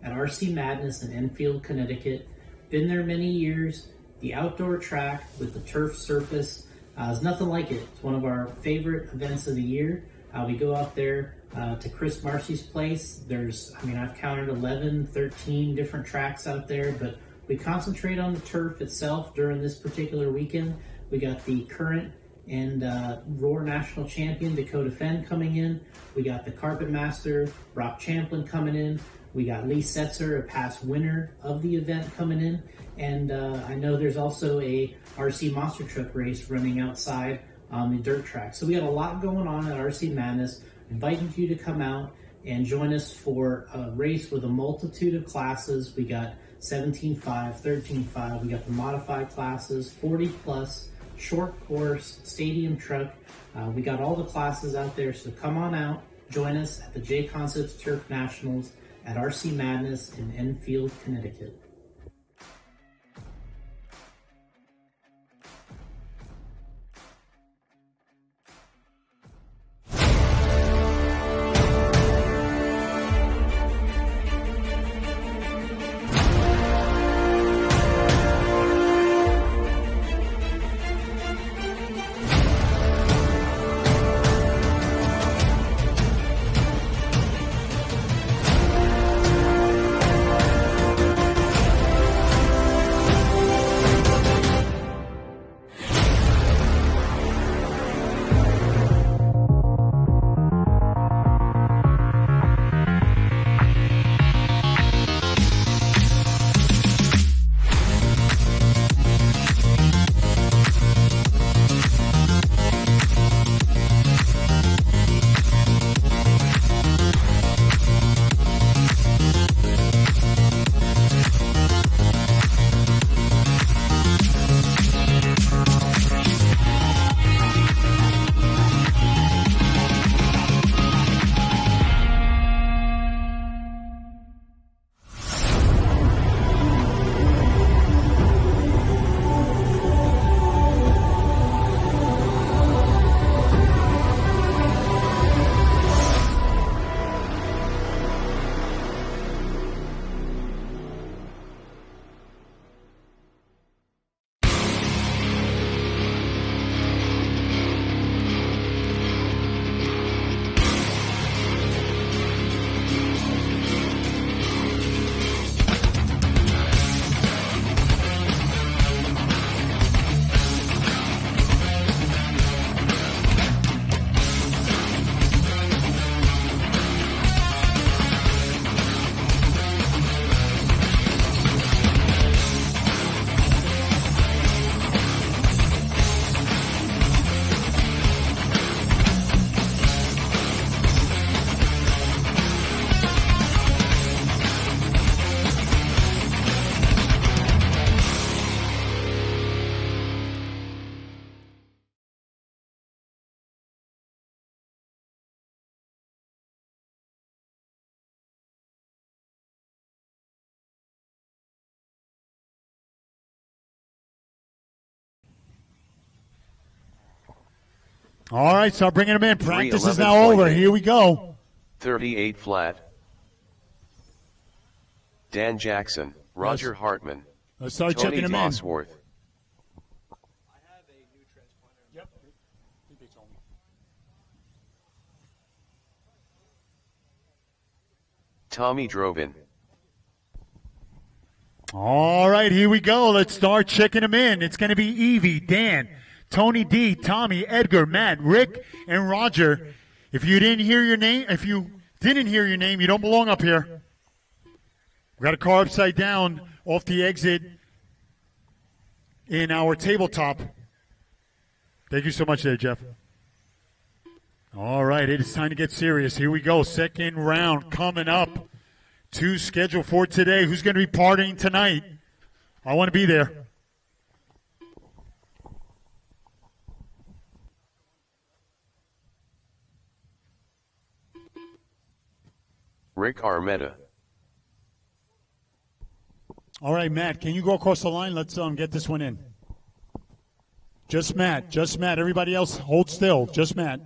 at RC Madness in Enfield, Connecticut. Been there many years. The outdoor track with the turf surface is nothing like it. It's one of our favorite events of the year. We go out there to Chris Marcy's place. I've counted 11, 13 different tracks out there, but we concentrate on the turf itself during this particular weekend. We got the current and Roar National Champion Dakota Fenn coming in. We got the Carpet Master Brock Champlin coming in. We got Lee Setzer, a past winner of the event, coming in. And I know there's also a RC Monster Truck race running outside on the dirt track. So we got a lot going on at RC Madness. Inviting you to come out and join us for a race with a multitude of classes. We got 17.5, 13.5. We got the modified classes, 40 plus, short course, stadium truck. We got all the classes out there, so come on out, join us at the JConcepts Turf Nationals at RC Madness in Enfield, Connecticut. All right, so bringing them in. Practice is now over. Here we go. 38 flat. Dan Jackson, Roger Hartman, let's start Tony checking them Bosworth. I have a new transponder. Yep. I think they told me. Tommy Drovin. All right, here we go. Let's start checking them in. It's going to be Evie, Dan, Tony D, Tommy, Edgar, Matt, Rick, and Roger. If you didn't hear your name, you don't belong up here. We got a car upside down off the exit in our tabletop. Thank you so much there, Jeff. All right, it is time to get serious. Here we go. Second round coming up. 2 scheduled for today. Who's going to be partying tonight? I want to be there. Rick Armetta. All right, Matt, can you go across the line? Let's get this one in. Just Matt. Just Matt. Everybody else, hold still. Just Matt.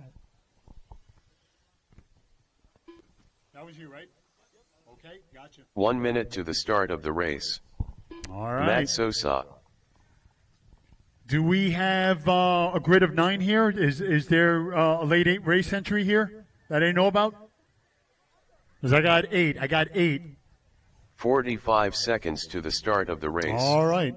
That was you, right? Okay, got 1 minute to the start of the race. All right. Matt Sosa. Do we have a grid of 9 here? Is there a late 8 race entry here that I know about? Because I got 8. 45 seconds to the start of the race. All right.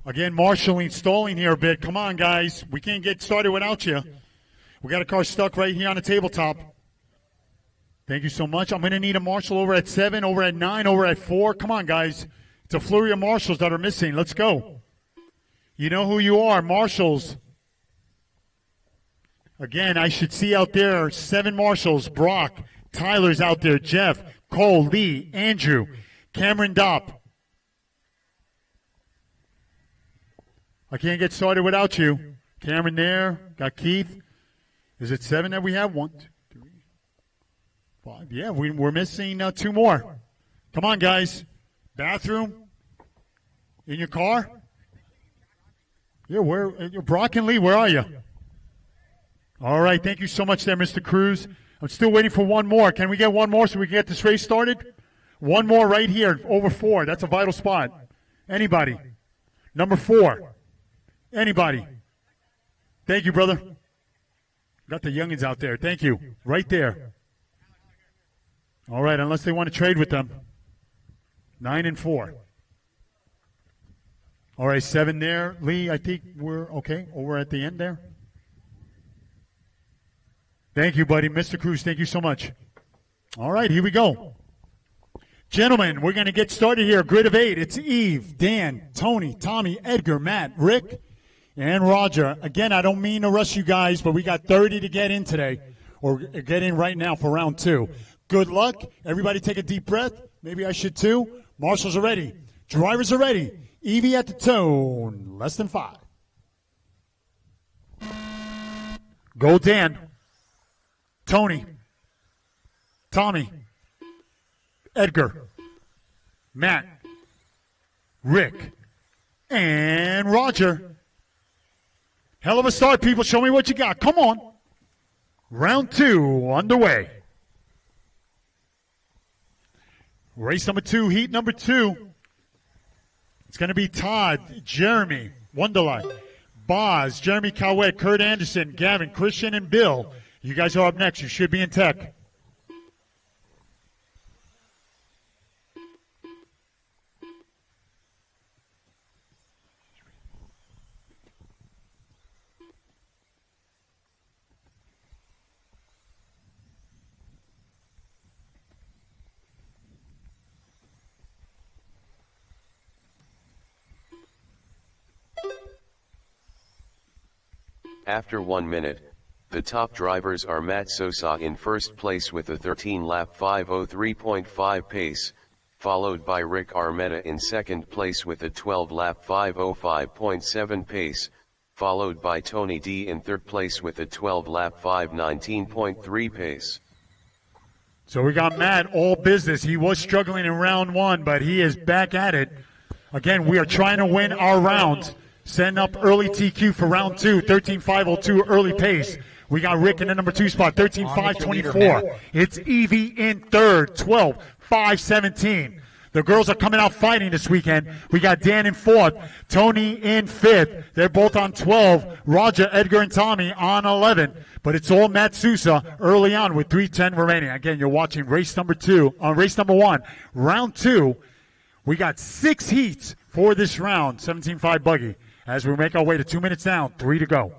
Again, marshalling, stalling here a bit. Come on, guys. We can't get started without you. We got a car stuck right here on the tabletop. Thank you so much. I'm going to need a marshal over at 7, over at 9, over at 4. Come on, guys. It's a flurry of marshals that are missing. Let's go. You know who you are, marshals. Again, I should see out there 7 marshals. Brock, Tyler's out there. Jeff, Cole, Lee, Andrew, Cameron Dopp. I can't get started without you. Cameron there. Got Keith. Is it 7 that we have? 1, 2, 3, 5. Yeah, we're missing 2 more. Come on, guys. Bathroom? In your car? Yeah, Brock and Lee, where are you? All right, thank you so much there, Mr. Cruz. I'm still waiting for 1 more. Can we get 1 more so we can get this race started? 1 more right here, over 4. That's a vital spot. Anybody? Number 4. Anybody? Thank you, brother. Got the youngins out there. Thank you. Right there. All right, unless they want to trade with them. 9 and 4. All right, 7 there. Lee, I think we're okay over at the end there. Thank you, buddy. Mr. Cruz, thank you so much. All right, here we go. Gentlemen, we're going to get started here. Grid of 8. It's Eve, Dan, Tony, Tommy, Edgar, Matt, Rick, and Roger. Again, I don't mean to rush you guys, but we got 30 to get in today, or get in right now for round 2. Good luck. Everybody take a deep breath. Maybe I should too. Marshals are ready. Drivers are ready. Evie at the tone. Less than 5. Go Dan. Tony. Tommy. Edgar. Matt. Rick. And Roger. Hell of a start, people. Show me what you got. Come on. Round 2 underway. Race number 2, heat number 2. It's going to be Todd, Jeremy, Wonderlight, Boz, Jeremy Cowett, Kurt Anderson, Gavin, Christian, and Bill. You guys are up next. You should be in tech. After 1 minute, the top drivers are Matt Sosa in first place with a 13-lap 5:03.5 pace, followed by Rick Armetta in second place with a 12-lap 5:05.7 pace, followed by Tony D in third place with a 12-lap 5:19.3 pace. So we got Matt, all business. He was struggling in round 1, but he is back at it. Again, we are trying to win our rounds. Setting up early TQ for round 2, 13.502 early pace. We got Rick in the number 2 spot, 13.524. It's Evie in third, 12.517. The girls are coming out fighting this weekend. We got Dan in 4th, Tony in 5th. They're both on 12. Roger, Edgar, and Tommy on 11. But it's all Matt Sousa early on with 3:10 remaining. Again, you're watching race number 1. Round 2, we got 6 heats for this round, 17.5 Buggy. As we make our way to 2 minutes down, 3 to go.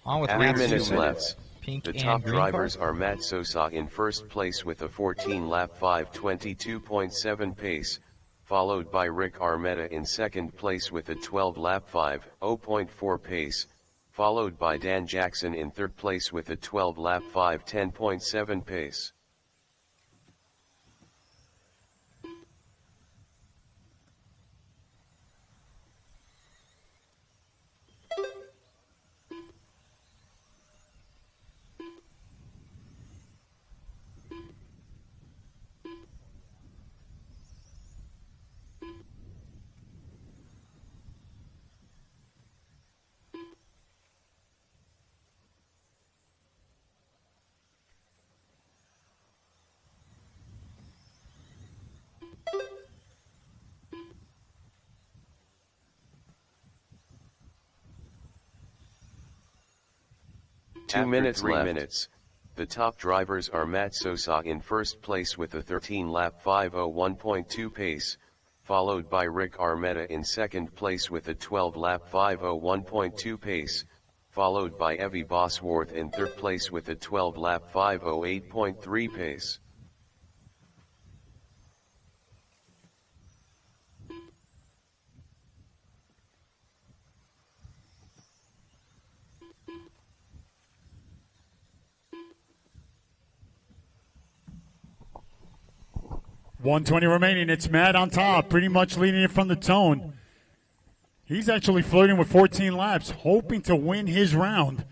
On with 3 Matt minutes Sousa. left. Pink The and top green drivers car. are Matt Sosa in first place with a 14-lap 5:22.7 pace, followed by Rick Armetta in second place with a 12-lap 5:0.4 pace, followed by Dan Jackson in third place with a 12-lap 5:10.7 pace. 2 minutes left. 3 minutes. The top drivers are Matt Sosa in first place with a 13-lap 5:01.2 pace, followed by Rick Armetta in second place with a 12-lap 5:01.2 pace, followed by Evie Bosworth in third place with a 12-lap 5:08.3 pace. .120 remaining. It's Matt on top, pretty much leading it from the tone. He's actually flirting with 14 laps, hoping to win his round.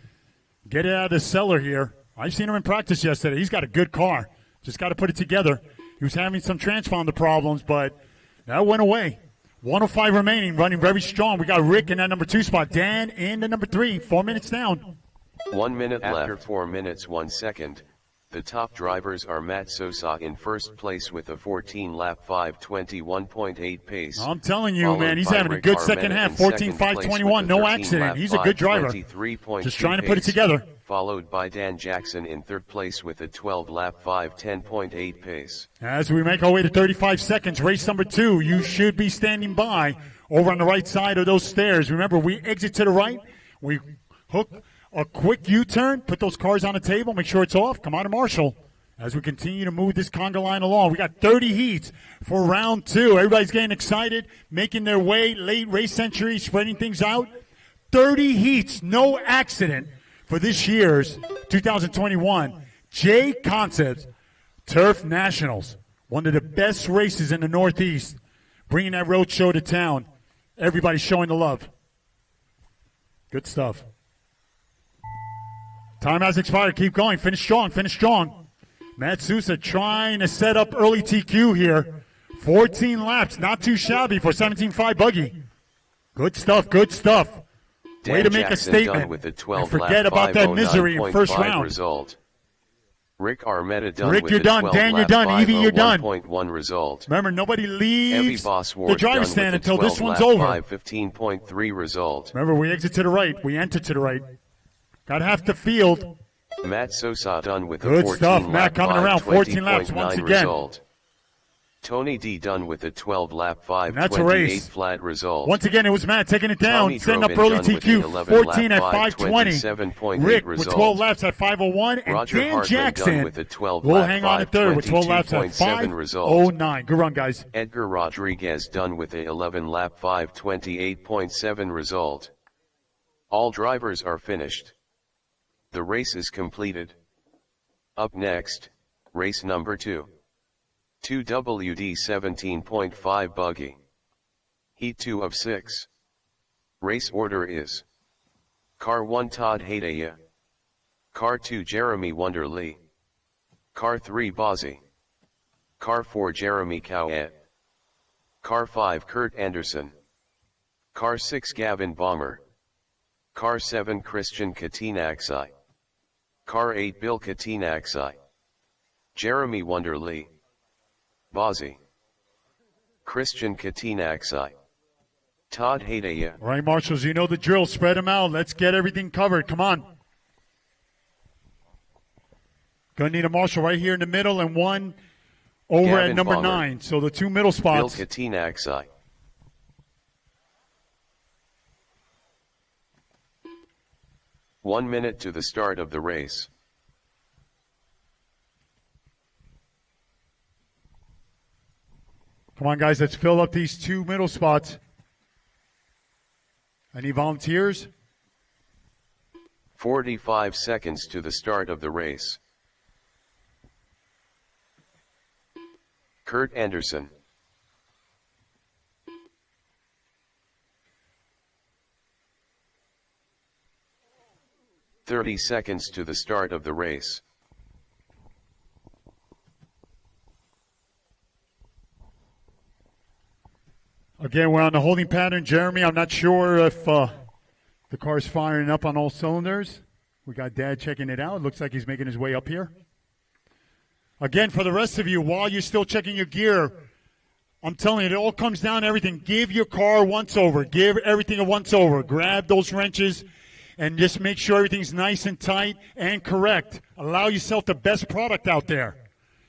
Get it out of the cellar here. I've seen him in practice yesterday. He's got a good car. Just got to put it together. He was having some transponder problems, but that went away. 105 remaining, running very strong. We got Rick in that number 2 spot. Dan in the number 3, 4 minutes down. 1 minute left. 4 minutes 1 second. The top drivers are Matt Sosa in first place with a 14-lap 5:21.8 pace. I'm telling you, man, he's having a good second half. 14.521, no accident. He's a good driver. Just trying to put it together. Followed by Dan Jackson in third place with a 12-lap 5:10.8 pace. As we make our way to 35 seconds, race number 2, you should be standing by over on the right side of those stairs. Remember, we exit to the right. We hook a quick U-turn, put those cars on the table, make sure it's off. Come on to Marshall as we continue to move this conga line along. We got 30 heats for round 2. Everybody's getting excited, making their way, late race century, spreading things out. 30 heats, no accident for this year's 2021 JConcepts Turf Nationals. One of the best races in the Northeast, bringing that road show to town. Everybody's showing the love. Good stuff. Time has expired. Keep going. Finish strong. Finish strong. Matt Sousa trying to set up early TQ here. 14 laps. Not too shabby for 17.5 Buggy. Good stuff. Good stuff. Way to make a statement. With a 12 and forget about that misery in first round. Result. Rick Armetta done Rick, with you're done. Dan, you're done. Evie, you're done. 5:01.1 result. Remember, nobody leaves the driver's done stand with until this one's 12 over. lap 5:15.3 result. Remember, we exit to the right. We enter to the right. Got half the field. Matt Sosa done with Good a 14 stuff. lap Matt coming around 14 laps 5:20.9 once again. result. Tony D done with a 12 lap 5:28 flat result. Once again, it was Matt taking it down, Tommy setting up drove in early done with TQ, an 11 14 at lap 5:20. 5:27.8 Rick result. with 12 laps at 5:01, and Roger Dan Hartman Jackson done with a 12 will lap hang on to third with 12 laps at 5:22.7 result. 5:09. Good run, guys. Edgar Rodriguez done with a 11 lap 5:28.7 result. All drivers are finished. The race is completed. Up next, race number 2. 2WD 17.5 Buggy. Heat 2 of 6. Race order is: Car 1 Todd Haydaya, Car 2 Jeremy Wonderly, Car 3 Bozzy, Car 4 Jeremy Cowett, Car 5 Kurt Anderson, Car 6 Gavin Bomber, Car 7 Christian Katinaxi, Car 8 Bill Katinaxi, Jeremy Wonderly, Bozzy, Christian Katinaxi, Todd Haydaya. All right, marshals, you know the drill. Spread them out. Let's get everything covered. Come on. Gonna need a marshal right here in the middle and one over Gavin at number Bomber. 9. So the 2 middle spots. Bill Katinaxi. One minute to the start of the race. Come on, guys. Let's fill up these 2 middle spots. Any volunteers? 45 seconds to the start of the race. Kurt Anderson. "30 seconds to the start of the race. Again, we're on the holding pattern. Jeremy, I'm not sure if the car's firing up on all cylinders. We got Dad checking it out. It looks like he's making his way up here. Again, for the rest of you, while you're still checking your gear, I'm telling you, it all comes down to everything. Give your car a once-over. Give everything a once-over. Grab those wrenches. and just make sure everything's nice and tight and correct. Allow yourself the best product out there.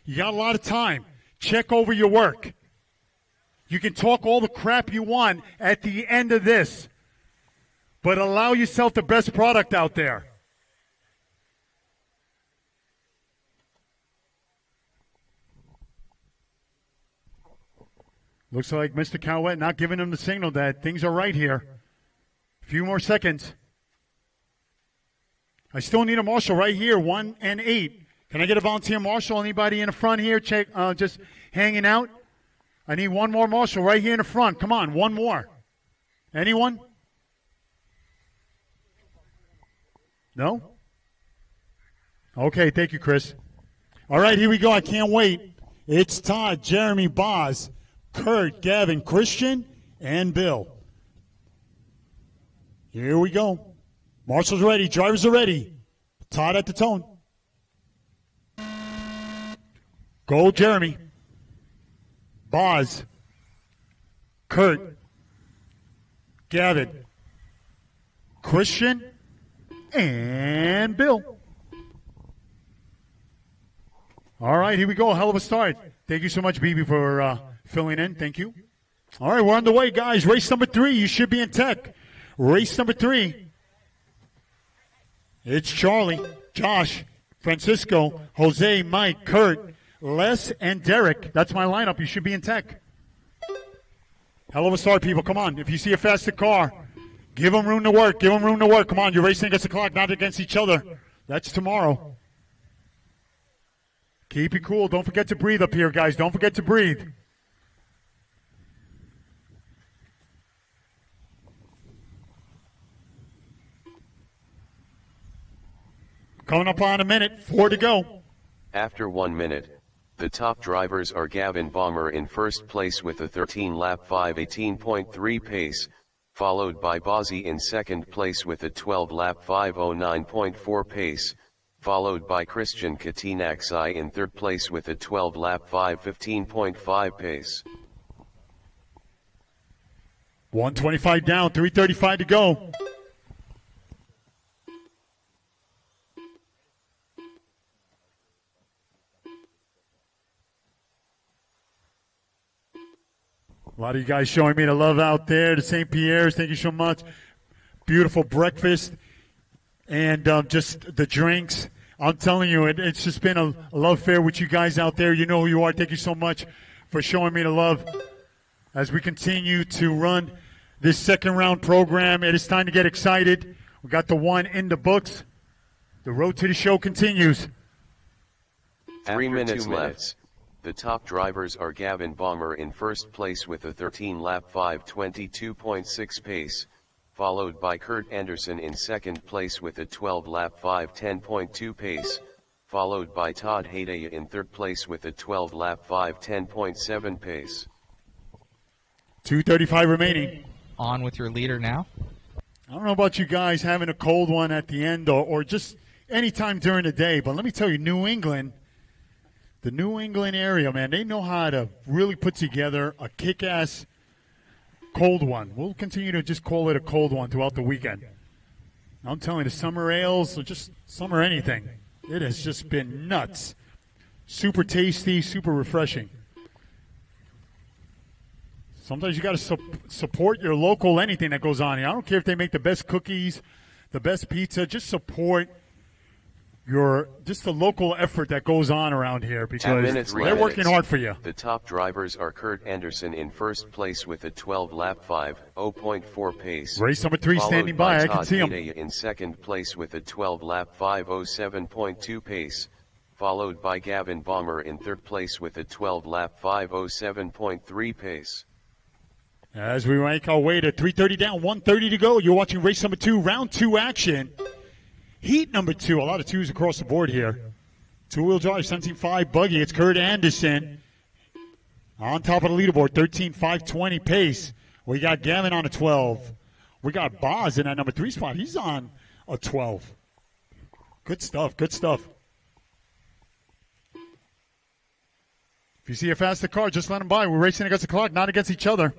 You got a lot of time. Check over your work. You can talk all the crap you want at the end of this, but allow yourself the best product out there. Looks like Mr. Cowett not giving him the signal that things are right here. A few more seconds. I still need a marshal right here, 1 and 8. Can I get a volunteer marshal? Anybody in the front here just hanging out? I need one more marshal right here in the front. Come on, one more. Anyone? No? Okay, thank you, Chris. All right, here we go. I can't wait. It's Todd, Jeremy, Boz, Kurt, Gavin, Christian, and Bill. Here we go. Marshals ready. Drivers are ready. Todd at the tone. Go, Jeremy. Boz. Kurt. Gavin. Christian. And Bill. All right, here we go. Hell of a start. Thank you so much, BB, for filling in. Thank you. All right, we're on the way, guys. Race number 3. You should be in tech. Race number 3. It's Charlie, Josh, Francisco, Jose, Mike, Kurt, Les, and Derek. That's my lineup. You should be in tech. Hell of a start, people. Come on. If you see a faster car, give them room to work. Give them room to work. Come on. You're racing against the clock, not against each other. That's tomorrow. Keep it cool. Don't forget to breathe up here, guys. Don't forget to breathe. Coming up on a minute. 4 to go. After 1 minute, the top drivers are Gavin Bomber in first place with a 13-lap 5:18.3 pace, followed by Bozzy in second place with a 12-lap 5:09.4 pace, followed by Christian Katinaksai in third place with a 12-lap 5:15.5 pace. 125 down, 3:35 to go. A lot of you guys showing me the love out there. The St. Pierre's, thank you so much. Beautiful breakfast and just the drinks. I'm telling you, it's just been a love affair with you guys out there. You know who you are. Thank you so much for showing me the love as we continue to run this second round program. It is time to get excited. We got the one in the books. The road to the show continues. 3 minutes left. The top drivers are Gavin Bomber in first place with a 13-lap 5:22.6 pace, followed by Kurt Anderson in second place with a 12-lap 5:10.2 pace, followed by Todd Haydaya in third place with a 12-lap 5:10.7 pace. 2:35 remaining. On with your leader now. I don't know about you guys having a cold one at the end or just any time during the day, but let me tell you, New England, the New England area, man, they know how to really put together a kick-ass cold one. We'll continue to just call it a cold one throughout the weekend. I'm telling you, the summer ales or just summer anything, it has just been nuts. Super tasty, super refreshing. Sometimes you got to support your local anything that goes on here. I don't care if they make the best cookies, the best pizza. Just support just the local effort that goes on around here because they're working hard for you. The top drivers are Kurt Anderson in first place with a 12-lap 5:0.4 pace. Race number 3 standing by. I can see him. In second place with a 12-lap 5:07.2 pace, followed by Gavin Bomber in third place with a 12-lap 5:07.3 pace. As we make our way to 3:30 down, 1:30 to go. You're watching race number 2, round 2 action. Heat number 2, a lot of 2s across the board here. Two-wheel drive, 17.5 Buggy. It's Kurt Anderson on top of the leaderboard, 13.520 pace. We got Gavin on a 12. We got Boz in that number 3 spot. He's on a 12. Good stuff, good stuff. If you see a faster car, just let him by. We're racing against the clock, not against each other.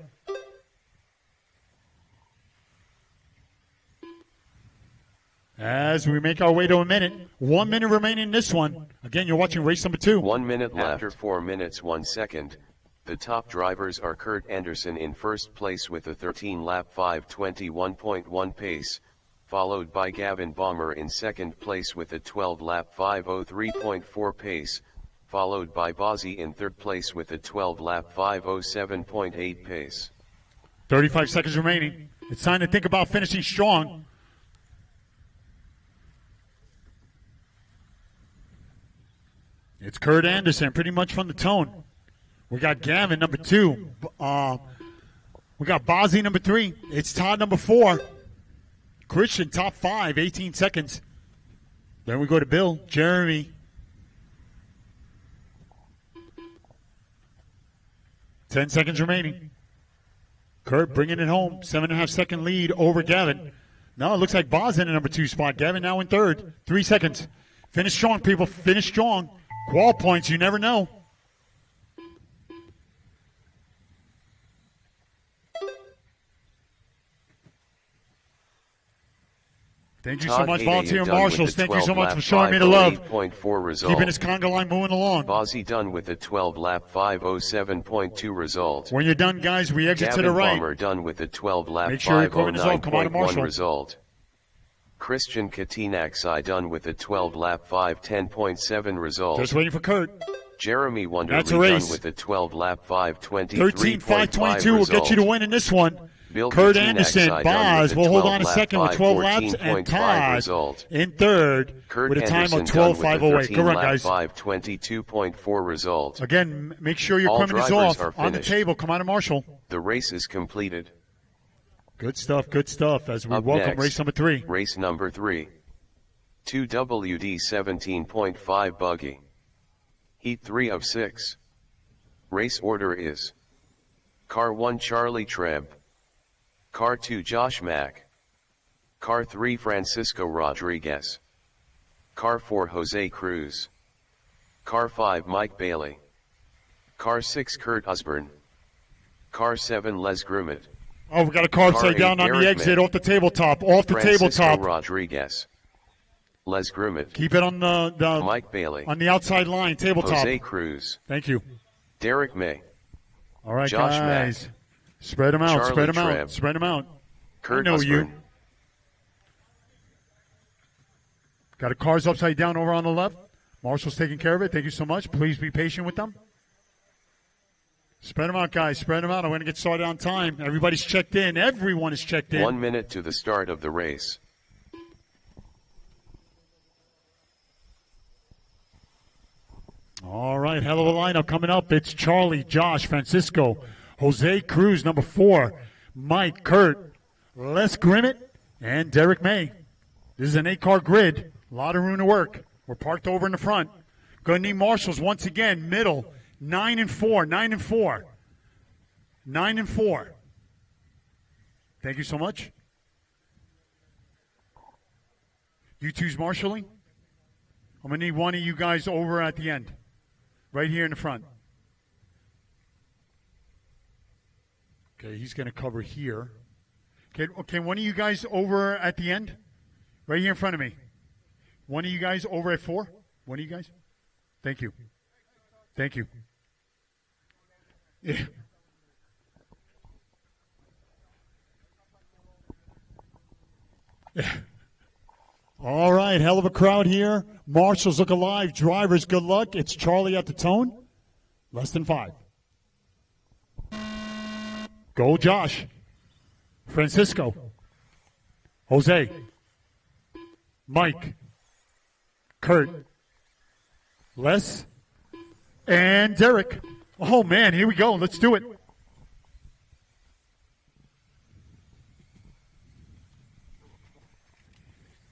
as we make our way to a minute. 1 minute remaining in this one. Again, you're watching race number 2. 1 minute left. After 4 minutes 1 second, the top drivers are Kurt Anderson in first place with a 13-lap 5:21.1 pace, followed by Gavin Bomber in second place with a 12-lap 5:03.4 pace, followed by Buggy in third place with a 12-lap 5:07.8 pace. 35 seconds remaining. It's time to think about finishing strong. It's Kurt Anderson, pretty much from the tone. We got Gavin, number 2. We got Buggy, number 3. It's Todd, number 4. Christian, top 5, 18 seconds. Then we go to Bill, Jeremy. 10 seconds remaining. Kurt bringing it home. 7.5 second lead over Gavin. Now it looks like Buzz in the number 2 spot. Gavin now in third. 3 seconds. Finish strong, people. Finish strong. Qual points, you never know. Thank you so much, volunteer marshals. Thank you so much for showing me the love. Keeping this conga line moving along. Buzzy done with a 12-lap 5:07.2 result. When you're done, guys, we exit to the right. Bomber done with a 12-lap 5:09.1 result. Christian Katinaxi done with a 12-lap 5:10.7 result. Just waiting for Kurt. Jeremy Wonderly done with a 12-lap 5:23.5 13.522 will get you to win in this one. Bill Kurt Katinaxi Anderson, Boz will hold on a second with 12 laps, and Todd result. in third Kurt with a time Anderson of 12.508. Good run, guys. 5:22.4 result. Again, make sure your equipment is off on the table. Come on, Marshall. The race is completed. Good stuff, good stuff. As we Up welcome next, race number 3. Race number 3. 2WD 17.5 Buggy. Heat 3 of 6. Race order is: Car 1 Charlie Treb, Car 2 Josh Mack, Car 3 Francisco Rodriguez, Car 4 Jose Cruz, Car 5 Mike Bailey, Car 6 Kurt Osborne, Car 7 Les Grumet. Oh, we got a car upside down on the exit, off the tabletop, off the tabletop. Rodriguez, Les Grumet. Keep it on the Mike Bailey. On the outside line, tabletop. Jose Cruz. Thank you. Derek May. All right, Josh guys. Mack. Spread them out, Charlie spread them Treb. out, spread them out. Kurt I know Osborne. you. Got a cars upside down over on the left. Marshall's taking care of it. Thank you so much. Please be patient with them. Spread them out, guys. Spread them out. I'm going to get started on time. Everybody's checked in. Everyone is checked in. 1 minute to the start of the race. All right, hell of a lineup coming up. It's Charlie, Josh, Francisco, Jose Cruz, number 4, Mike, Kurt, Les Grimmett, and Derek May. This is an 8-car grid. A lot of room to work. We're parked over in the front. Going to need marshals once again. Middle, 9 and 4, 9 and 4. 9 and 4. Thank you so much. You two's marshalling. I'm going to need one of you guys over at the end. Right here in the front. Okay, he's going to cover here. Okay, one of you guys over at the end? Right here in front of me. One of you guys over at 4? One of you guys? Thank you. Thank you. Yeah. Yeah. All right, hell of a crowd here. Marshals look alive. Drivers, good luck. It's Charlie at the tone. Less than 5. Go, Josh. Francisco. Jose. Mike. Kurt. Les. And Derek. Oh, man, here we go. Let's do it.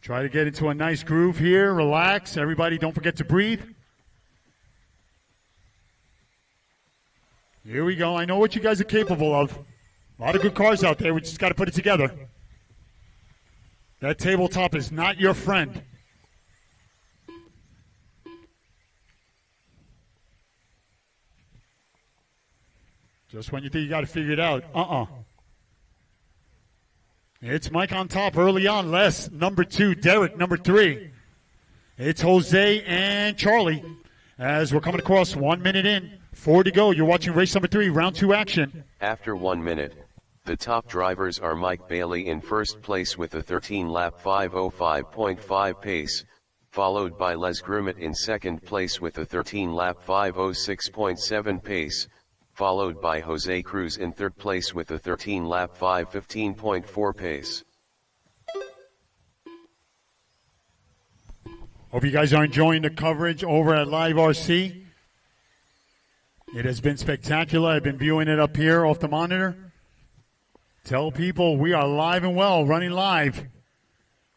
Try to get into a nice groove here. Relax. Everybody, don't forget to breathe. Here we go. I know what you guys are capable of. A lot of good cars out there. We just got to put it together. That tabletop is not your friend. Just when you think you got to figure it out. It's Mike on top early on. Les, number 2. Derek, number 3. It's Jose and Charlie as we're coming across 1 minute in. 4 to go. You're watching race number 3, round 2 action. After 1 minute, the top drivers are Mike Bailey in first place with a 13-lap 5:05.5 pace, followed by Les Grumet in second place with a 13-lap 5:06.7 pace, followed by Jose Cruz in third place with a 13-lap 5:15.4 pace. Hope you guys are enjoying the coverage over at LiveRC. It has been spectacular. I've been viewing it up here off the monitor. Tell people we are live and well, running live.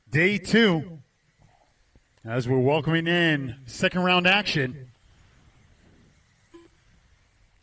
Day 2, as we're welcoming in second round action.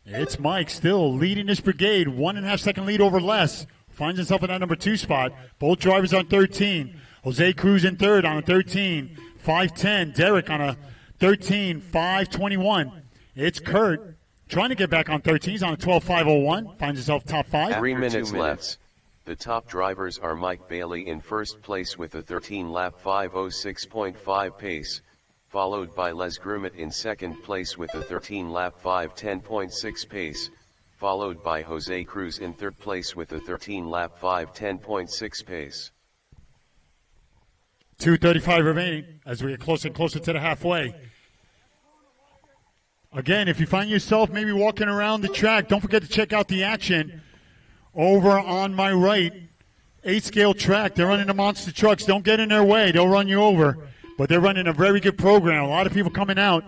It's Mike still leading this brigade. 1.5 second lead over Les. Finds himself in that number 2 spot. Both drivers on 13. Jose Cruz in third on a 13. 5:10. Derek on a 13. 5:21. It's Kurt trying to get back on 13. He's on a 12.501. Finds himself top 5. 3 minutes left. The top drivers are Mike Bailey in first place with a 13-lap 5:06.5 pace, followed by Les Grumet in second place with a 13-lap 5:10.6 pace, followed by Jose Cruz in third place with a 13-lap 5:10.6 pace. 2:35 remaining as we get closer and closer to the halfway. Again, if you find yourself maybe walking around the track, don't forget to check out the action over on my right. 8-scale track. They're running the monster trucks. Don't get in their way. They'll run you over. But they're running a very good program. A lot of people coming out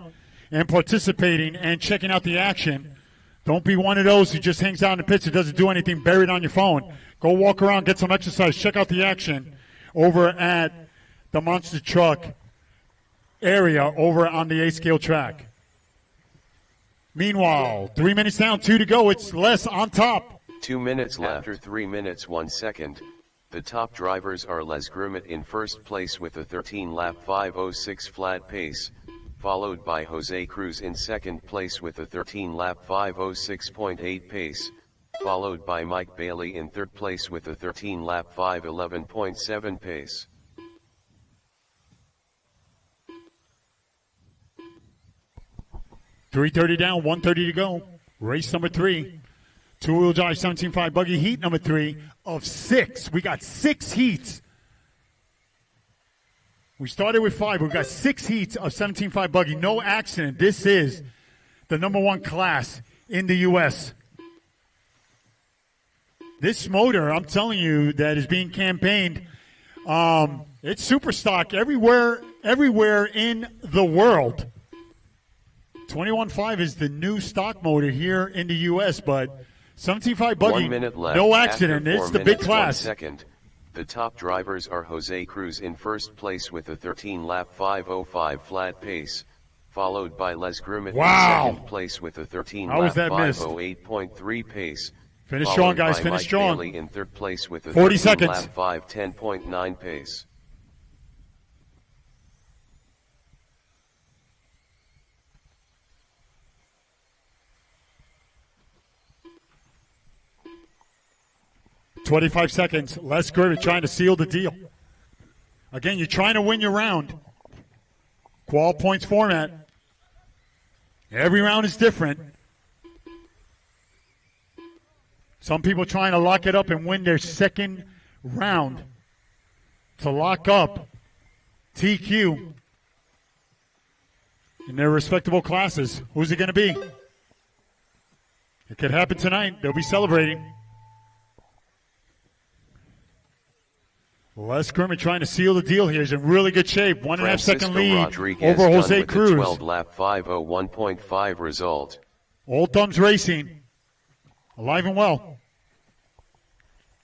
and participating and checking out the action. Don't be one of those who just hangs out in the pits and doesn't do anything, buried on your phone. Go walk around, get some exercise, check out the action over at the monster truck area over on the 8-scale track. Meanwhile, 3 minutes down, 2 to go. It's Les on top. 2 minutes left. After 3 minutes 1 second, the top drivers are Les Grumet in first place with a 13-lap 5:06 flat pace, followed by Jose Cruz in second place with a 13-lap 5:06.8 pace, followed by Mike Bailey in third place with a 13-lap 5:11.7 pace. .330 down, 1:30 to go. Race number 3. Two-wheel drive 17.5 Buggy heat number 3 of 6. We got 6 heats. We started with 5. We've got 6 heats of 17.5 Buggy. No accident. This is the number 1 class in the U.S. This motor, I'm telling you, that is being campaigned. It's super stock everywhere in the world. 21.5 is the new stock motor here in the U.S., but 17.5 Buggy, 1 minute left. no accident. After 4 it's the big minutes, class. 1 second. The top drivers are Jose Cruz in first place with a 13-lap 5:05 flat pace, followed by Les Grumet in second place with a 13-lap 5:08.3 pace. Finish strong, guys. By Finish Mike strong. Bailey in third place with a 40 seconds. 13-lap 5:10.9 pace. .25 seconds. Les Grumet trying to seal the deal. Again, you're trying to win your round. Qual points format. Every round is different. Some people trying to lock it up and win their second round to lock up TQ in their respectable classes. Who's it going to be? It could happen tonight. They'll be celebrating. Les Grumet trying to seal the deal here. He's in really good shape. 1.5 second lead Rodriguez over Jose Cruz. 12-lap 5:01.5 result. Old Thumbs Racing, alive and well.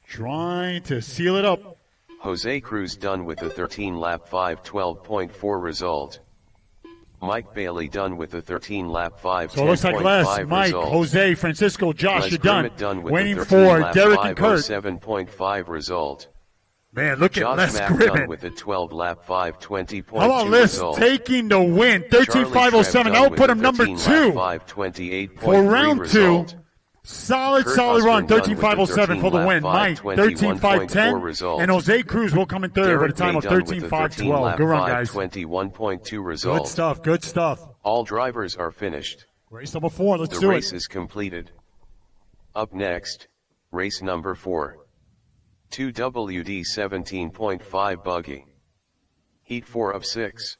Trying to seal it up. Jose Cruz done with a 13-lap 5:12.4 result. Mike Bailey done with a 13-lap 5:10.5 So it looks like Les, Mike, result. Jose, Francisco, Josh, Les you're Grumet done. with Waiting a for 13-lap Derek and Kurt. 5:07.5 result. Man, look Josh at Les Mack done Grumet. with a 12-lap 5:20.2 How about Les result. taking the win? 13.507. I'll put him number 2 5:28.3 for round 2. result. Solid Kurt run. Osborne done with 13.507 for the lap win. Mike, 5:21.4 13.510. And Jose Cruz will come in third with a time of 13.512. Good run, guys. 21.2 result. Good stuff. Good stuff. All drivers are finished. Race number 4. Let's The do race it. is completed. Up next, race number 4. 2WD 17.5 Buggy. Heat 4 of 6.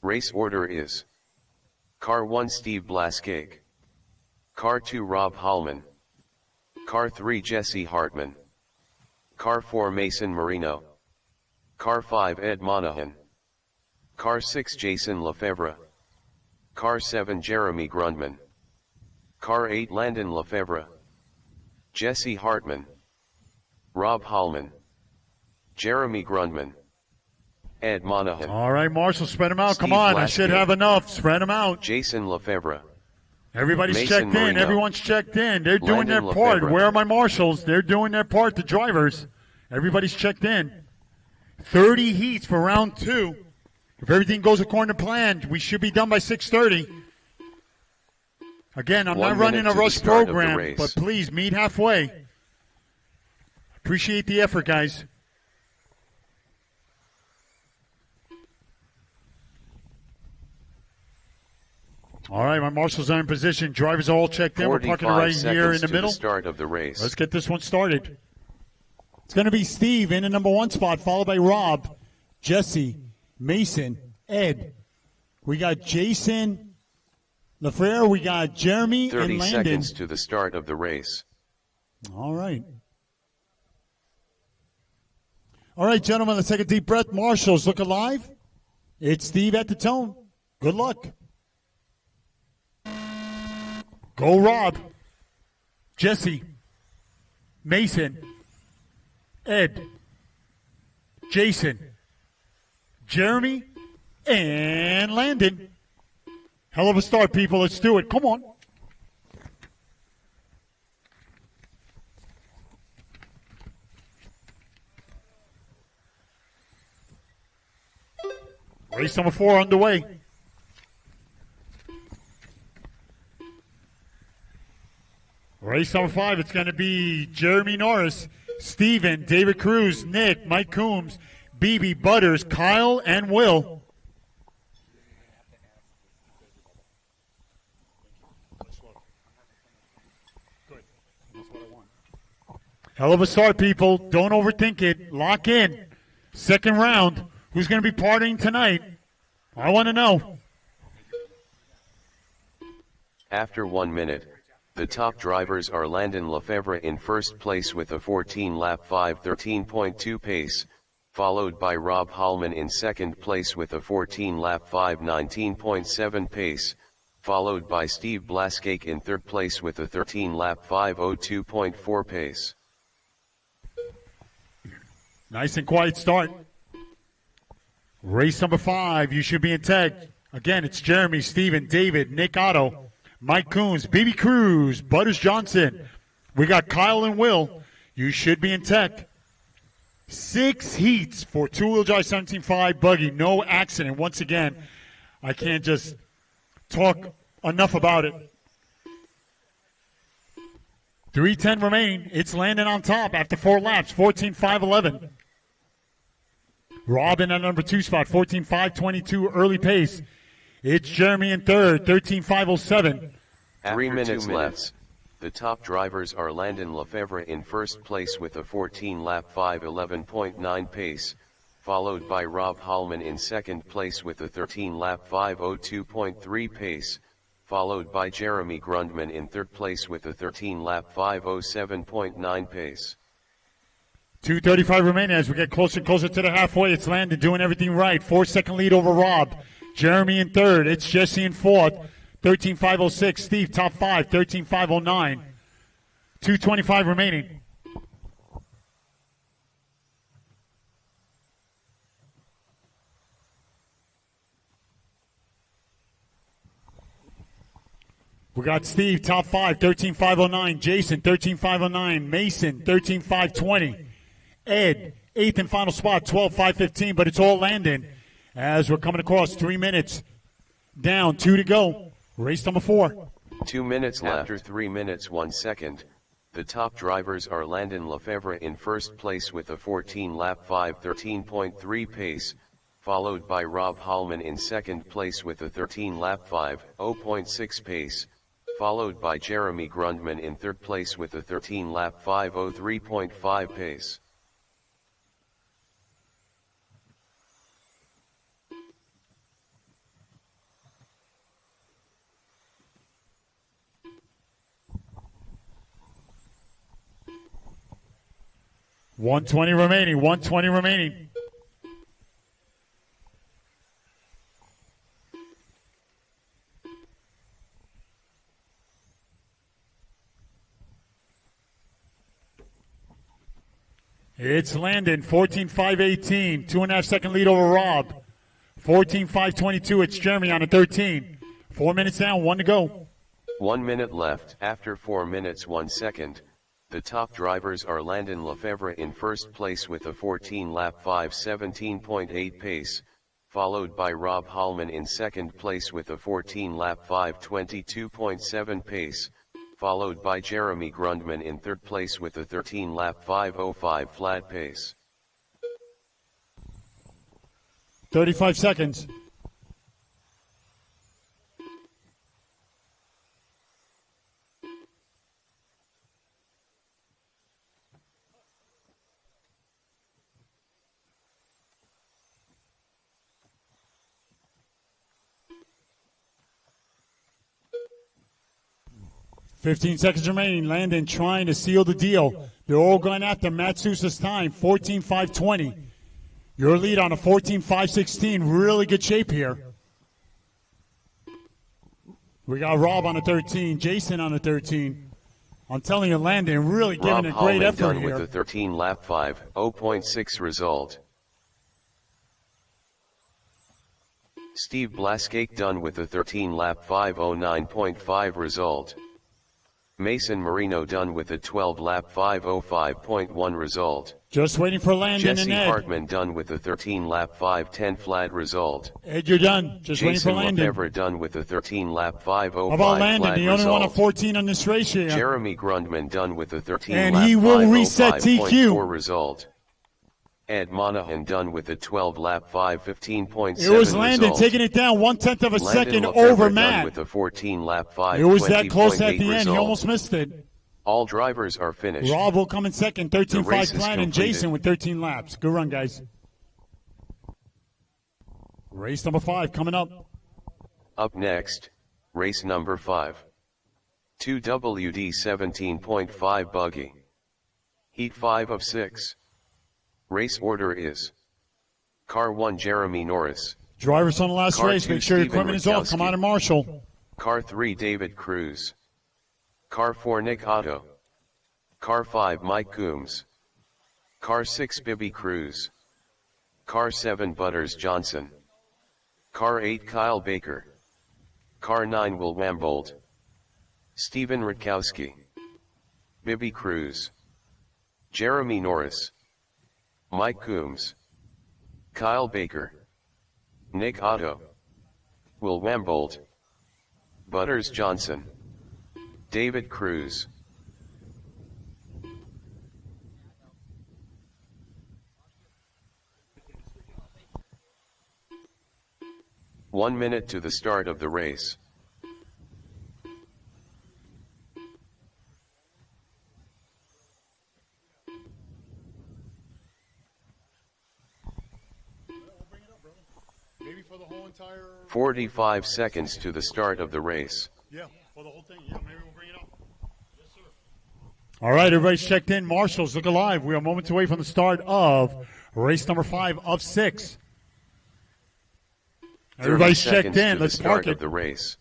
Race order is: Car 1 Steve Blaskake, Car 2 Rob Hallman, Car 3 Jesse Hartman, Car 4 Mason Marino, Car 5 Ed Monahan, Car 6 Jason Lefevre, Car 7 Jeremy Grundman, Car 8 Landon Lefevre, Jesse Hartman, Rob Hallman, Jeremy Grundman, Ed Monahan. All right, Marshall, spread them out. Steve Come on, I Blaskake, should have enough. Spread them out. Jason Lefevre. Everybody's Mason checked in. Marino. Everyone's checked in. They're doing Landon their part. Lefevre. Where are my marshals? They're doing their part, the drivers. Everybody's checked in. 30 heats for round 2. If everything goes according to plan, we should be done by 6:30. Again, I'm 1 not running minute a to the rush start of the program, race. but please meet halfway. Appreciate the effort, guys. All right, my marshals are in position. Drivers are all checked in. We're parking 45 right here in seconds the to middle. the start of the race. Let's get this one started. It's going to be Steve in the number 1 spot, followed by Rob, Jesse, Mason, Ed. We got Jason Lefevre. We got Jeremy 30 and Landon. seconds to the start of the race. All right. All right, gentlemen, let's take a deep breath. Marshals, look alive. It's Steve at the tone. Good luck. Go, Rob. Jesse. Mason. Ed. Jason. Jeremy. And Landon. Hell of a start, people. Let's do it. Come on. Race number 4 underway. Race number 5, it's going to be Jeremy Norris, Steven, David Cruz, Nick, Mike Coombs, BB Butters, Kyle, and Will. Hell of a start, people. Don't overthink it. Lock in. Second round. Who's going to be partying tonight? I want to know. After 1 minute, the top drivers are Landon Lefevre in first place with a 14-lap 5:13.2 pace, followed by Rob Hallman in second place with a 14-lap 5:19.7 pace, followed by Steve Blaskake in third place with a 13-lap 5:02.4 pace. Nice and quiet start. Race number 5, you should be in tag. Again, it's Jeremy, Steven, David, Nick Otto, Mike Coons, BB Cruz, Butters Johnson. We got Kyle and Will. You should be in tech. 6 heats for two-wheel drive 17.5 Buggy. No accident. Once again, I can't just talk enough about it. 3:10 remaining. It's Landon on top after 4 laps, 14.511. Robin at number 2 spot, 14.522 early pace. It's Jeremy in third, 13.507. 3 minutes left. The top drivers are Landon Lefevre in first place with a 14-lap 5:11.9 pace, followed by Rob Hallman in second place with a 13-lap 5:02.3 pace, followed by Jeremy Grundman in third place with a 13-lap 5:07.9 pace. 2:35 remaining as we get closer and closer to the halfway. It's Landon doing everything right. 4-second lead over Rob. Jeremy in third. It's Jesse in fourth. 13.506. Steve top 5. 13.509. 2:25 remaining. We got Steve top 5. 13.509. Jason 13.509. Mason 13.520. Ed, 8th and final spot, 12.515, but it's all Landon as we're coming across 3 minutes down, 2 to go. Race number 4. 2 minutes left. After 3 minutes 1 second, the top drivers are Landon Lefebvre in first place with a 14-lap 5:13.3 pace, followed by Rob Hallman in second place with a 13-lap 5:0.6 pace, followed by Jeremy Grundman in third place with a 13-lap 5:03.5 pace. $120 remaining, $120 remaining. It's Landon, 14.518, 2.5 second lead over Rob. 14.522, it's Jeremy on a 13. 4 minutes down, 1 to go. 1 minute left. After 4 minutes 1 second, the top drivers are Landon Lefebvre in first place with a 14-lap 5:17.8 pace, followed by Rob Hallman in second place with a 14-lap 5:22.7 pace, followed by Jeremy Grundman in third place with a 13-lap 5:05 flat pace. 35 seconds. $15 seconds remaining. Landon trying to seal the deal. They're all going after Matt Sousa's time, 14.520. Your lead on a 14.516. Really good shape here. We got Rob on a 13, Jason on a 13. I'm telling you, Landon really giving a great effort done here. With a 13-lap 5:0.6 result. Steve Blaskake done with a 13-lap 5:09.5 result. Mason Marino done with a 12-lap 5:05.1 result. Just waiting for Landon Jesse and Ed. Hartman done with a 13-lap 5:10 flat result. Ed, you're done. Just waiting for Landon. Jason Lefebvre done with a 13-lap 5:05 How about Landon? flat The only result. one of 14 on this race here. Jeremy Grundman done with a 13-lap And he will reset 5:05.4 result. Ed Monahan done with a 12-lap 5:15.7 It was Landon result. taking it down 1/10 of a Landon second Lefebvre over done Matt. with a 14-lap 5:20.8 It was that close at the end. result. He almost missed it. All drivers are finished. Rob will come in second, 13.5 race is flat, and completed. Jason with 13 laps. Good run, guys. Race number 5 coming up. Up next, race number 5. 2WD 17.5 Buggy. Heat 5 of 6. Race order is: Car 1 Jeremy Norris. Drivers on the last Car race, 2 make sure your Steven equipment is off. Come Rutkowski. out and marshal. Car 3 David Cruz. Car 4 Nick Otto. Car 5 Mike Coombs. Car 6 Bibby Cruz. Car 7 Butters Johnson. Car 8 Kyle Baker. Car 9 Will Wambold. Steven Rutkowski. Bibby Cruz. Jeremy Norris. Mike Coombs. Kyle Baker. Nick Otto. Will Wambold. Butters Johnson. David Cruz. One minute to the start of the race. Maybe for the whole entire... 45 seconds to the start of the race. Yeah, for the whole thing. Yeah, maybe we'll bring it up. Yes, sir. All right, everybody's checked in. Marshals, look alive. We are moments away from the start of race number 5 of 6. Everybody's checked in. Let's park it. Of the race.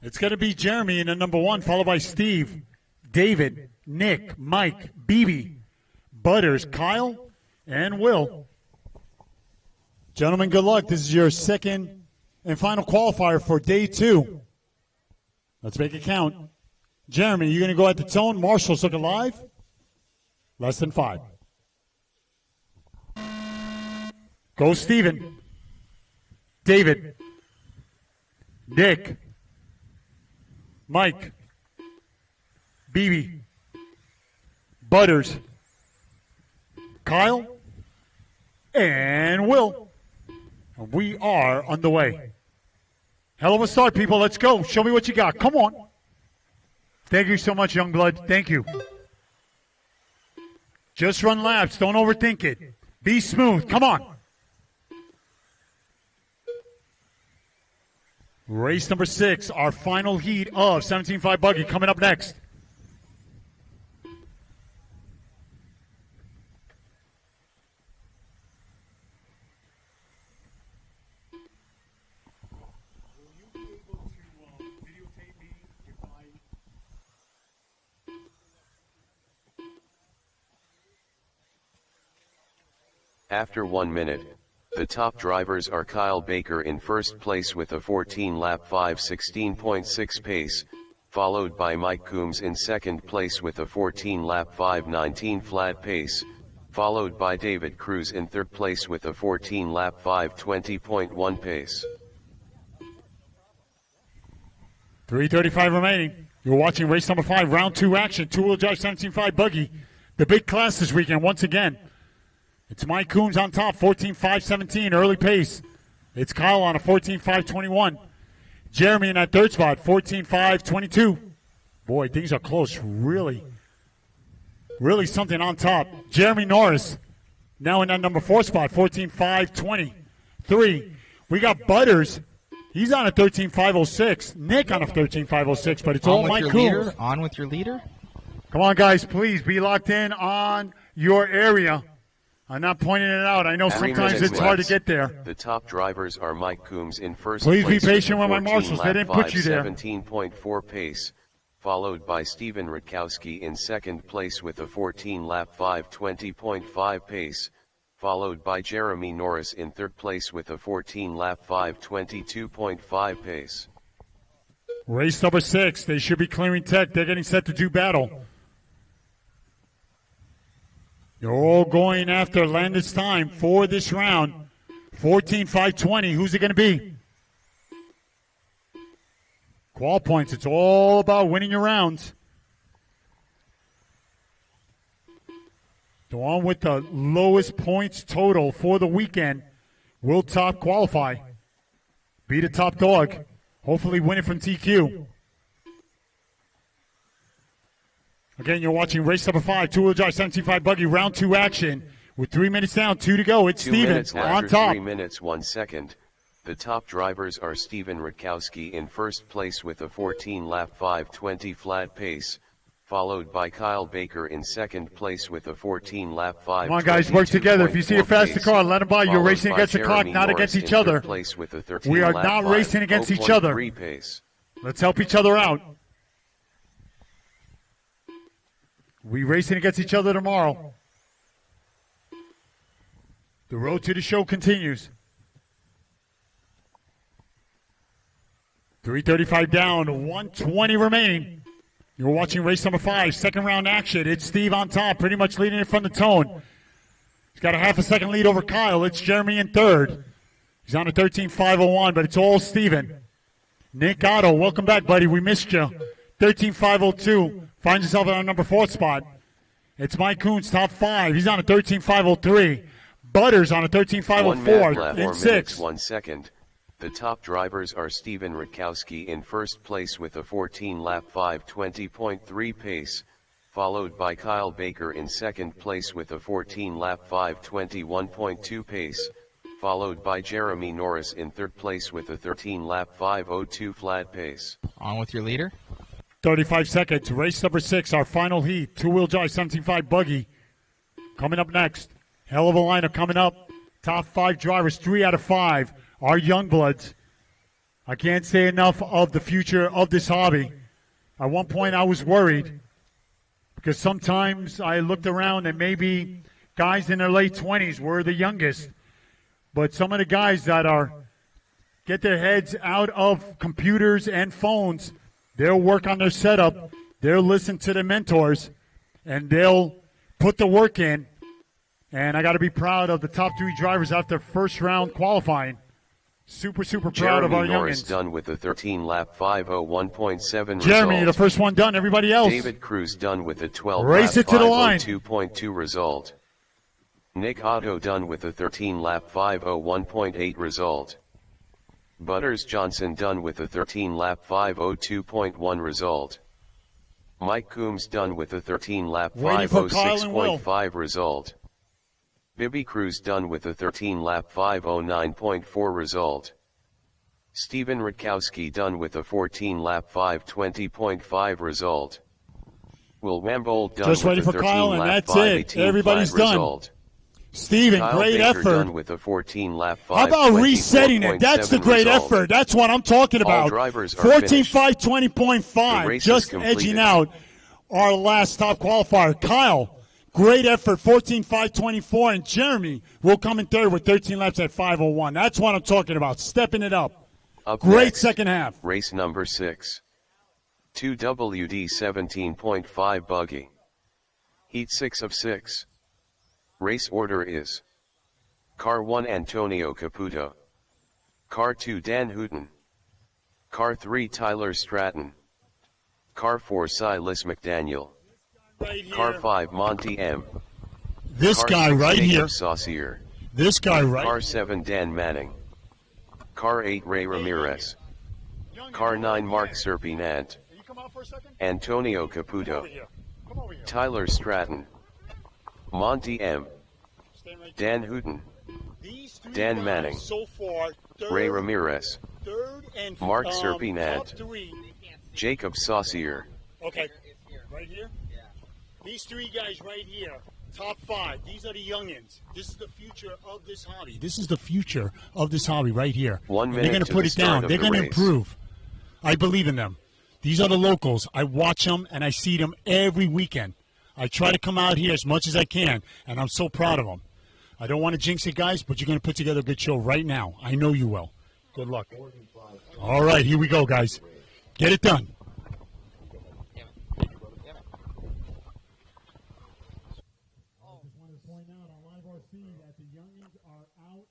It's going to be Jeremy in the number 1, followed by Steve, David, Nick, Mike, BB, Butters, Kyle, and Will. Gentlemen, good luck. This is your second and final qualifier for day 2. Let's make it count. Jeremy, you're going to go at the tone. Marshals, look alive. Less than 5. Go Steven. David. Nick, Mike, BB, Butters, Kyle, and Will. And we are on the way. Hell of a start, people. Let's go. Show me what you got. Come on. Thank you so much, Youngblood. Thank you. Just run laps. Don't overthink it. Be smooth. Come on. Race number 6, our final heat of 17.5 Buggy coming up next. After 1 minute, the top drivers are Kyle Baker in first place with a 14-lap 5:16.6 pace, followed by Mike Coombs in second place with a 14-lap 5:19 flat pace, followed by David Cruz in third place with a 14-lap 5:20.1 pace. 3:35 remaining. You're watching race number 5, round 2 action, two-wheel drive 17.5 Buggy. The big class this weekend once again. It's Mike Coombs on top, 14.517, early pace. It's Kyle on a 14.521. Jeremy in that third spot, 14.522. Boy, things are close. Really something on top. Jeremy Norris now in that number 4 spot, 14.523. We got Butters. He's on a 13.506. Nick on a 13.506, but it's all Mike Coombs. On with your leader. Come on, guys, please be locked in on your area. I'm not pointing it out. I know sometimes it's hard to get there. The top drivers are Mike Coombs in first place. Please be patient with my marshals. They didn't put you there. 17.4 pace, followed by Steven Rutkowski in second place with a 14-lap 5:20.5 pace, followed by Jeremy Norris in third place with a 14-lap 5:22.5 pace. Race number 6. They should be clearing tech. They're getting set to do battle. They're all going after Landis time for this round. 14.520. Who's it going to be? Qual points. It's all about winning your rounds. The one with the lowest points total for the weekend will top qualify. Be the top dog. Hopefully win it from TQ. Again, you're watching race number 5, two-wheel drive 17.5 Buggy, round 2 action. With 3 minutes down, 2 to go. It's Steven on top. 3 minutes 1 second. The top drivers are Steven Rutkowski in first place with a 14-lap 5:20 flat pace, followed by Kyle Baker in second place with a 14-lap 5:22. Come on, guys, work together. If you see a faster car, let them by. You're racing against the clock, not against each other. We are not racing against each other. Let's help each other out. We racing against each other tomorrow. The road to the show continues. 3:35 down, 1:20 remaining. You're watching race number 5, second round action. It's Steve on top, pretty much leading it from the tone. He's got a half a second lead over Kyle. It's Jeremy in third. He's on a 13.501, but it's all Steven. Nick Otto, welcome back, buddy. We missed you. 13.502. Finds himself on our number 4 spot. It's Mike Coombs, top 5. He's on a 13.503. Butters on a 13.504 in 6. 1 second. The top drivers are Steven Rutkowski in first place with a 14-lap 5:20.3 pace, followed by Kyle Baker in second place with a 14-lap 5:21.2 pace, followed by Jeremy Norris in third place with a 13-lap 5:02 flat pace. On with your leader. 35 seconds. Race number 6, our final heat. Two-wheel drive 17.5 Buggy. Coming up next. Hell of a lineup coming up. Top 5 drivers, 3 out of 5 are Youngbloods. I can't say enough of the future of this hobby. At one point I was worried because sometimes I looked around and maybe guys in their late 20s were the youngest. But some of the guys that get their heads out of computers and phones, they'll work on their setup, they'll listen to their mentors, and they'll put the work in. And I got to be proud of the top 3 drivers after first round qualifying. Super proud Jeremy of our Norris youngins. done with the 13 lap 5:01.7 Jeremy, you're the result. first one done. Everybody else. David Cruz done with the 12 Race lap it to the line. 5:02.2 result. Nick Otto done with the 13 lap 5:01.8 result. Butters Johnson done with the 13 lap 5:02.1 result. Mike Coombs done with the 13 lap Waiting for Kyle and Will. 5:06.5 result. Bibby Cruz done with the 13 lap 5:09.4 result. Steven Rutkowski done with the 14 lap 5:20.5 result. Will Wambold done Just with waiting the for 13 Kyle, and lap that's it. 5:18 Everybody's flat done. result. Steven, Kyle great Baker effort. done with the 14 lap 5:24.7 How about resetting it? That's the great result. effort. That's what I'm talking All about. drivers are 14, finished. 5, The 20.5. race is Just completed. edging out our last top qualifier. Kyle, great effort, 14, 5, 24. And Jeremy will come in third with 13 laps at 5:01. That's what I'm talking about. Stepping it up. Up Great next, second half. Race number 6. 2WD 17.5 Buggy. Heat 6 of 6. Race order is: Car 1 Antonio Caputo. Car 2 Dan Hooten. Car 3 Tyler Stratton. Car 4 Silas McDaniel. Right Car here. 5 Monty M. This Car guy 6 right Jacob here. Saucier. This guy Car right 7 Dan Manning. Car 8 Ray Ramirez. Car 9 Mark Serpinant. Can you come out for a second? Antonio Come Caputo. over here. Come over here. Tyler Stratton. Monty M. Stand right there. Dan Hooten. These three Dan guys Manning. so far, Ray Ramirez. third and Mark top Serpinant. three. Jacob Saucier. Okay, right here? Yeah. These three guys right here, top 5. These are the youngins. This is the future of this hobby. This is the future of this hobby right here. 1 And minute they're going to to put the it down. start of They're the going to race. improve. I believe in them. These are the locals. I watch them and I see them every weekend. I try to come out here as much as I can, and I'm so proud of them. I don't want to jinx it, guys, but you're going to put together a good show right now. I know you will. Good luck. All right, here we go, guys. Get it done. I just wanted to point out on LiveRC that the youngins are out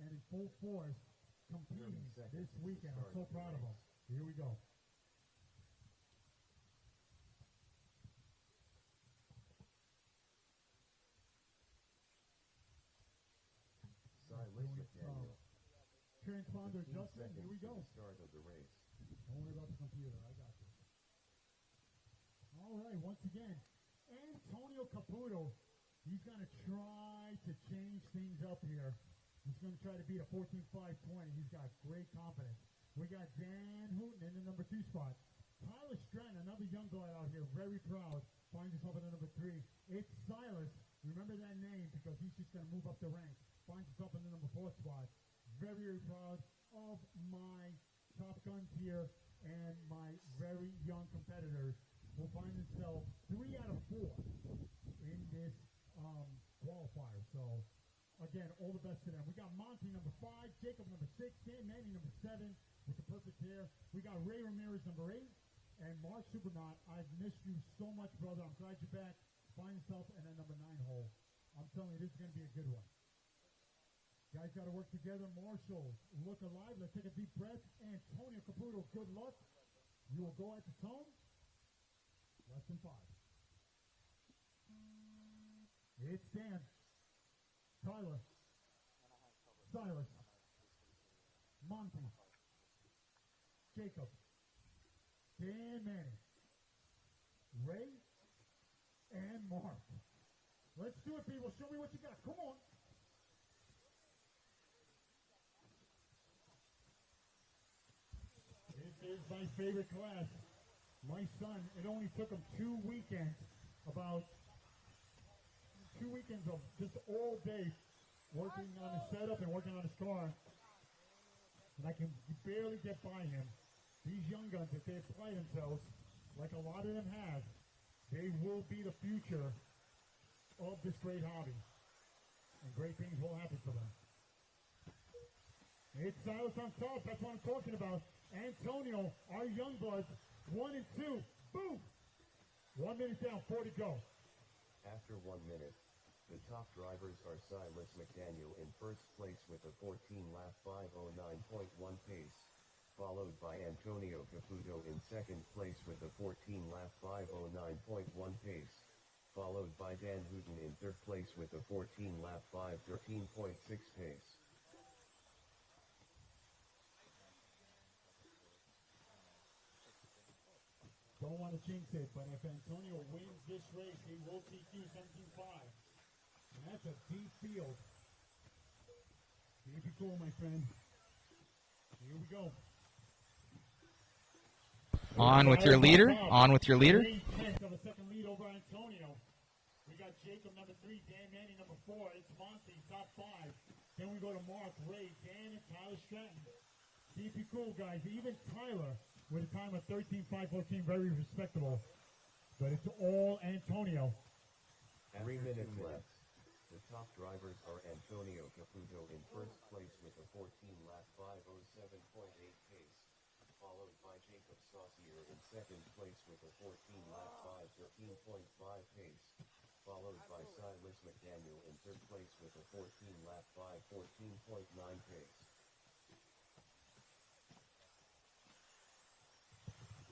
and in full force competing this weekend. I'm so proud of them. Here we go. Transponder Justin, here we go. Don't worry about the computer, I got you. All right, once again, Antonio Caputo, he's going to try to change things up here. He's going to try to beat a 14.520. He's got great confidence. We got Dan Hooten in the number 2 spot. Tyler Stratton, another young guy out here, very proud, finds himself in the number 3. It's Silas. Remember that name because he's just going to move up the ranks. Finds himself in the number 4 spot. Very proud of my top guns here and my very young competitors will find themselves 3 out of 4 in this qualifier. So, again, all the best to them. We got Monty number 5, Jacob number 6, Dan Manning number 7 with the perfect hair. We got Ray Ramirez number 8 and Mark Supernaut. I've missed you so much, brother. I'm glad you're back. Find yourself in that number 9 hole. I'm telling you, this is going to be a good one. Guys got to work together. Marshall, look alive. Let's take a deep breath. Antonio Caputo, good luck. You will go at the tone. Less than 5. It's Dan. Tyler. Silas. Monty. Jacob. Dan Manning. Ray. And Mark. Let's do it, people. Show me what you got. Come on. This is my favorite class. My son, it only took him 2 weekends, about 2 weekends of just all day working on his setup and working on his car. And I can barely get by him. These young guns, if they apply themselves, like a lot of them have, they will be the future of this great hobby. And great things will happen for them. It's Silas on top. That's what I'm talking about. Antonio, our young bloods, 1 and 2. Boom! 1 minute down, 4 to go. After 1 minute, The top drivers are Silas McDaniel in first place with a 14-lap 5:09.1 pace, followed by Antonio Caputo in second place with a 14-lap 5:09.1 pace, followed by Dan Hooton in third place with a 14-lap 5:13.6 pace. Don't want to jinx it, but if Antonio wins this race, he will TQ 17.5. And that's a deep field. Be cool, my friend. Here we go. On with your leader. On with your leader. 8/10 of a second lead over Antonio. We got Jacob number 3, Dan Manning number 4. It's Monty, top 5. Then we go to Mark, Ray, Dan, and Tyler Stratton. Keep it cool, guys. Even Tyler with a time of 13.514, very respectable. But it's all Antonio. 3 minutes left. The top drivers are Antonio Caputo in first place with a 14-lap 5:07.8 pace, followed by Jacob Saucier in second place with a 14-lap 5:13.5 pace, followed by Silas McDaniel in third place with a 14-lap 5:14.9 pace.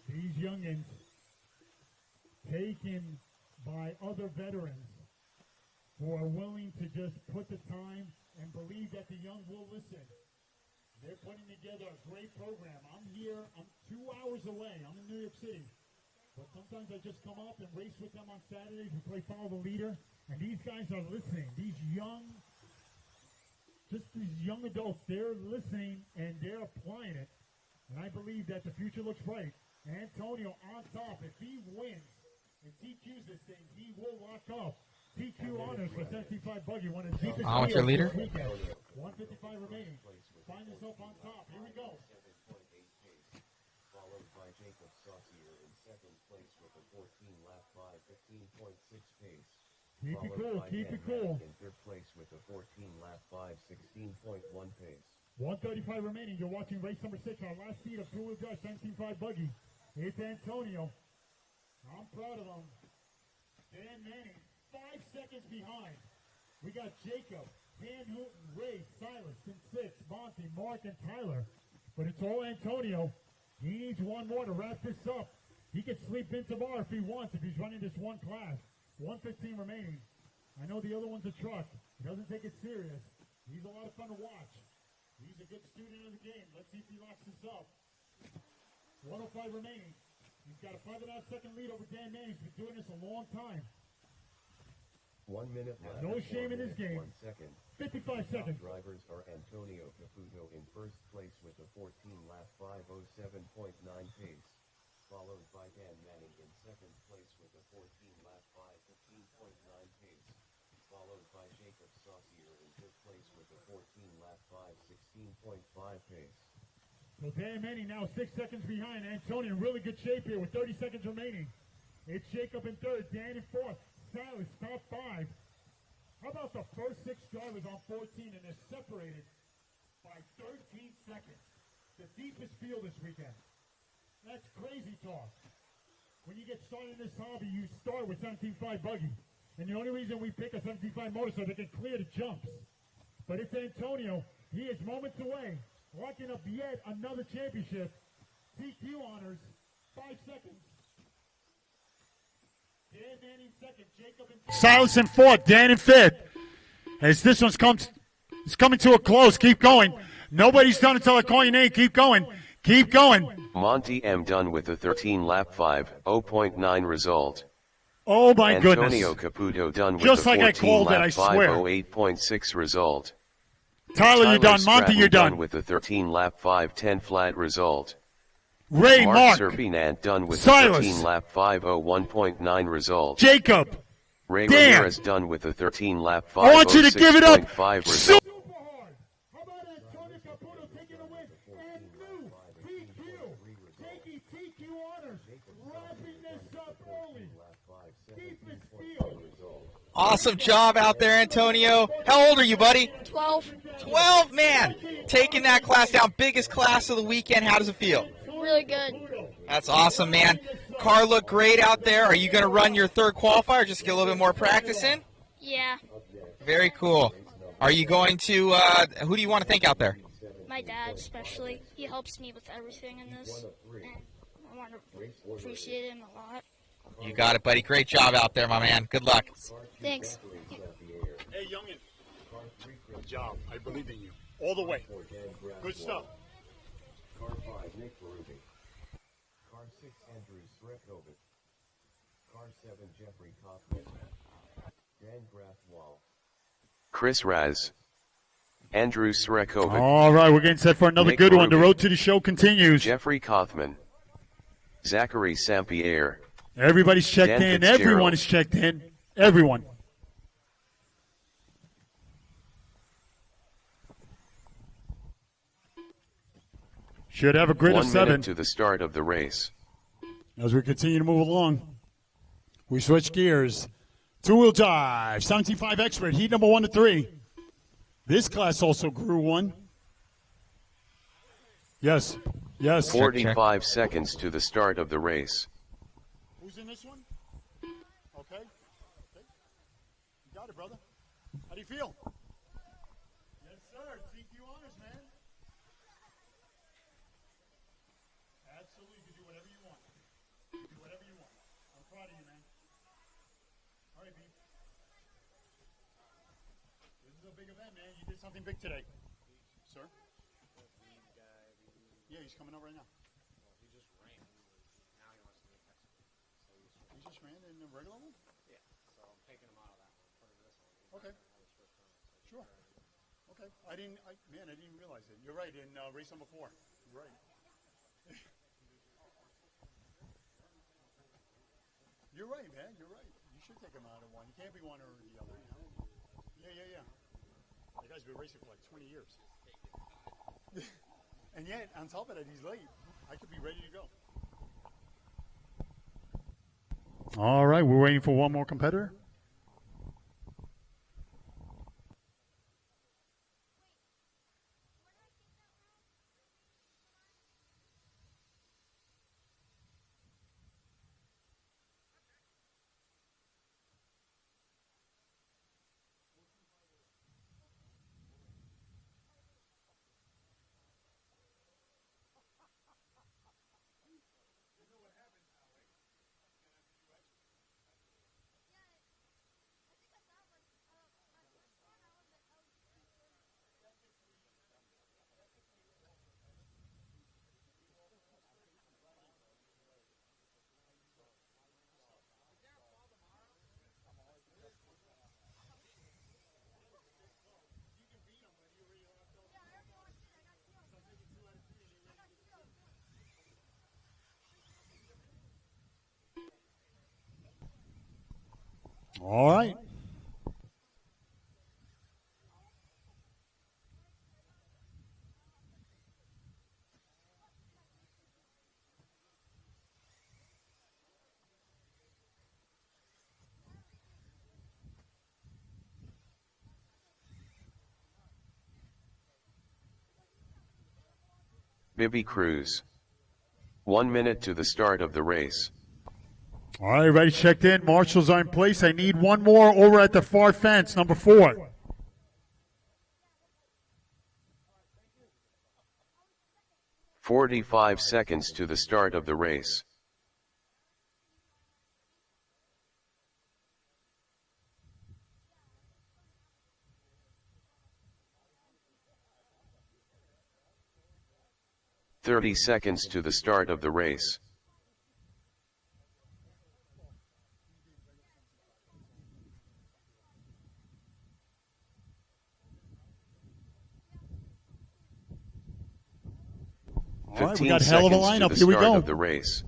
These youngins taken by other veterans who are willing to just put the time and believe that the young will listen. They're putting together a great program. I'm here, I'm 2 hours away. I'm in New York City. But sometimes I just come up and race with them on Saturdays. We play Follow the Leader. And these guys are listening. These young adults, they're listening and they're applying it. And I believe that the future looks bright. Antonio on top. If he wins and TQs this thing, he will lock up TQ honors for 75 Buggy. One of the deepest On with your leader. 155 remaining. Find yourself on top. Here we go. Followed by Jacob Saucier in second place with a 14-lap 5:15.6 pace. Keep it cool. Keep it cool. In third place with a 14-lap 5:16.1 pace. 135 remaining. You're watching race number 6, our last seat of two-wheel drive 17.5 Buggy. It's Antonio. I'm proud of him. Dan Manning, 5 seconds behind. We got Jacob, Dan Hooton, Ray, Silas in 6, Monty, Mark, and Tyler. But it's all Antonio. He needs one more to wrap this up. He can sleep in tomorrow if he wants, if he's running this one class. 115 remaining. I know the other one's a truck. He doesn't take it serious. He's a lot of fun to watch. He's a good student of the game. Let's see if he locks this up. 105 remaining. He's got a 5.5 second lead over Dan Manning. He's been doing this a long time. 1 minute left. No shame in this game. 1 second. 55 seconds. Drivers are Antonio Caputo in first place with a 14-lap 5:07.9 pace, followed by Dan Manning in second place with a 14-lap 5:15.9 pace, followed by Jacob Saucier in third place with a 14-lap 5:16.5 pace. So Dan Manning now 6 seconds behind. Antonio in really good shape here with 30 seconds remaining. It's Jacob in third, Dan in fourth, Silas top 5. How about the first 6 drivers on 14 and they're separated by 13 seconds? The deepest field this weekend. That's crazy talk. When you get started in this hobby, you start with 17.5 Buggy. And the only reason we pick a 17.5 motor so they can clear the jumps. But it's Antonio. He is moments away, locking up yet another championship. TQ honors, 5 seconds. Dan Manning second, Jacob in third. Silas in fourth, Dan in fifth. As this one's coming to a close, keep going. Nobody's done until I call your name. Keep going. Keep going. Monty M. done with a 13-lap 5:0.9 result. Oh my goodness. Antonio Caputo done with Just a like I called it, I 14-lap swear. 5:08.6 result. Tyler, you're done. Monty, Stratton you're done. with a 13-lap 5:10 flat result. Ray, Mark. Serpinant done with Silas. a 13-lap 5:01.9 result. Jacob. Ray Dan. Ramirez done with a 13-lap 5:06.5 I want you to give it up. result. Super hard. How about Antonio Caputo taking a win? And new TQ. Taking TQ honors. Wrapping this up early. Deepest field. Awesome job out there, Antonio. How old are you, buddy? 12. 12, man. Taking that class down, biggest class of the weekend. How does it feel? Really good. That's awesome, man. Car looked great out there. Are you going to run your third qualifier, just get a little bit more practice in? Yeah. Very cool. Are you going to, who do you want to thank out there? My dad, especially. He helps me with everything in this, and I want to appreciate him a lot. You got it, buddy. Great job out there, my man. Good luck. Thanks. Hey, youngin. Good job. I believe in you. All the way. Good stuff. Car 5, Nick Berube. Car 6, Andrew Srekovic. Car 7, Jeffrey Kaufman. Dan Grathwall. Chris Raz. Andrew Srekovic. All right, we're getting set for another Nick good one. The Berube. road to the show continues. Jeffrey Kaufman. Zachary Sampierre. Everybody's checked Dan in. Fitzgerald. Everyone is checked in. Everyone. Should have a grid of 1 7. minute to the start of the race. As we continue to move along, we switch gears. Two-wheel drive, 75 expert, heat number 1 to 3. This class also grew one. Yes, yes. 45 seconds to the start of the race. Who's in this one? Okay. You got it, brother. How do you feel? Yes, sir. TQ honors, man. Absolutely. You can do whatever you want. You can do whatever you want. I'm proud of you, man. All right, B. This is a big event, man. You did something big today. Sir? Yeah, he's coming over right now. He just ran in the regular one? Yeah. So I'm taking him out of that one, putting this one. Okay. Sure. Okay. I didn't realize it. You're right, in race number 4. You're right. You're right, man. You're right. You should take him out of one. You can't be one or the other. Yeah. The guy's been racing for like 20 years. And yet, on top of that, he's late. I could be ready to go. All right, we're waiting for one more competitor. All right. Bibby Cruz. 1 minute to the start of the race. All right, ready, checked in. Marshals are in place. I need one more over at the far fence, number 4. "45 seconds to the start of the race. "30 seconds to the start of the race. All right, we 15 got a hell of a seconds to lineup. the Here we start go. of the race.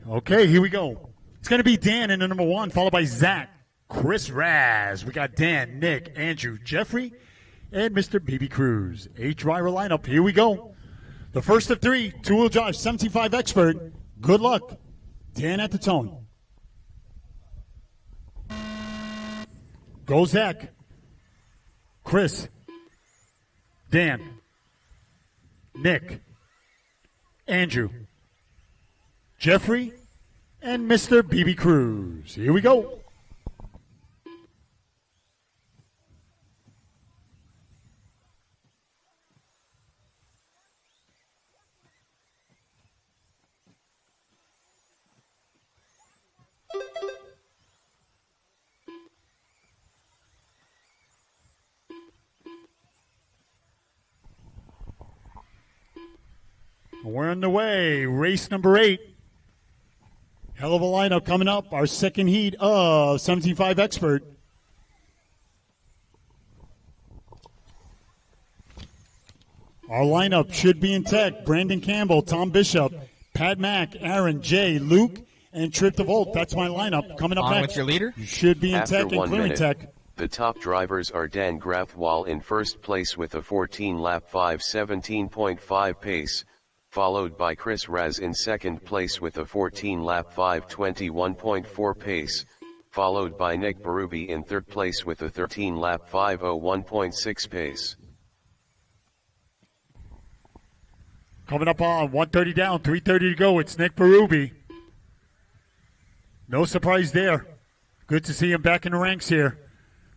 Okay, here we go. It's going to be Dan in the number 1, followed by Zach, Chris Raz. We got Dan, Nick, Andrew, Jeffrey, and Mr. BB Cruz. 8 driver lineup. Here we go. The first of 3, two-wheel drive, 75 expert. Good luck. Dan at the tone. Go Zach. Chris. Dan. Nick. Andrew. Jeffrey. And Mr. BB Cruz. Here we go. We're on the way. Race number 8. Hell of a lineup coming up. Our second heat of 17.5 Expert. Our lineup should be in tech. Brandon Campbell, Tom Bishop, Pat Mack, Aaron, Jay, Luke, and Trip to Volt. That's my lineup. Coming up On next. with your leader. You should be in After tech and 1 clearing minute, tech. the top drivers are Dan Grathwall in first place with a 14-lap 5:17.5 pace, followed by Chris Raz in second place with a 14-lap 5:21.4 pace, followed by Nick Berube in third place with a 13-lap 5:01.6 pace. Coming up on 1:30 down, 3:30 to go. It's Nick Berube. No surprise there. Good to see him back in the ranks here.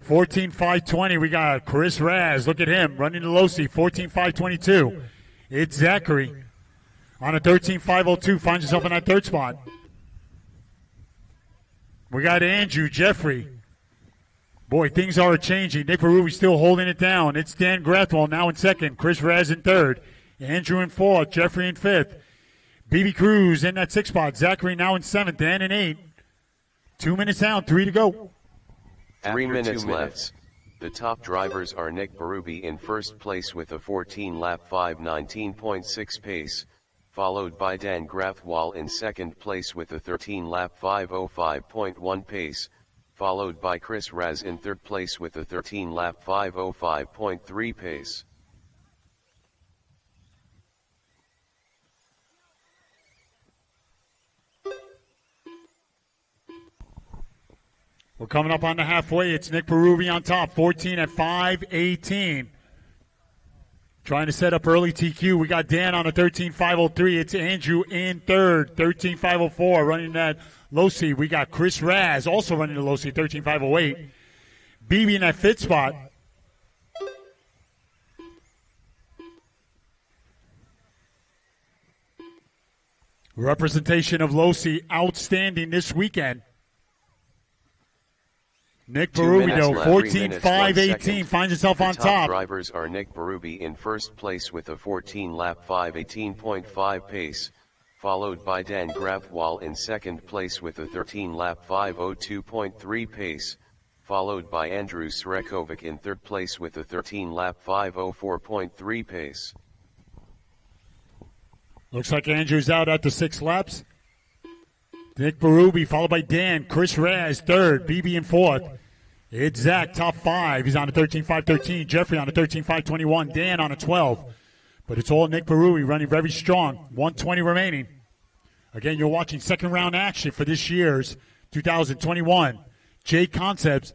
14.520. We got Chris Raz. Look at him running the low seat. 14.522. It's Zachary on a 13.502. Finds himself in that third spot. We got Andrew Jeffrey. Boy, things are changing. Nick Berube still holding it down. It's Dan Grathwall now in second. Chris Raz in third. Andrew in fourth. Jeffrey in fifth. BB Cruz in that sixth spot. Zachary now in seventh. Dan in eighth. 2 minutes down. 3 to go. 3 minutes left. The top drivers are Nick Berube in first place with a 14-lap 5:19.6 pace, followed by Dan Grathwall in second place with a 13-lap 5:05.1 pace, followed by Chris Raz in third place with a 13-lap 5:05.3 pace. We're coming up on the halfway. It's Nick Berube on top, 14 at 5:18. Trying to set up early TQ. We got Dan on a 13.503. It's Andrew in third, 13.504, running that low seat. We got Chris Raz also running the low seat, 13.508. BB in that fifth spot. Representation of low seat outstanding this weekend. Nick Berube, though, 14.518, finds himself on top. top. Drivers are Nick Berube in first place with a 14-lap 5:18.5 pace, followed by Dan Grathwall in second place with a 13-lap 5:02.3 pace, followed by Andrew Srekovic in third place with a 13-lap 5:04.3 pace. Looks like Andrew's out at the 6 laps. Nick Berube, followed by Dan. Chris Raz, third. BB in fourth. It's Zach, top 5. He's on a 13.513. Jeffrey on a 13.521. Dan on a 12. But it's all Nick Berube running very strong. 120 remaining. Again, you're watching second round action for this year's 2021 JConcepts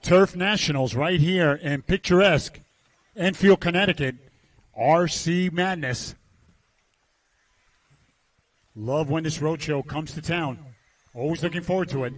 Turf Nationals right here in picturesque Enfield, Connecticut. RC Madness. Love when this roadshow comes to town. Always looking forward to it.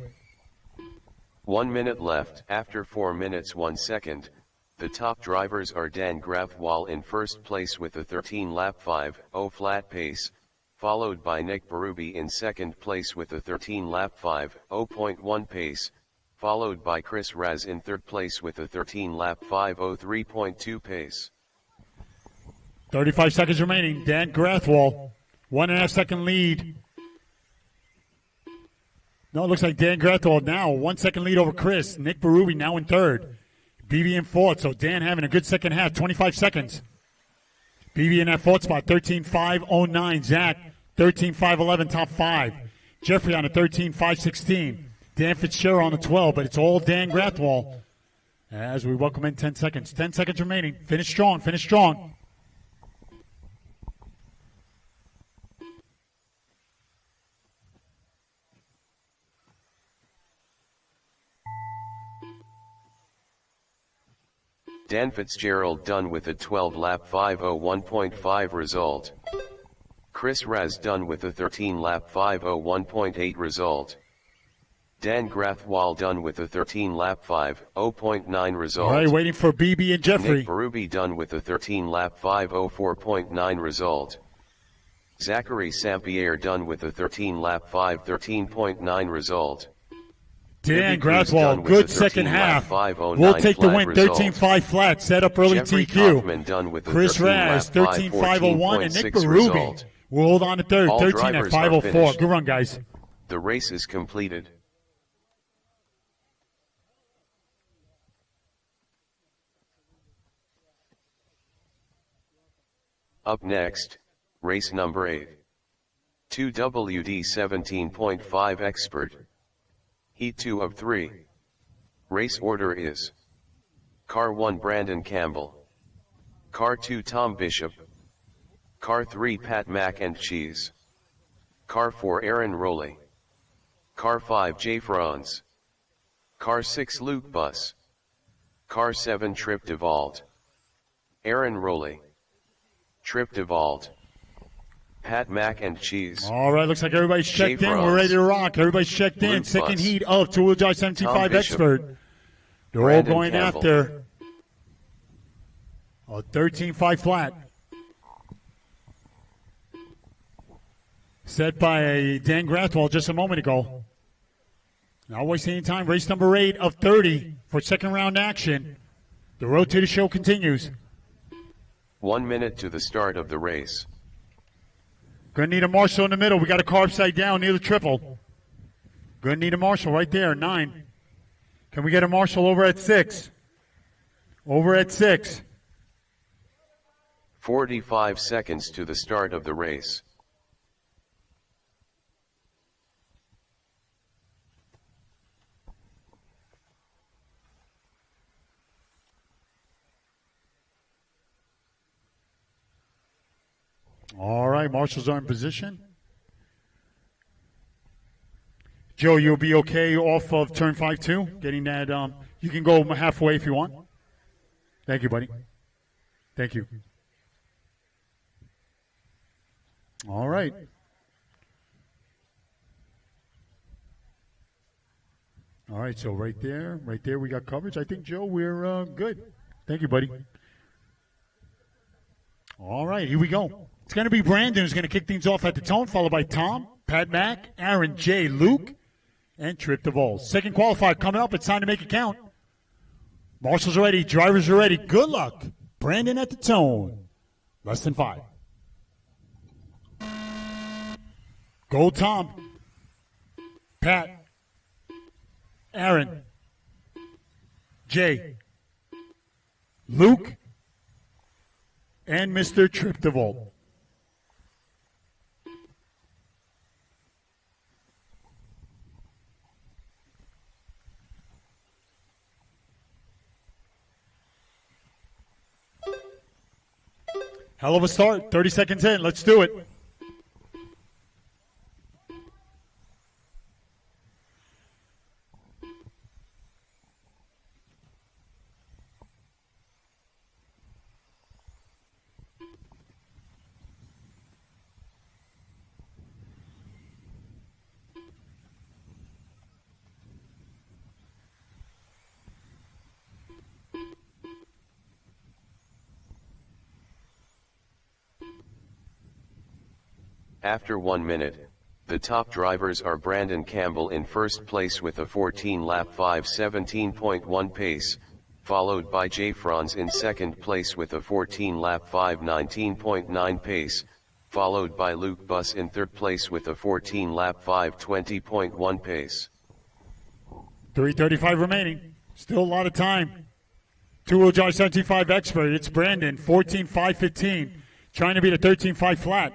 1 minute left. After 4 minutes 1 second, the top drivers are Dan Grathwall in first place with a 13-lap 5:0 flat pace, followed by Nick Berube in second place with a 13-lap 5:0.1 pace, followed by Chris Raz in third place with a 13-lap 5:03.2 pace. 35 seconds remaining. Dan Grathwall. 1.5 second lead. No, it looks like Dan Grathwall now 1 second lead over Chris. Nick Berube now in third. BB in fourth. So Dan having a good second half. 25 seconds. BB in that fourth spot. 13.509. Zach 13.511. Top 5. Jeffrey on a 13.516. Dan Fitzgerald on the 12. But it's all Dan Grathwall. As we welcome in 10 seconds. 10 seconds remaining. Finish strong. Finish strong. Dan Fitzgerald done with a 12-lap 5:01.5 result. Chris Raz done with a 13-lap 5:01.8 result. Dan Grathwall done with a 13-lap 5:0.9 result. All right, waiting for BB and Jeffrey. Nick Berube done with a 13-lap 5:04.9 result. Zachary Sampierre done with a 13-lap 5:13.9 result. Dan Cruz Graswall, done with good a second 13 lap half. 509 We'll take the flat win, result. 13.5 flat, set up early Jeffrey TQ. Kaufman done with a Chris 13 Raz, lap 13.501, and Nick 514.6 Berube result. will hold on to third, All 13 at drivers are 504. finished. Good run, guys. The race is completed. Up next, race number 8. 2 WD 17.5 Expert. Heat 2 of 3. Race order is: Car 1 Brandon Campbell, Car 2 Tom Bishop, Car 3 Pat Mac and Cheese, Car 4 Aaron Rowley, Car 5 Jay Franz, Car 6 Luke Buss, Car 7 Trip DeVault, Aaron Rowley, Trip DeVault, Pat Mac and Cheese. All right, looks like everybody's checked in. Franz, We're ready to rock. Everybody's checked in. Luke Second Buss, heat of two-wheel drive Tom 75 Bishop, Expert. They're Brandon all going Campbell. after a 13.5 flat. Set by Dan Graswall just a moment ago. Not wasting any time. Race number 8 of 30 for second round action. The road to the show continues. 1 minute to the start of the race. Gonna need a marshal in the middle. We got a car upside down near the triple. Gonna need a marshal right there, 9. Can we get a marshal over at 6? Over at 6. 45 seconds to the start of the race. All right, marshals are in position. Joe, you'll be okay off of turn 5-2, getting that. You can go halfway if you want. Thank you, buddy. Thank you. All right. All right, so right there we got coverage. I think, Joe, we're good. Thank you, buddy. All right, here we go. It's going to be Brandon who's going to kick things off at the tone, followed by Tom, Pat Mac, Aaron, Jay, Luke, and Trip DeVault. Second qualifier coming up. It's time to make it count. Marshals are ready. Drivers are ready. Good luck. Brandon at the tone. Less than 5. Go Tom. Pat. Aaron. Jay. Luke. And Mr. Trip DeVault. Hell of a start. 30 seconds in. Let's do it. After 1 minute, the top drivers are Brandon Campbell in first place with a 14-lap 5:17.1 pace, followed by Jay Franz in second place with a 14-lap 5:19.9 pace, followed by Luke Buss in third place with a 14-lap 5:20.1 pace. 3:35 remaining. Still a lot of time. Two-wheel drive 75 Expert. It's Brandon, 14.515, trying to beat a 13.5 flat.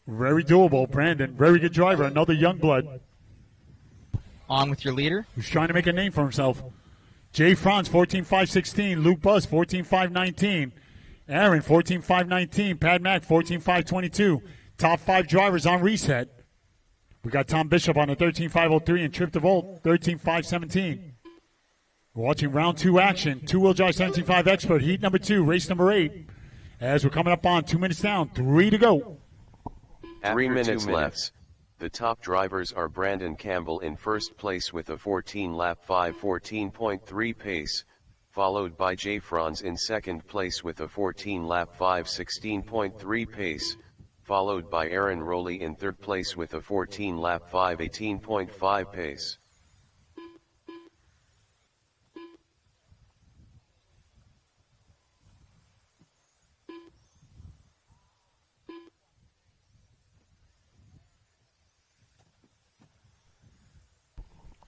Very doable, Brandon. Very good driver. Another young blood. On with your leader. Who's trying to make a name for himself. Jay Franz, 14.516. Luke Buss, 14.519. Aaron, 14.519. Pat Mac, 14.522. Top 5 drivers on reset. We got Tom Bishop on a 13.503 and Trip DeVault, 13.517. We're watching round 2 action. Two-wheel drive 75 Expert. Heat number 2, race number 8. As we're coming up on 2 minutes down, 3 to go. After 3 minutes left, the top drivers are Brandon Campbell in first place with a 14-lap 5:14.3 pace, followed by Jay Franz in second place with a 14-lap 5:16.3 pace, followed by Aaron Rowley in third place with a 14-lap 5:18.5 pace.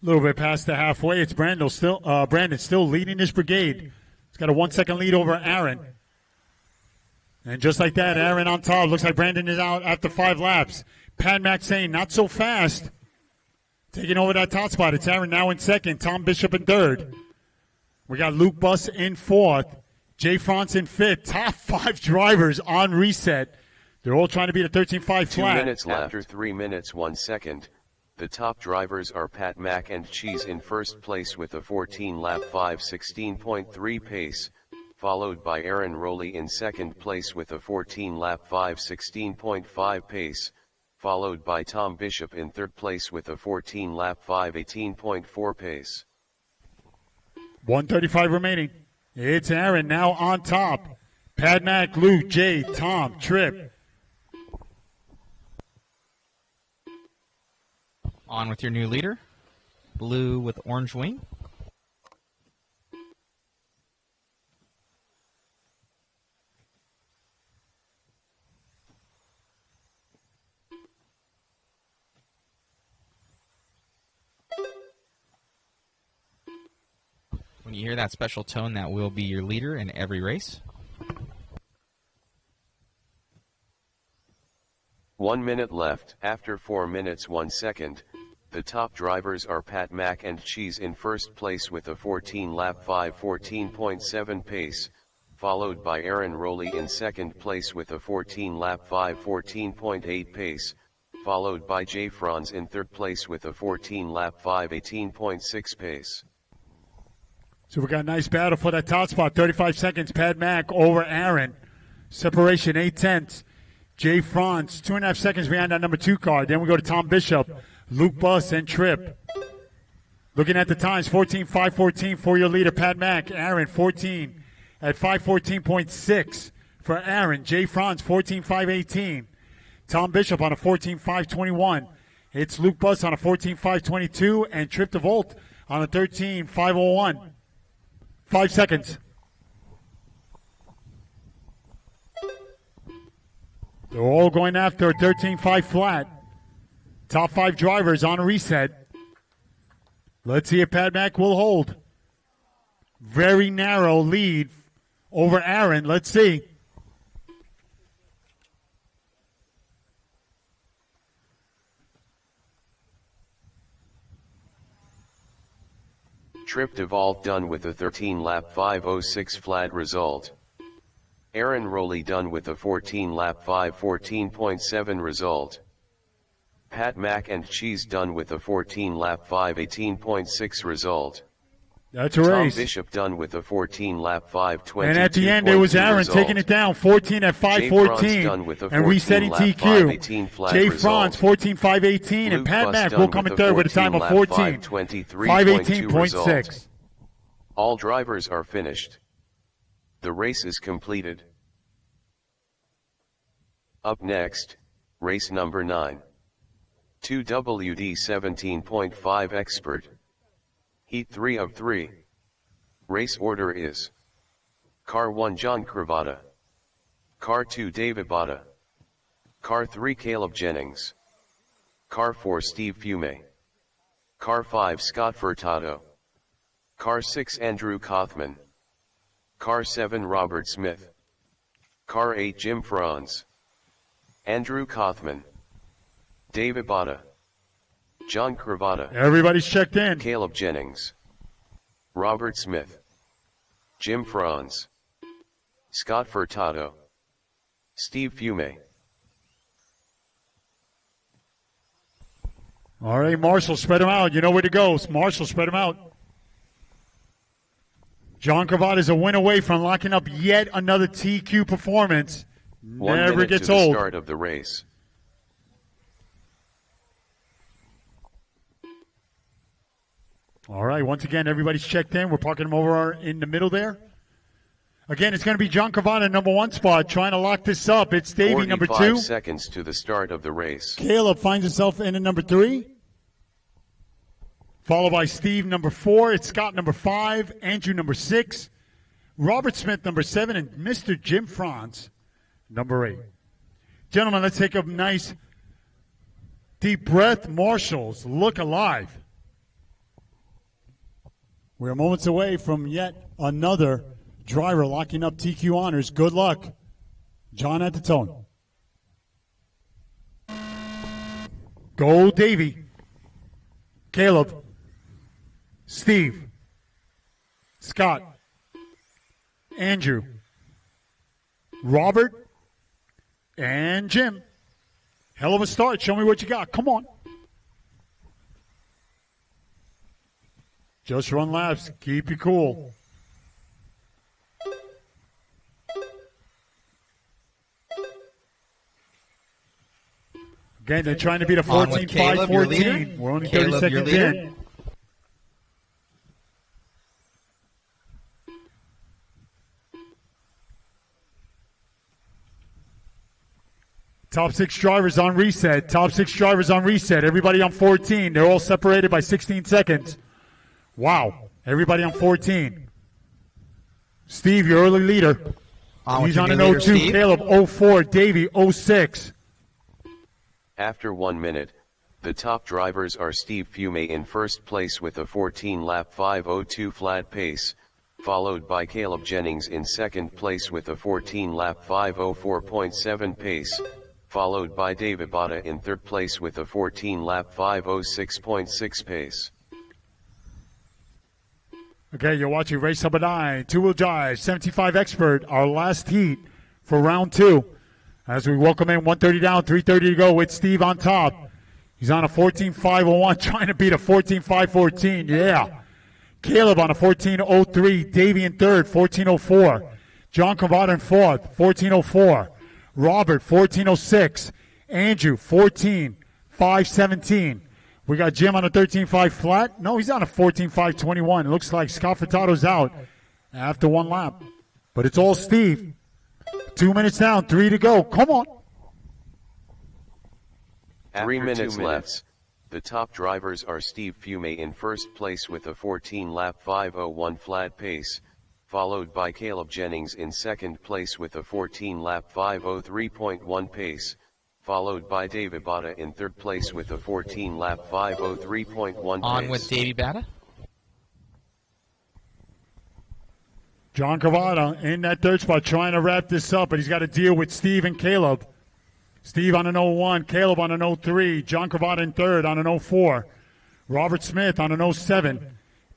A little bit past the halfway. It's Brandon still leading this brigade. He's got a 1 second lead over Aaron. And just like that, Aaron on top. Looks like Brandon is out after 5 laps. Pat Mack saying, not so fast. Taking over that top spot. It's Aaron now in second. Tom Bishop in third. We got Luke Buss in fourth. Jay France in fifth. Top 5 drivers on reset. They're all trying to beat a 13.5 flat. 2 minutes left. After 3 minutes 1 second, the top drivers are Pat Mack and Cheese in first place with a 14-lap 5:16.3 pace, followed by Aaron Rowley in second place with a 14-lap 5:16.5 pace, followed by Tom Bishop in third place with a 14-lap 5:18.4 pace. 1:35 remaining. It's Aaron now on top. Pat Mack, Luke, Jay, Tom, Tripp. On with your new leader, blue with orange wing. When you hear that special tone, that will be your leader in every race. 1 minute left. After 4 minutes 1 second, the top drivers are Pat Mack and Cheese in first place with a 14-lap 5:14.7 pace, followed by Aaron Rowley in second place with a 14-lap 5:14.8 pace, followed by Jay Franz in third place with a 14-lap 5:18.6 pace. So we got a nice battle for that top spot. 35 seconds. Pat Mack over Aaron. Separation 8/10. Jay Franz, 2.5 seconds behind that number 2 car. Then we go to Tom Bishop, Luke Buss, and Tripp. Looking at the times, 14.514 for your leader, Pat Mack. Aaron, 14 at 5:14.6 for Aaron. Jay Franz, 14.518. Tom Bishop on a 14.521. It's Luke Buss on a 14.522, and Tripp DeVolt on a 13.501. 5 seconds. They're all going after a 13.5 flat. Top 5 drivers on a reset. Let's see if Pat Mack will hold. Very narrow lead over Aaron. Let's see. Tripp DeVault done with a 13-lap 5:06 flat result. Aaron Rowley done with a 14-lap 5:14.7 result. Pat Mack and Cheese done with a 14-lap 5:18.6 result. That's a race. Tom Bishop done with a 14-lap 5:22. And at the end, it was Aaron result. taking it down, 14 at 5:14, and resetting TQ. Jay Franz, 14.518, and Pat Mack will come in third with a time of 5:18.6. All drivers are finished. The race is completed. Up next, race number 9. 2WD 17.5 Expert. Heat 3 of 3. Race order is: Car 1 John Cravata, Car 2 David Botta, Car 3 Caleb Jennings, Car 4 Steve Fume, Car 5 Scott Furtado, Car 6 Andrew Kaufman, Car 7 Robert Smith, Car 8 Jim Franz, Andrew Kaufman, David Botta, John Cravata. Everybody's checked in. Caleb Jennings, Robert Smith, Jim Franz, Scott Furtado, Steve Fume. All right, Marshall, spread them out. You know where to go. Marshall, spread them out. John Cravata is a win away from locking up yet another TQ performance. 1 Never minute gets to old. the start of the race. All right, once again, everybody's checked in. We're parking them over in the middle there. Again, it's going to be John Cravata, number 1 spot, trying to lock this up. It's Davey, number 2. 45 seconds to the start of the race. Caleb finds himself in at number 3. Followed by Steve, number 4. It's Scott, number 5. Andrew, number 6. Robert Smith, number 7. And Mr. Jim Franz, number 8. Gentlemen, let's take a nice deep breath. Marshals, look alive. We're moments away from yet another driver locking up TQ honors. Good luck. John at the tone. Go Davey. Caleb. Steve. Scott. Andrew. Robert. And Jim. Hell of a start. Show me what you got. Come on. Just run laps. Keep you cool. Again, they're trying to beat a 14-5-14. We're only 30 seconds in. Top 6 drivers on reset. Top 6 drivers on reset. Everybody on 14. They're all separated by 16 seconds. Wow. Everybody on 14. Steve, your early leader. He's on an 02. Steve. Caleb, 04. Davey, 06. After 1 minute, the top drivers are Steve Fume in first place with a 14-lap 5:02 flat pace, followed by Caleb Jennings in second place with a 14-lap 5:04.7 pace, followed by David Botta in third place with a 14-lap 5:06.6 pace. Okay, you're watching race number 9, two-wheel drive, 75 expert, our last heat for round 2. As we welcome in 1:30 down, 3:30 to go with Steve on top. He's on a 14.501, trying to beat a 14.514. Yeah. Caleb on a 14.03. Davey in third, 14.04. John Cavada in fourth, 14.04. Robert, 14.06. Andrew, 14.517. We got Jim on a 13.5 flat. No, he's on a 14.521. It looks like Scott Furtado's out after 1 lap. But it's all Steve. 2 minutes down, 3 to go. Come on. 3 minutes left. The top drivers are Steve Fume in first place with a 14-lap 5:01 flat pace, followed by Caleb Jennings in second place with a 14-lap 5:03.1 pace, followed by David Botta in third place with a 14-lap 5:03.1 pace. On with Davey Botta. John Cavada in that third spot trying to wrap this up, but he's got to deal with Steve and Caleb. Steve on an 01, Caleb on an 03, John Cavada in third on an 04, Robert Smith on an 07,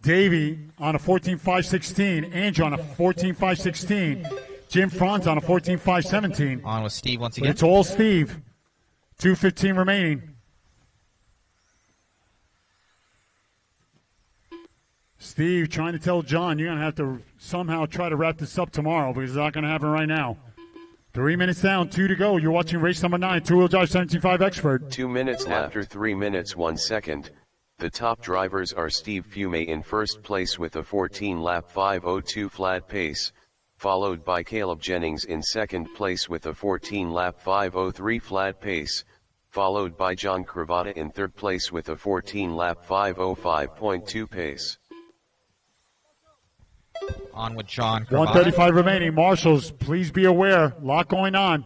Davey on a 14.516, Andrew on a 14.516, Jim Franz on a 14.517. On with Steve once again. It's all Steve. 2:15 remaining. Steve trying to tell John, you're going to have to somehow try to wrap this up tomorrow because it's not going to happen right now. 3 minutes down, 2 to go. You're watching race number 9, two-wheel drive 17.5 expert. 2 minutes left. After 3 minutes 1 second, the top drivers are Steve Fume in first place with a 14-lap 5:02 flat pace, followed by Caleb Jennings in second place with a 14-lap 5:03 flat pace, followed by John Cavada in third place with a 14-lap 5:05.2 pace. On with John Cavada. 1:35 remaining. Marshals, please be aware. A lot going on.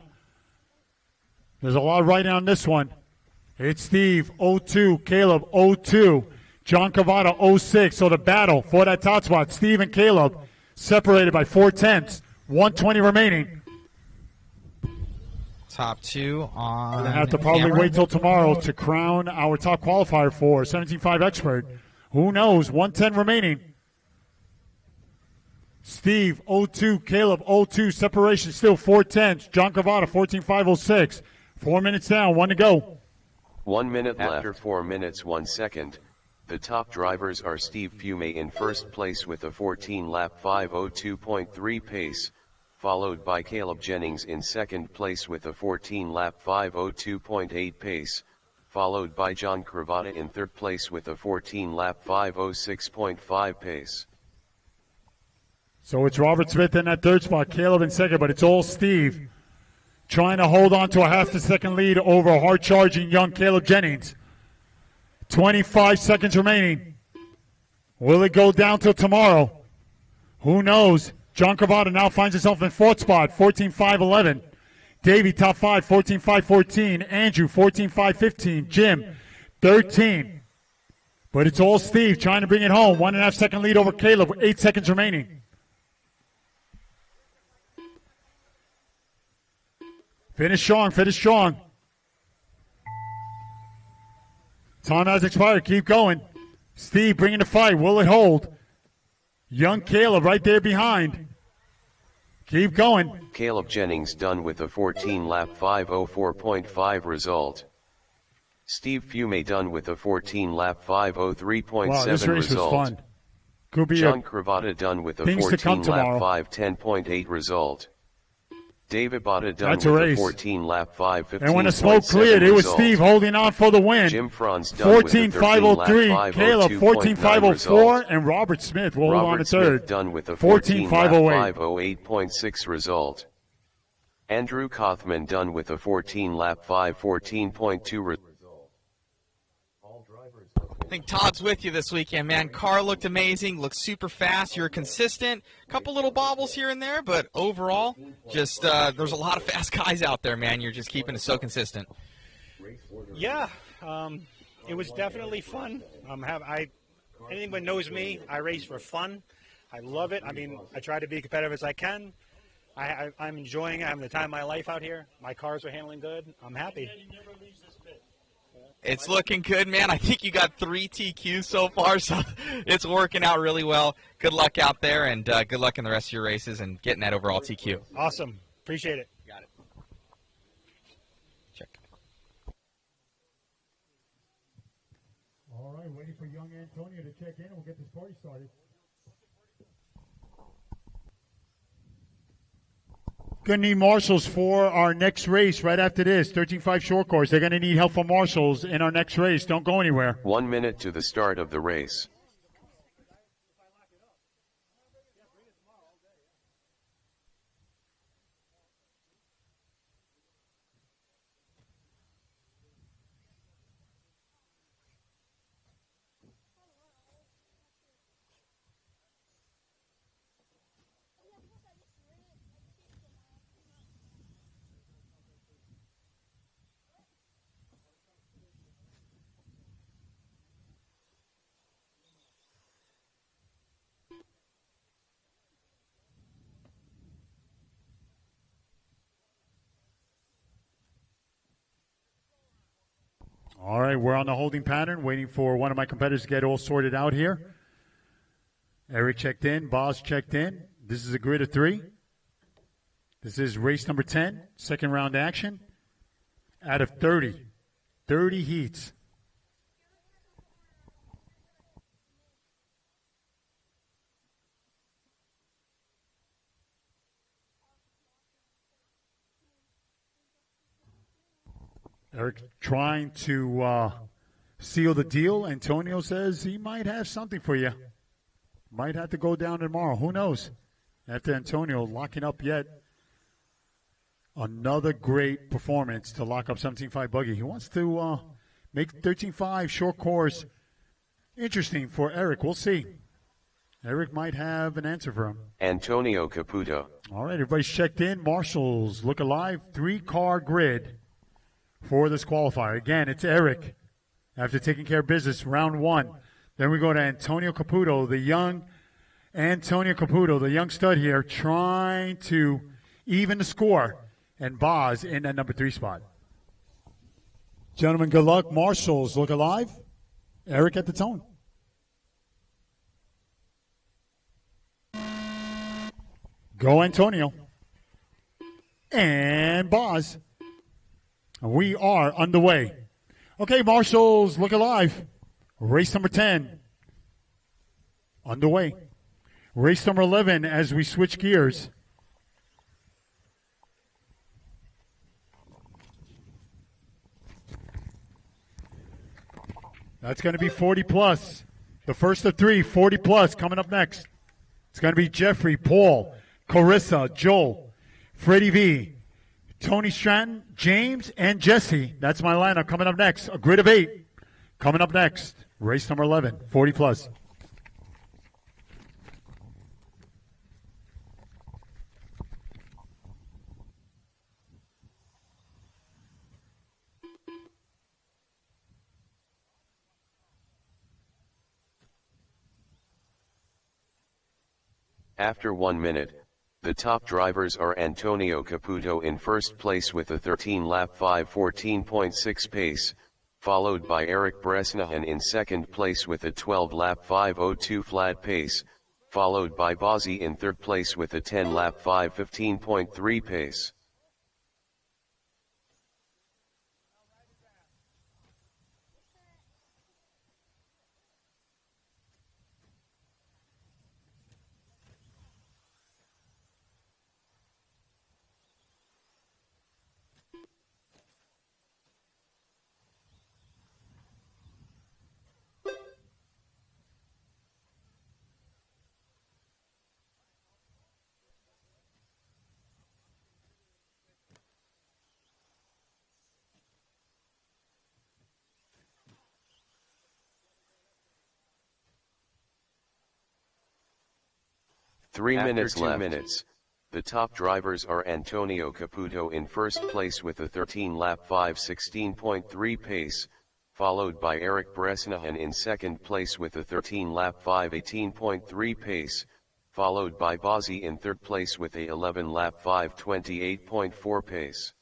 There's a lot riding on this one. It's Steve, 02. Caleb, 02. John Cavada, 06. So the battle for that top spot. Steve and Caleb separated by 4/10. 1:20 remaining. Top 2 on. We're going to have to probably wait till tomorrow to crown our top qualifier for 17.5 expert. Who knows? 1:10 remaining. Steve, 02. Caleb, 02. Separation still 4/10. John Cavada, 14.506. 4 minutes down, 1 to go. 1 minute left. After 4 minutes 1 second, the top drivers are Steve Fume in first place with a 14-lap 5:02.3 pace, followed by Caleb Jennings in second place with a 14-lap 5:02.8 pace, followed by John Cavada in third place with a 14-lap 5:06.5 pace. So it's Robert Smith in that third spot, Caleb in second, but it's all Steve trying to hold on to a half a second lead over hard-charging young Caleb Jennings. 25 seconds remaining. Will it go down till tomorrow? Who knows? John Cavada now finds himself in fourth spot, 14.511. Davey, top 5, 14.514. Andrew, 14.515. Jim, 13. But it's all Steve trying to bring it home. 1.5 second lead over Caleb with 8 seconds remaining. Finish strong, finish strong. Time has expired. Keep going. Steve bringing the fight. Will it hold? Young Caleb right there behind. Keep going. Caleb Jennings done with a 14-lap 5:04.5 result. Steve Fume done with a 14-lap 5:03.7 Wow, this race result. was fun. Could be John Cravata done with a things to come 14-lap tomorrow. 5:10.8 result. David Botta done That's with a race. a 14-lap 5:15.7 And when the smoke cleared, it was result. Steve holding on for the win. Jim Franz done with a 14.503, 13-lap Caleb 5:02.9 14.504, result. and Robert Smith will hold on to Robert third. Smith done with a 14.508. 14-lap 5:08.6 result. Andrew Kothman done with a 14-lap 5:14.2 result. I think Todd's with you this weekend, man. Car looked amazing, looked super fast. You're consistent. Couple little bobbles here and there, but overall, just there's a lot of fast guys out there, man. You're just keeping it so consistent. Yeah, it was definitely fun. Anyone knows me, I race for fun. I love it. I mean, I try to be competitive as I can. I'm enjoying it. I'm having the time of my life out here. My cars are handling good. I'm happy. It's looking good, man. I think you got 3 TQs so far, so it's working out really well. Good luck out there, and good luck in the rest of your races and getting that overall TQ. Awesome. Appreciate it. Got it. Check. All right, waiting for young Antonio to check in, and we'll get this party started. Going to need marshals for our next race right after this. 13.5 short course. They're going to need help from marshals in our next race. Don't go anywhere. 1 minute to the start of the race. All right, we're on the holding pattern, waiting for one of my competitors to get all sorted out here. Eric checked in. Boz checked in. This is a grid of 3. This is race number 10, second round action. Out of 30 heats. Eric trying to seal the deal. Antonio says he might have something for you. Might have to go down tomorrow. Who knows? After Antonio locking up yet another great performance to lock up 17.5 Buggy. He wants to make 13.5 short course interesting for Eric. We'll see. Eric might have an answer for him. Antonio Caputo. All right, everybody's checked in. Marshals look alive. 3-car grid for this qualifier. Again, it's Eric after taking care of business, round 1. Then we go to Antonio Caputo, the young Antonio Caputo, the young stud here, trying to even the score, and Boz in that number 3 spot. Gentlemen, good luck. Marshals look alive. Eric at the tone. Go Antonio. And Boz. We are underway. Okay, marshals, look alive. Race number 10. Underway. Race number 11 as we switch gears. That's going to be 40 plus. The first of 3, 40 plus, coming up next. It's going to be Jeffrey, Paul, Carissa, Joel, Freddie V, Tony Stratton, James, and Jesse. That's my lineup coming up next. A grid of 8 coming up next. Race number 11, 40 plus. After 1 minute, the top drivers are Antonio Caputo in first place with a 13-lap 5:14.6 pace, followed by Eric Bresnahan in second place with a 12-lap 5:02 flat pace, followed by Buggy in third place with a 10-lap 5:15.3 pace. Three minutes left. The top drivers are Antonio Caputo in first place with a 13-lap 5:16.3 pace, followed by Eric Bresnahan in second place with a 13-lap 5:18.3 pace, followed by Buggy in third place with a 11-lap 5:28.4 pace.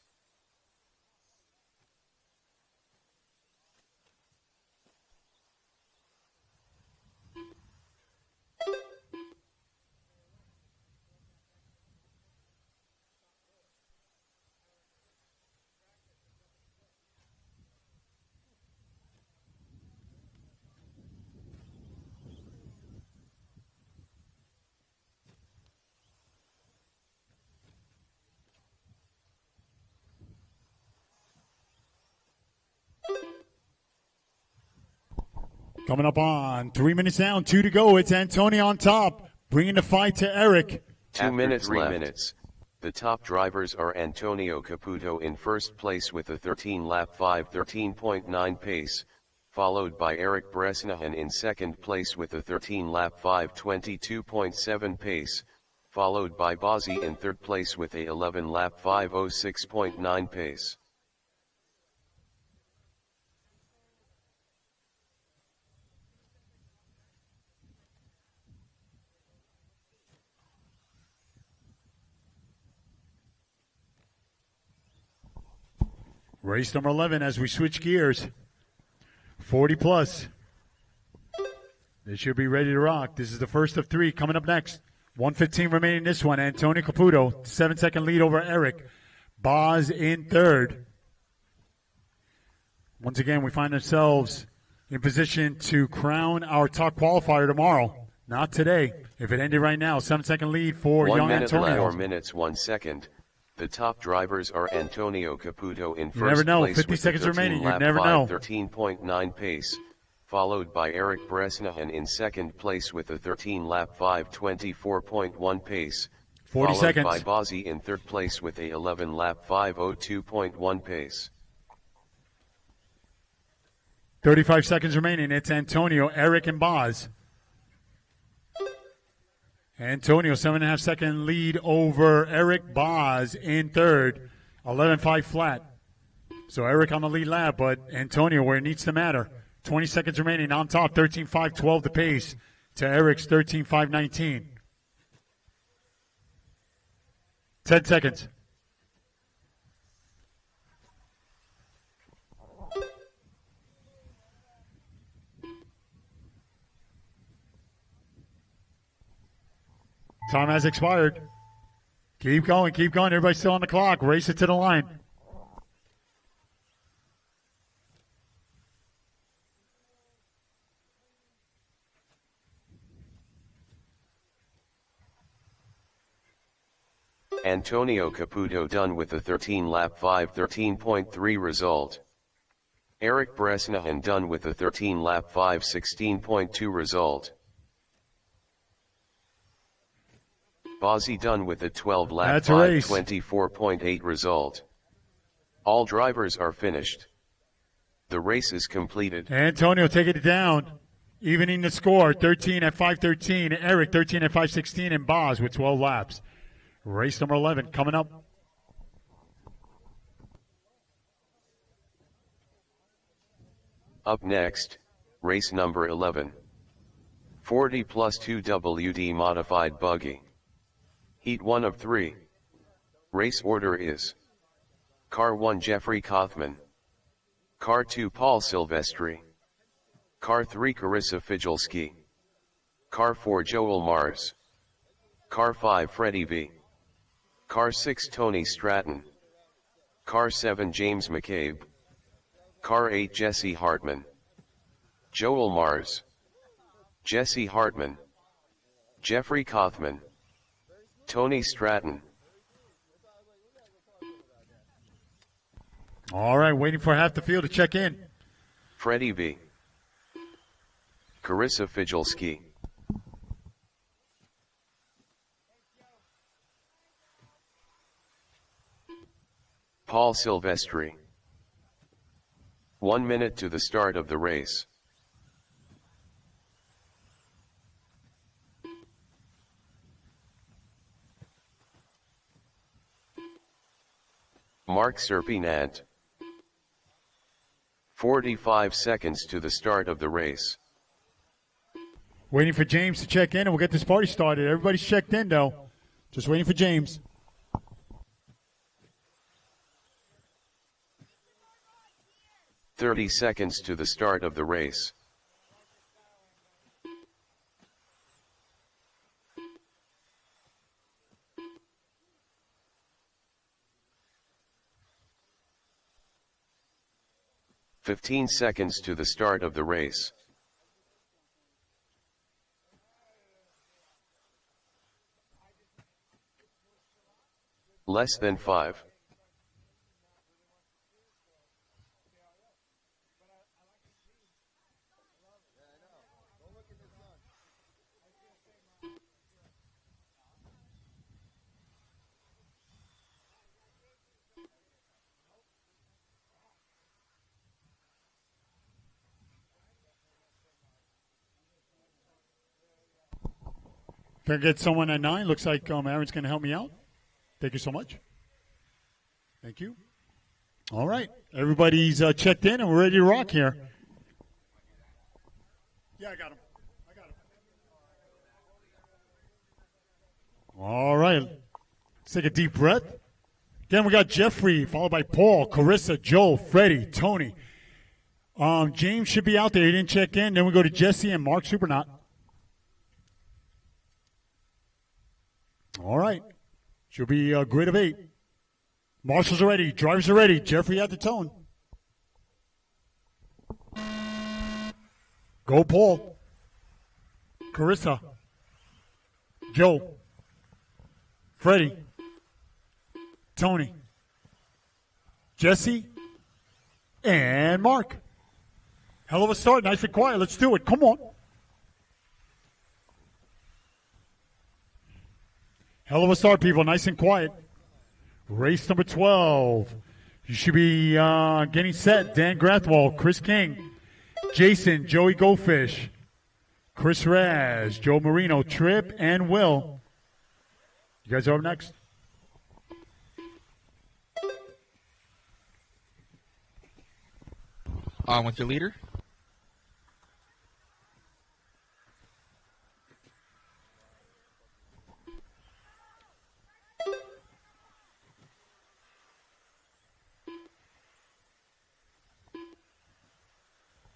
Coming up on 3 minutes down, 2 to go. It's Antonio on top, bringing the fight to Eric. 2 minutes left. The top drivers are Antonio Caputo in first place with a 13-lap 5:13.9 pace, followed by Eric Bresnahan in second place with a 13-lap 5:22.7 pace, followed by Buggy in third place with a 11-lap 5:06.9 pace. Race number 11 as we switch gears. 40 plus. They should be ready to rock. This is the first of 3 coming up next. 1:15 remaining in this one. Antonio Caputo, 7-second lead over Eric. Boz in third. Once again, we find ourselves in position to crown our top qualifier tomorrow. Not today. If it ended right now, 7-second lead for young Antonio. 4 minutes 1 second. The top drivers are Antonio Caputo in first You never know. place 50 with seconds a remaining. You 13-lap never know. 5:13.9 pace, followed by Eric Bresnahan in second place with a 13-lap 5:24.1 pace, 40 followed seconds. by Buggy in third place with a 11-lap 5:02.1 pace. 35 seconds remaining. It's Antonio, Eric, and Boz. Antonio, 7.5 second lead over Eric. Boz in third, 11.5 flat. So Eric on the lead lap, but Antonio where it needs to matter. 20 seconds remaining on top, 13.512 the pace to Eric's 13.519. 10 seconds. Time has expired. Keep going, keep going. Everybody's still on the clock. Race it to the line. Antonio Caputo done with a 13-lap 5:13.3 result. Eric Bresnahan done with a 13-lap 5:16.2 result. Buggy done with a 12-lap 5:24.8 result. All drivers are finished. The race is completed. Antonio taking it down. Evening the score, 13 at 5:13. Eric, 13 at 5:16. And Boz with 12 laps. Race number 11 coming up. Up next, race number 11. 40 plus 2 WD modified buggy. Heat 1 of 3. Race order is: Car 1 Jeffrey Kaufman, Car 2 Paul Silvestri, Car 3 Carissa Fidgelski, Car 4 Joel Mars, Car 5 Freddie V, Car 6 Tony Stratton, Car 7 James McCabe, Car 8 Jesse Hartman, Joel Mars, Jesse Hartman, Jeffrey Kaufman, Tony Stratton. All right, waiting for half the field to check in. Freddie V, Carissa Fidgelski, Paul Silvestri. 1 minute to the start of the race. Mark Serpinant. 45 seconds to the start of the race. Waiting for James to check in, and we'll get this party started. Everybody's checked in, though. Just waiting for James. "30 seconds to the start of the race. "15 seconds to the start of the race. Less than 5. Can I get someone at 9? Looks like Aaron's going to help me out. Thank you so much. Thank you. All right. Everybody's checked in, and we're ready to rock here. Yeah, I got him. All right. Let's take a deep breath. Again, we got Jeffrey, followed by Paul, Carissa, Joe, Freddie, Tony. James should be out there. He didn't check in. Then we go to Jesse and Mark Supernaut. All right. Should be a grid of 8. Marshals are ready. Drivers are ready. Jeffrey at the tone. Go, Paul. Carissa. Joe. Freddie. Tony. Jesse. And Mark. Hell of a start. Nice and quiet. Let's do it. Come on. Hell of a start, people. Nice and quiet. Race number 12. You should be getting set. Dan Grathwald, Chris King, Jason, Joey Goldfish, Chris Raz, Joe Marino, Tripp, and Will. You guys are up next. On with your leader.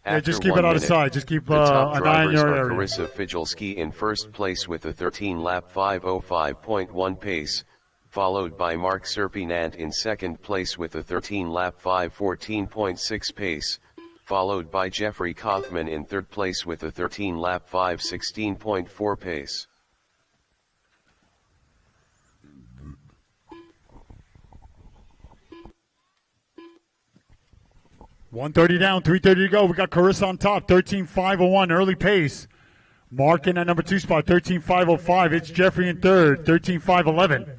Yeah, just keep it out of sight. Just keep the top an eye on drivers your are area. Carissa Fidgelski in first place with a 13-lap 5:05.1 pace, followed by Mark Serpinant in second place with a 13-lap 5:14.6 pace, followed by Jeffrey Kaufman in third place with a 13-lap 5:16.4 pace. $130 down, $330 to go. We got Carissa on top, 13.501, early pace. Mark in that number 2 spot, 13.505. It's Jeffrey in third, 13.511.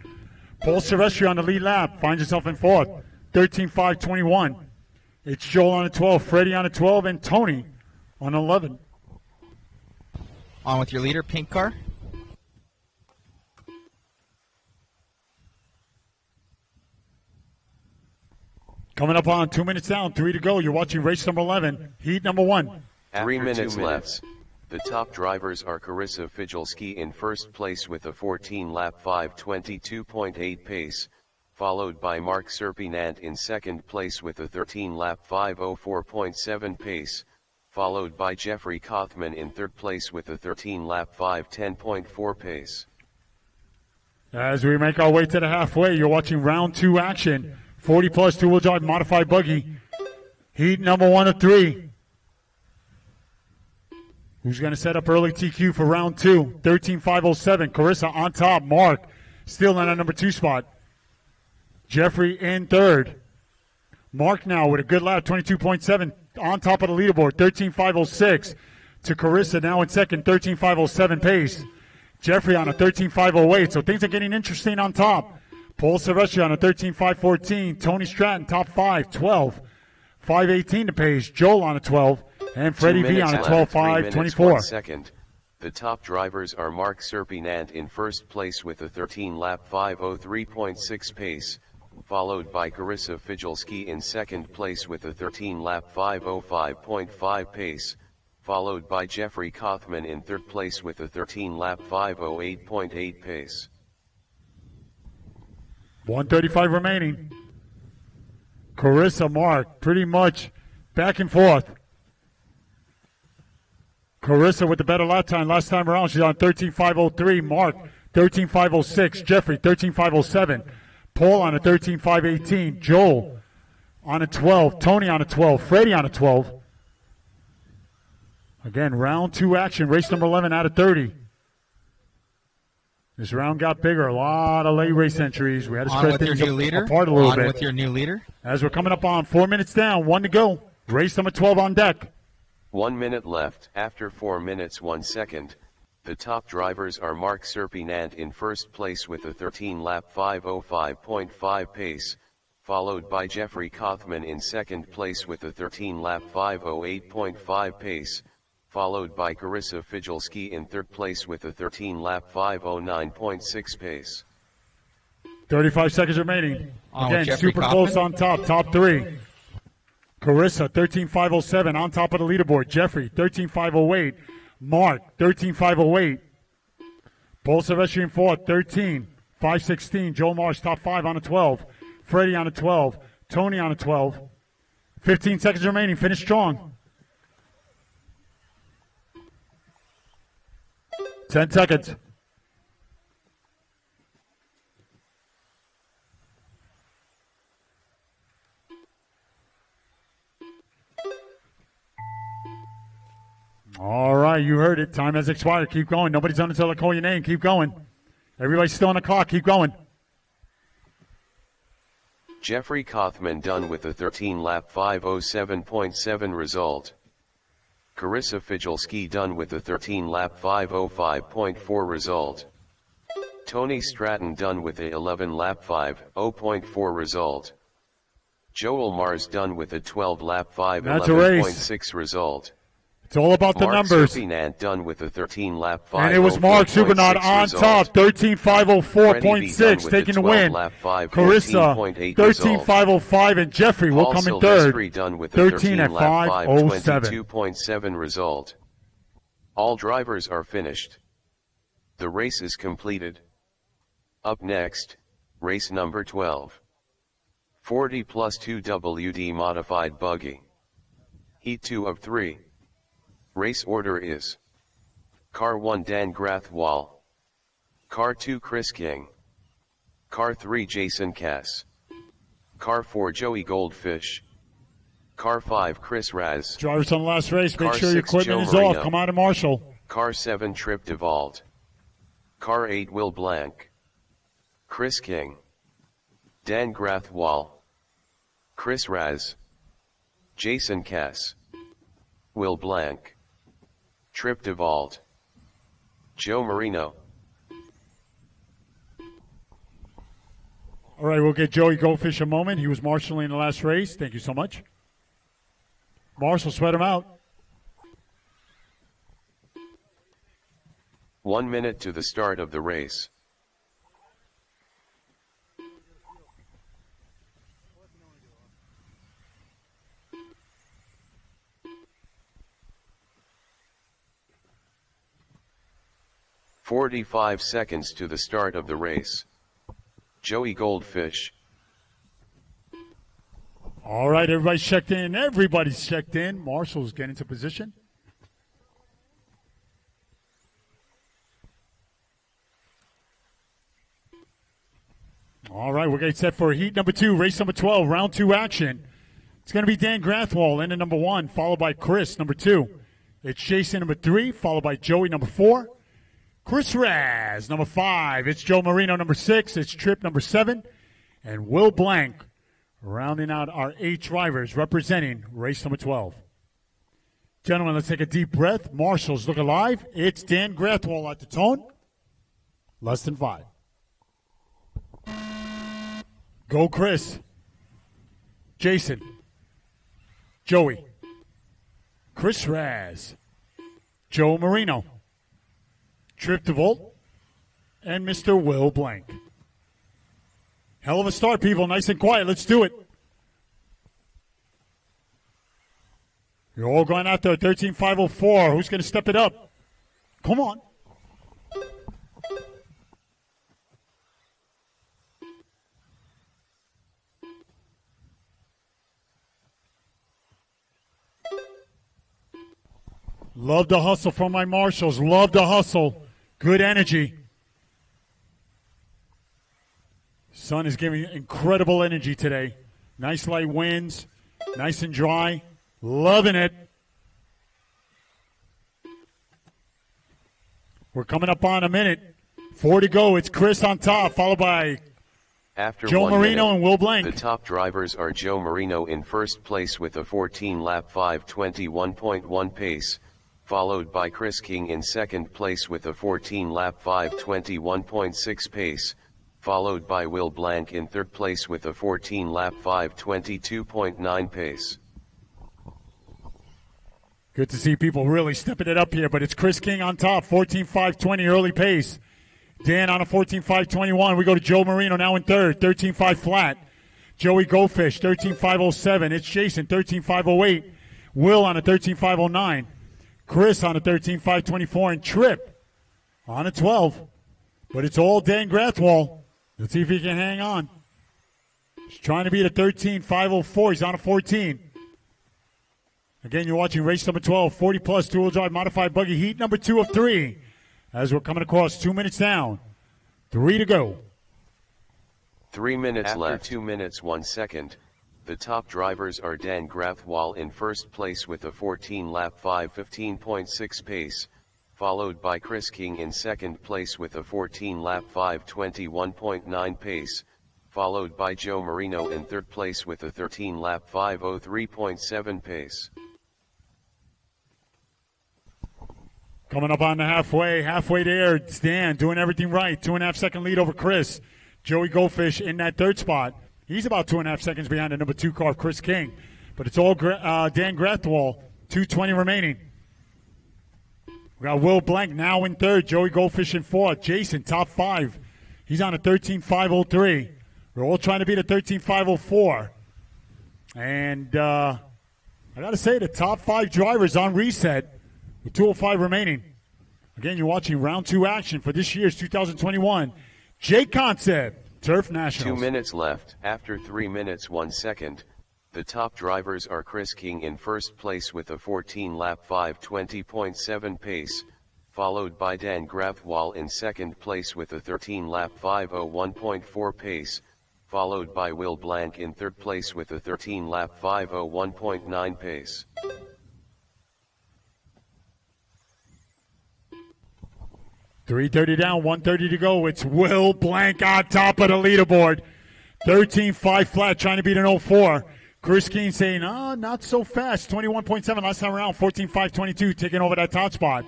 Paul Silvestri on the lead lap, finds himself in fourth, 13.521. It's Joel on the 12, Freddie on the 12, and Tony on 11. On with your leader, pink car. Coming up on 2 minutes down, 3 to go. You're watching race number 11, heat number 1. 3 minutes left. The top drivers are Carissa Fidgelski in first place with a 14-lap 5:22.8 pace, followed by Mark Serpinant in second place with a 13-lap 5:04.7 pace, followed by Jeffrey Kothman in third place with a 13-lap 5:10.4 pace. As we make our way to the halfway, you're watching round 2 action. 40 plus two-wheel drive modified buggy. Heat number 1 of 3. Who's going to set up early TQ for round 2? 13.507. Carissa on top. Mark still in a number 2 spot. Jeffrey in third. Mark now with a good lap, 22.7 on top of the leaderboard. 13.506 to Carissa now in second, 13.507 pace. Jeffrey on a 13.508, so things are getting interesting on top. Paul Silvestri on a 13.514. Tony Stratton top 5, 12.518 to pace. Joel on a 12. And Freddie V on a 12.524. Second. The top drivers are Mark Serpinant in first place with a 13-lap 5:03.6 pace, followed by Carissa Fidgelski in second place with a 13-lap 5:05.5 pace, followed by Jeffrey Kothman in third place with a 13-lap 5:08.8 pace. 135 remaining. Carissa, Mark, pretty much back and forth. Carissa with the better lap time. Last time around, she's on 13.503. Mark, 13.506. Jeffrey, 13.507. Paul on a 13.518. Joel on a 12. Tony on a 12. Freddie on a 12. Again, round 2 action. Race number 11 out of 30. This round got bigger. A lot of late race entries. We had to spread things apart a little bit. With your new leader. As we're coming up on 4 minutes down, 1 to go. Race number 12 on deck. 1 minute left. After 4 minutes 1 second, the top drivers are Mark Serpinant in first place with a 13-lap 5:05.5 pace, followed by Jeffrey Kothman in second place with a 13-lap 5:08.5 pace, followed by Carissa Fidgelski in third place with a 13-lap 5:09.6 pace. 35 seconds remaining. Again, Jeffrey super Kothman. close on top, top 3. Carissa, 13.507 on top of the leaderboard. Jeffrey, 13.508. Mark, 13.508. Paul Silvestri in fourth, 13.516. Joel Marsh, top 5 on a 12. Freddie on a 12. Tony on a 12. 15 seconds remaining. Finish strong. 10 seconds. All right, you heard it. Time has expired. Keep going. Nobody's done until I call your name. Keep going. Everybody's still on the clock. Keep going. Jeffrey Kothman done with a 13-lap 5:07.7 result. Carissa Fidgelski done with a 13-lap 5:05.4 result. Tony Stratton done with a 11-lap 5:0.4 result. Joel Mars done with a 12-lap 5:11.6 result. It's all about the Mark numbers. Serpinant done with a 13-lap 5:04.6 And it was Mark Supernaut on top, 13.504.6, taking the win. Carissa, 13.505, and Jeffrey will come in third, 13 at 5:07. 22.7 result. All drivers are finished. The race is completed. Up next, race number 12. 40 plus 2 WD modified buggy. Heat 2 of 3. Race order is: Car 1 Dan Grathwal, Car 2 Chris King, Car 3 Jason Cass, Car 4 Joey Goldfish, Car 5 Chris Raz. Drivers on the last race, make Car sure your 6 equipment Joe is Marino. off. Come out of Marshall. Car 7 Trip DeVault, Car 8 Will Blank, Chris King, Dan Grathwal, Chris Raz, Jason Cass, Will Blank, Trip DeVault, Joe Marino. All right, we'll get Joey Goldfish a moment. He was marshalling in the last race. Thank you so much. Marshall, sweat him out. 1 minute to the start of the race. 45 seconds to the start of the race. Joey Goldfish. All right, everybody's checked in. Everybody's checked in. Marshall's getting into position. All right, we're getting set for heat number 2, race number 12, round 2 action. It's going to be Dan Grathwall in at number 1, followed by Chris, number 2. It's Jason, number 3, followed by Joey, number 4. Chris Raz, number 5. It's Joe Marino, number 6. It's Tripp, number 7. And Will Blank, rounding out our 8 drivers representing race number 12. Gentlemen, let's take a deep breath. Marshals, look alive. It's Dan Grathwall at the tone. Less than 5. Go, Chris. Jason. Joey. Chris Raz. Joe Marino. Tripp DeVolt. And Mr. Will Blank. Hell of a start, people. Nice and quiet. Let's do it. You're all going out there. 13,504. Who's going to step it up? Come on. Love the hustle from my marshals. Love the hustle. Good energy. Sun is giving incredible energy today. Nice light winds. Nice and dry. Loving it. We're coming up on a minute. 4 to go. It's Chris on top, followed by After Joe 1 Marino minute, and Will Blank. the top drivers are Joe Marino in first place with a 14-lap 5:21.1 pace, followed by Chris King in second place with a 14-lap 5:21.6 pace, followed by Will Blank in third place with a 14-lap 5:22.9 pace. Good to see people really stepping it up here, but it's Chris King on top, 14.520 early pace. Dan on a 14.521. We go to Joe Marino now in third, 13.5 flat. Joey Goldfish, 13.507. It's Jason, 13.508. Will on a 13.509. Chris on a 13.524. And Tripp on a 12. But it's all Dan Grathwall. Let's see if he can hang on. He's trying to beat a 13.504. He's on a 14. Again, you're watching race number 12, 40-plus two-wheel drive modified buggy heat number 2 of 3. As we're coming across 2 minutes down, 3 to go. 3 minutes left. 2 minutes 1 second. The top drivers are Dan Grathwall in first place with a 14-lap 5:15.6 pace, followed by Chris King in second place with a 14-lap 5:21.9 pace, followed by Joe Marino in third place with a 13-lap 5:03.7 pace. Coming up on the halfway there, it's Dan doing everything right. 2.5 second lead over Chris. Joey Goldfish in that third spot. He's about 2.5 seconds behind the number 2 car, Chris King. But it's all Dan Grathwall, 2:20 remaining. We got Will Blank now in third. Joey Goldfish in fourth. Jason, top 5. He's on a 13.503. We're all trying to beat a 13.504. And I got to say, the top 5 drivers on reset with 2:05 remaining. Again, you're watching round 2 action for this year's 2021 JConcept Turf Nationals. 2 minutes left. After 3 minutes 1 second, the top drivers are Chris King in first place with a 14-lap 5:20.7 pace, followed by Dan Grathwall in second place with a 13-lap 5:01.4 pace, followed by Will Blank in third place with a 13-lap 5:01.9 pace. .330 down, 1:30 to go. It's Will Blank on top of the leaderboard. 13.5 flat, trying to beat an 04. Chris King saying, not so fast. 21.7 last time around, 14.522, taking over that top spot.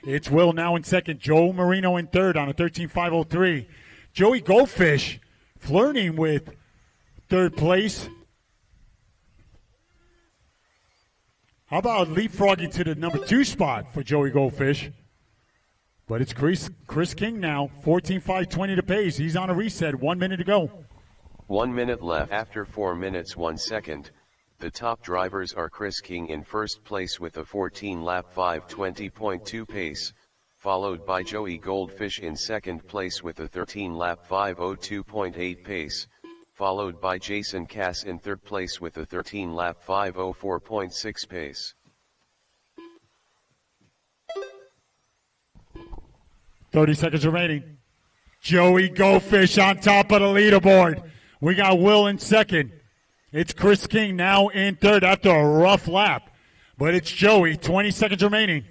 It's Will now in second. Joe Marino in third on a 13.503. Joey Goldfish flirting with third place. How about leapfrogging to the number 2 spot for Joey Goldfish? But it's Chris King now, 14.520 to pace. He's on a reset, 1 minute to go. 1 minute left. After 4 minutes 1 second, the top drivers are Chris King in first place with a 14-lap 5:20.2 pace, followed by Joey Goldfish in second place with a 13-lap 5:02.8 pace, followed by Jason Cass in third place with a 13-lap 5:04.6 pace. 30 seconds remaining. Joey Goldfish on top of the leaderboard. We got Will in second. It's Chris King now in third after a rough lap. But it's Joey, 20 seconds remaining.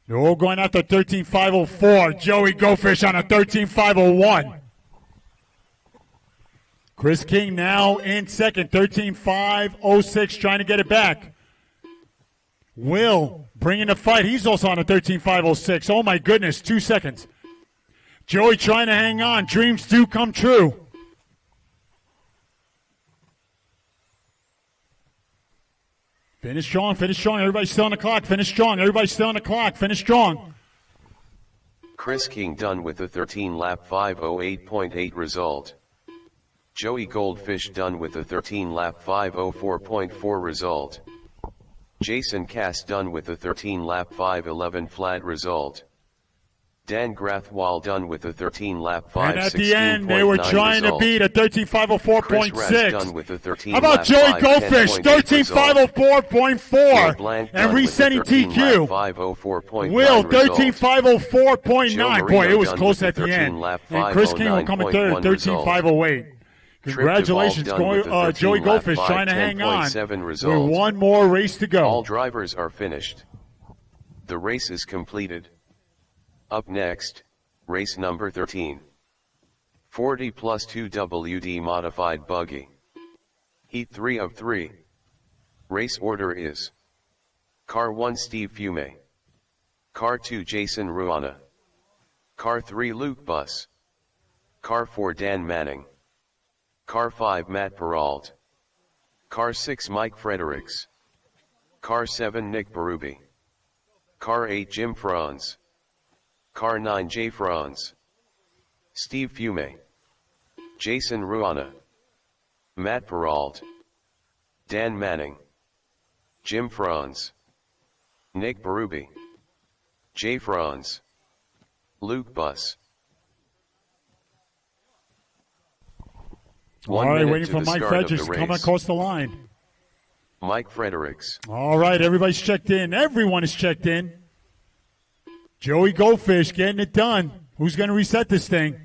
They're all going after 13.504. Joey Goldfish on a 13.501. Chris King now in second, 13.506, trying to get it back. Will bringing the fight. He's also on a 13.506. Oh, my goodness, 2 seconds. Joey trying to hang on. Dreams do come true. Finish strong, finish strong. Everybody's still on the clock. Finish strong. Everybody's still on the clock. Finish strong. Chris King done with a 13-lap 5:08.8 result. Joey Goldfish done with a 13-lap 5:04.4 result. Jason Cass done with a 13-lap 5:11 flat result. Dan Grathwall done with a 13-lap 5:16.9 And at the end, they were trying to beat a 13.504.6. Done with a 13 How about Joey Goldfish, 13.504.4, and resetting TQ. Will, 13.504.9. Boy, it was close at the end. And Chris King will come in third, 13.508. Congratulations, Joey Goldfish trying to hang on with one more race to go. All drivers are finished. The race is completed. Up next, race number 13. 40 plus 2 WD modified buggy. Heat 3 of 3. Race order is: Car 1 Steve Fume, Car 2 Jason Ruana, Car 3 Luke Buss, Car 4 Dan Manning, Car 5 Matt Peralt, Car 6 Mike Fredericks, Car 7 Nick Berube, Car 8 Jim Franz, Car 9 Jay Franz, Steve Fume, Jason Ruana, Matt Peralt, Dan Manning, Jim Franz, Nick Berube, Jay Franz, Luke Buss. All right, waiting for Mike Fredericks to come across the line. Mike Fredericks. All right, everybody's checked in. Everyone is checked in. Joey Goldfish getting it done. Who's going to reset this thing?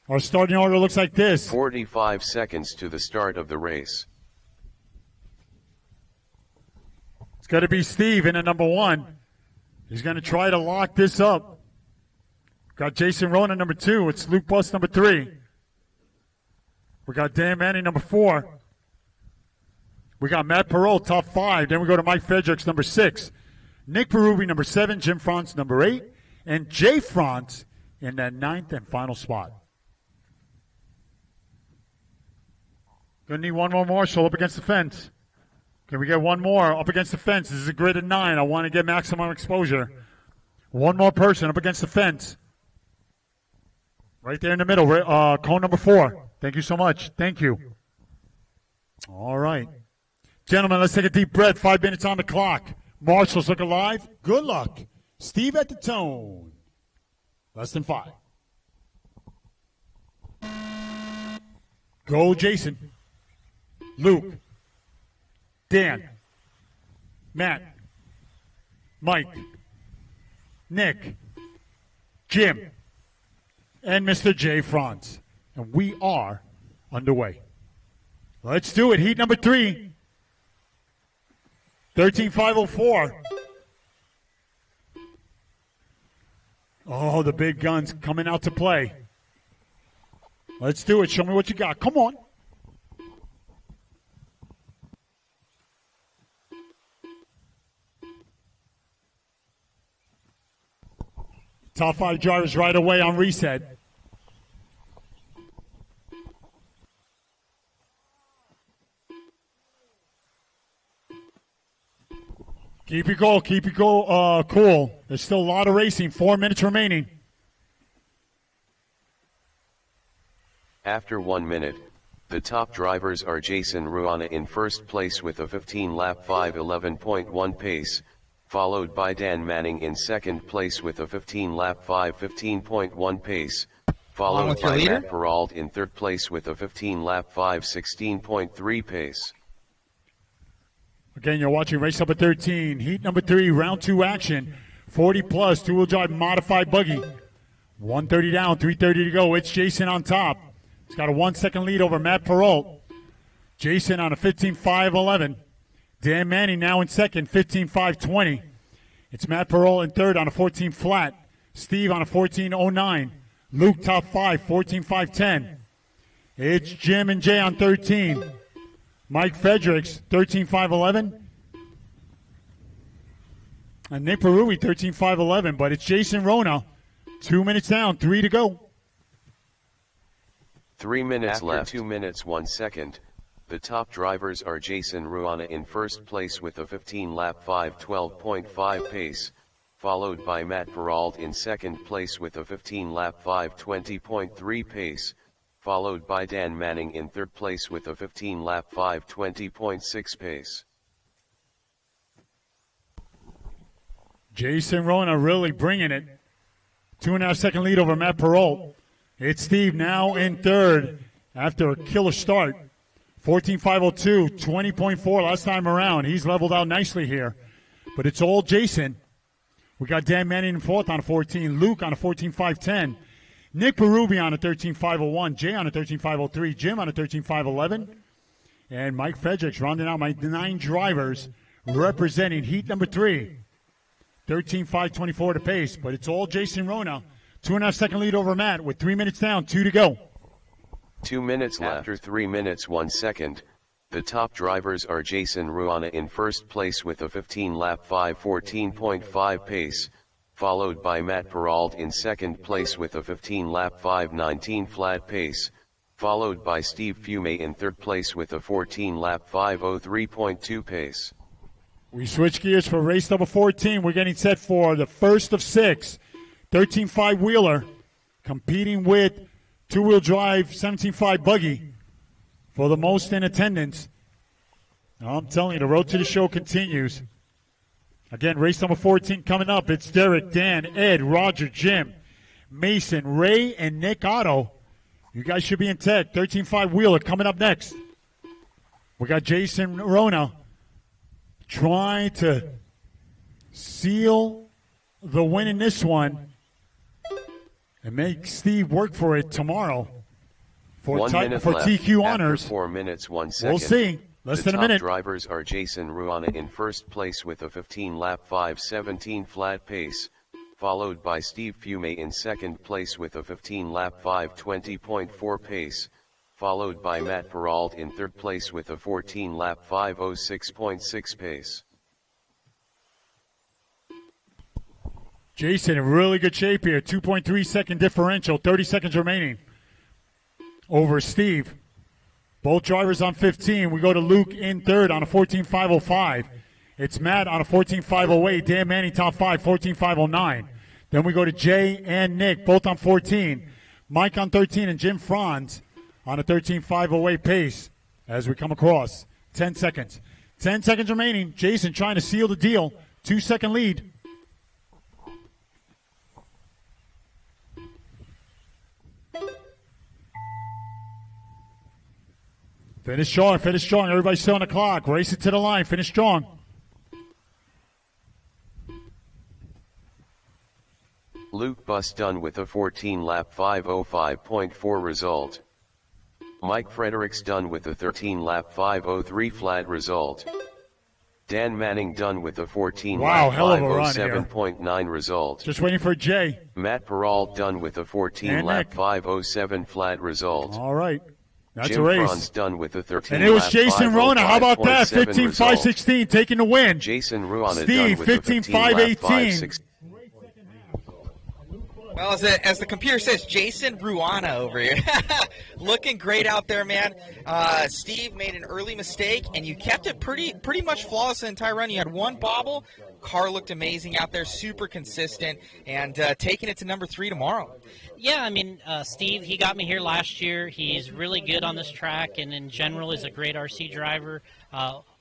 Our starting order looks like this. 45 seconds to the start of the race. It's going to be Steve in at number 1. He's going to try to lock this up. Got Jason Rona number 2. It's Luke Buss number 3. We got Dan Manning number 4. We got Matt Perot top 5. Then we go to Mike Fredericks number 6. Nick Berube number 7. Jim Franz number 8. And Jay Franz in that 9th and final spot. Gonna need one more marshal up against the fence. Can we get one more up against the fence? This is a grid of 9. I want to get maximum exposure. One more person up against the fence. Right there in the middle, cone number 4. Thank you so much. Thank you. All right. Gentlemen, let's take a deep breath. 5 minutes on the clock. Marshals look alive. Good luck. Steve at the tone. Less than 5. Go, Jason. Luke. Dan. Matt. Mike. Nick. Jim. And Mr. Jay Franz. And we are underway. Let's do it. Heat number 3. 13.504. Oh, the big guns coming out to play. Let's do it. Show me what you got. Come on. Top 5 drivers right away on reset. Keep it cool. There's still a lot of racing. 4 minutes remaining. After 1 minute, The top drivers are Jason Ruana in first place with a 15-lap 5:11.1 pace, followed by Dan Manning in second place with a 15-lap 5:15.1 pace, followed by Matt Peralt in third place with a 15-lap 5:16.3 pace. Again, you're watching race number 13, heat number 3, round 2 action, 40 plus, two-wheel drive modified buggy. 130 down, 330 to go. It's Jason on top. He's got a 1 second lead over Matt Peralt. Jason on a 15.5.11. Dan Manning now in second, 15.5.20. It's Matt Peralt in third on a 14 flat. Steve on a 14.09. Luke top 5, 14.5.10. It's Jim and Jay on 13. Mike Fredericks, 13.5.11. And Nick Perui, 13.5.11. But it's Jason Rona, 2 minutes down, 3 to go. 3 minutes left. 2 minutes 1 second. The top drivers are Jason Ruana in first place with a 15-lap 5:12.5 pace, followed by Matt Peralt in second place with a 15-lap 5:20.3 pace, followed by Dan Manning in third place with a 15-lap 5:20.6 pace. Jason Rona really bringing it. 2.5 second lead over Matt Peralt. It's Steve now in third after a killer start. 14.502, 20.4 last time around. He's leveled out nicely here. But it's all Jason. We got Dan Manning in fourth on a 14. Luke on a 14.510. Nick Berube on a 13.501. Jay on a 13.503. Jim on a 13.511. And Mike Fredericks rounding out my 9 drivers representing heat number 3. 13.524 to pace. But it's all Jason Rona. 2.5 second lead over Matt with 3 minutes down, 2 to go. 2 minutes left. After 3 minutes 1 second, the top drivers are Jason Ruana in first place with a 15-lap 5:14.5 pace, followed by Matt Peralt in second place with a 15-lap 5:19 flat pace, followed by Steve Fume in third place with a 14-lap 5:03.2 pace. We switch gears for race number 14. We're getting set for the first of 6. 13.5 wheeler competing with two-wheel drive 17.5 buggy for the most in attendance. Now, I'm telling you, the road to the show continues. Again, race number 14 coming up. It's Derek, Dan, Ed, Roger, Jim, Mason, Ray, and Nick Otto. You guys should be in tech. 13.5 wheeler coming up next. We got Jason Rona trying to seal the win in this one and make Steve work for it tomorrow for TQ honors. 4 minutes 1 second. We'll see. Less than a minute. The top drivers are Jason Ruana in first place with a 15-lap 5:17 flat pace, followed by Steve Fume in second place with a 15-lap 5:20.4 pace, followed by Matt Peralt in third place with a 14-lap 5:06.6 pace. Jason in really good shape here. 2.3 second differential, 30 seconds remaining over Steve. Both drivers on 15. We go to Luke in third on a 14.505. It's Matt on a 14.508. Dan Manning top 5, 14.509. Then we go to Jay and Nick, both on 14. Mike on 13 and Jim Franz on a 13.508 pace as we come across. 10 seconds. 10 seconds remaining. Jason trying to seal the deal. 2 second lead. Finish strong, finish strong. Everybody's still on the clock. Race it to the line. Finish strong. Luke Buss done with a 14-lap 5:05.4 result. Mike Fredericks done with a 13-lap 5:03 flat result. Dan Manning done with a 14-lap 5:07.9 result. Just waiting for Jay. Matt Peralt done with a 14-lap 5:07 flat result. All right. That's Jim a race. Franz done with a 13 and it was Jason Rona. How about that? 15.516 taking the win. Jason Ruana Steve, done with 15.518. Well, as the computer says, Jason Ruana over here. Looking great out there, man. Steve made an early mistake, and you kept it pretty much flawless the entire run. You had one bobble, Car looked amazing out there, super consistent, and taking it to number 3 tomorrow. Yeah, I mean, Steve, he got me here last year. He's really good on this track, and in general is a great RC driver.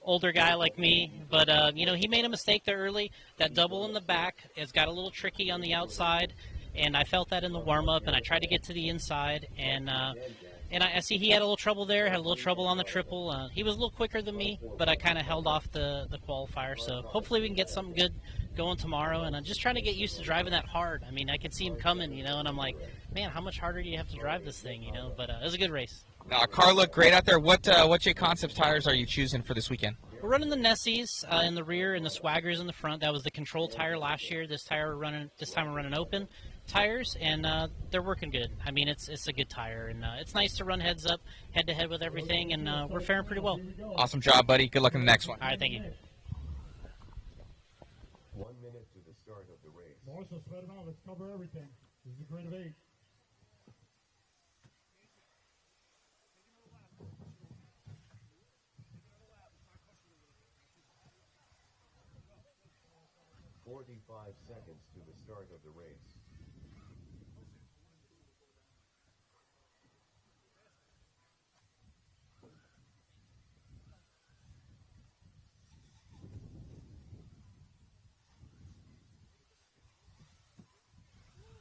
Older guy like me, but, you know, he made a mistake there early. That double in the back has got a little tricky on the outside, and I felt that in the warm-up, and I tried to get to the inside, and I see he had a little trouble there, had a little trouble on the triple. He was a little quicker than me, but I kind of held off the qualifier. So hopefully we can get something good going tomorrow. And I'm just trying to get used to driving that hard. I mean, I can see him coming, you know, and I'm like, man, how much harder do you have to drive this thing, you know? But it was a good race. Car looked great out there. What JConcepts tires are you choosing for this weekend? We're running the Nessies in the rear and the Swaggers in the front. That was the control tire last year. This time we're running open tires, and they're working good. I mean, it's a good tire, and it's nice to run heads up, head to head with everything, and we're faring pretty well. Awesome job, buddy. Good luck in the next one. All right, thank you. 1 minute to the start of the race. Marshall, spread them out. Let's cover everything. This is a grid of 8. Seconds to the start of the race.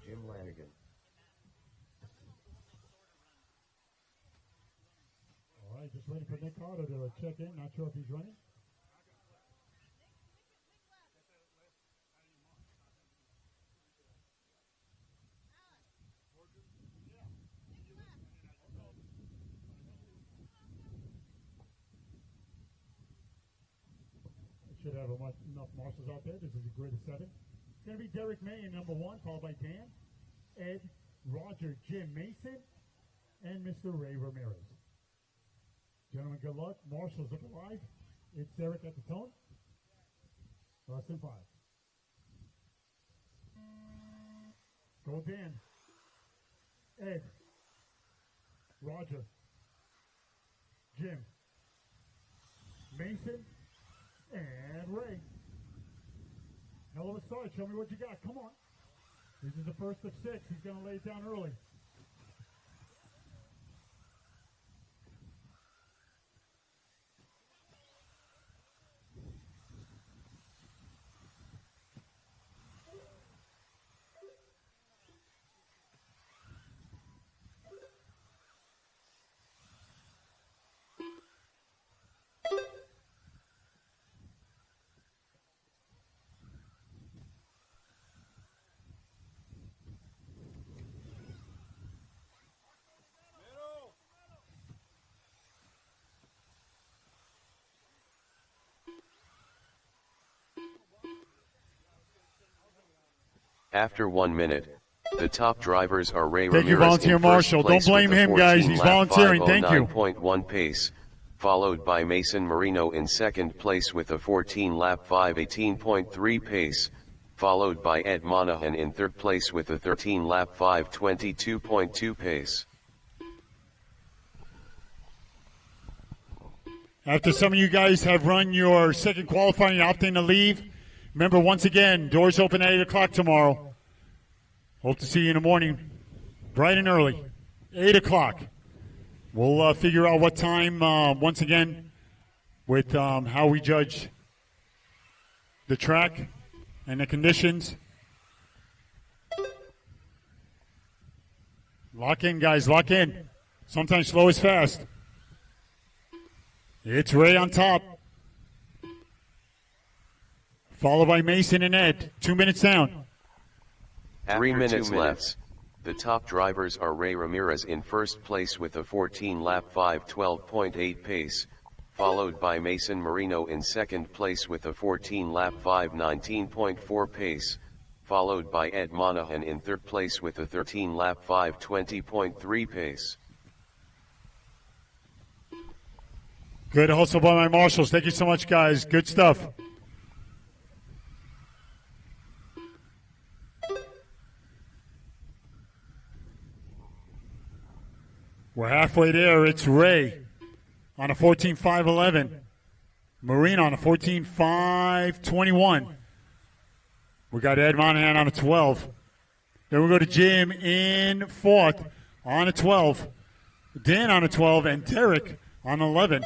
Jim Lanigan. All right, just waiting for Nick Carter to check in. Not sure if he's running. Should have enough marshals out there. This is a grid of 7. It's going to be Derek May in number 1, followed by Dan, Ed, Roger, Jim Mason, and Mr. Ray Ramirez. Gentlemen, good luck. Marshals look alive. It's Derek at the tone. Less than 5. Go Dan. Ed. Roger. Jim. Mason. And Ray. Hell of a start. Show me what you got. Come on. This is the first of 6. He's going to lay it down early. After 1 minute, the top drivers are Ray Thank Ramirez you, Volunteer in first Marshall. Don't place blame with a him, guys. 14 He's lap volunteering. Thank you. 509.1 pace, followed by Mason Marino in second place with a 14 lap 518.3 pace, followed by Ed Monahan in third place with a 13 lap 522.2 pace. After some of you guys have run your second qualifying, you're opting to leave. Remember, once again, doors open at 8 o'clock tomorrow. Hope to see you in the morning, bright and early, 8 o'clock. We'll figure out what time, once again, with how we judge the track and the conditions. Lock in, guys, lock in. Sometimes slow is fast. It's Ray on top. Followed by Mason and Ed. 2 minutes down. 3 minutes left. The top drivers are Ray Ramirez in first place with a 14 lap 512.8 pace, followed by Mason Marino in second place with a 14 lap 519.4 pace, followed by Ed Monahan in third place with a 13 lap 520.3 pace. Good hustle by my marshals. Thank you so much, guys. Good stuff. We're halfway there. It's Ray on a 14.511. Marine on a 14.521. We got Ed Monahan on a 12. Then we go to Jim in fourth on a 12. Dan on a 12 and Derek on 11.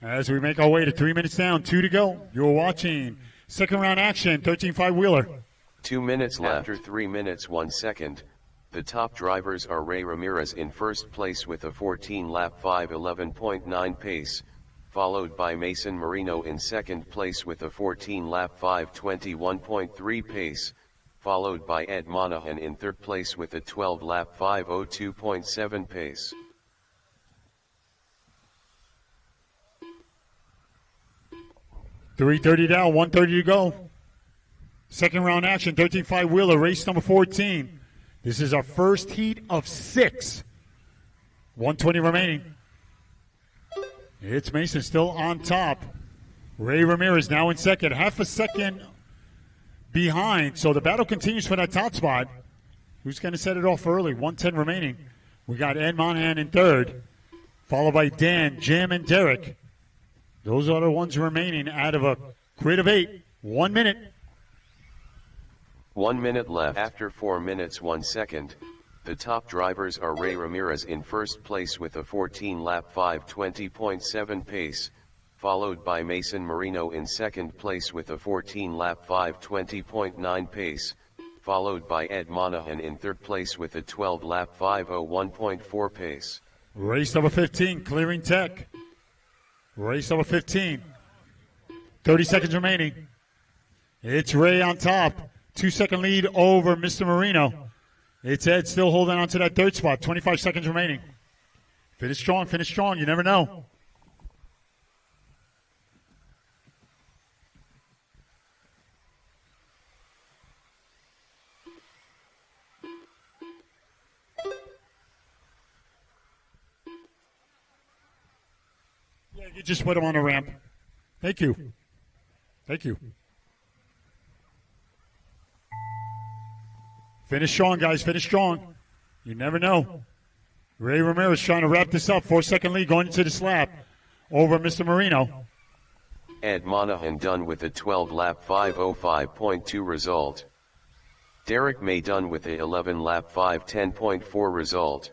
As we make our way to 3 minutes down, 2 to go. You're watching second round action, 13.5 wheeler. 2 minutes left. After 3 minutes 1 second, the top drivers are Ray Ramirez in first place with a 14 lap 5:11.9 pace, followed by Mason Marino in second place with a 14 lap 5:21.3 pace, followed by Ed Monahan in third place with a 12 lap 5:02.7 pace. .330 down, 130 to go. Second round action, 13.5 wheeler, race number 14. This is our first heat of 6. 120 remaining. It's Mason still on top. Ray Ramirez now in second, half a second behind. So the battle continues for that top spot. Who's going to set it off early? 110 remaining. We got Ed Monahan in third, followed by Dan, Jim, and Derek. Those are the ones remaining out of a grid of 8. 1 minute. 1 minute left. After 4 minutes 1 second, the top drivers are Ray Ramirez in first place with a 14 lap 5:20.7 pace, followed by Mason Marino in second place with a 14 lap 5:20.9 pace, followed by Ed Monahan in third place with a 12 lap 5:01.4 pace. Race number 15, clearing tech. Race number 15. 30 seconds remaining. It's Ray on top. 2-second lead over Mr. Marino. It's Ed still holding on to that third spot. 25 seconds remaining. Finish strong, finish strong. You never know. Yeah, you just put him on the ramp. Thank you. Thank you. Finish strong, guys. Finish strong. You never know. Ray Ramirez trying to wrap this up. 4-second lead going into this lap over Mr. Marino. Ed Monahan done with a 12 lap 5:05.2 result. Derek May done with a 11 lap 5:10.4 result.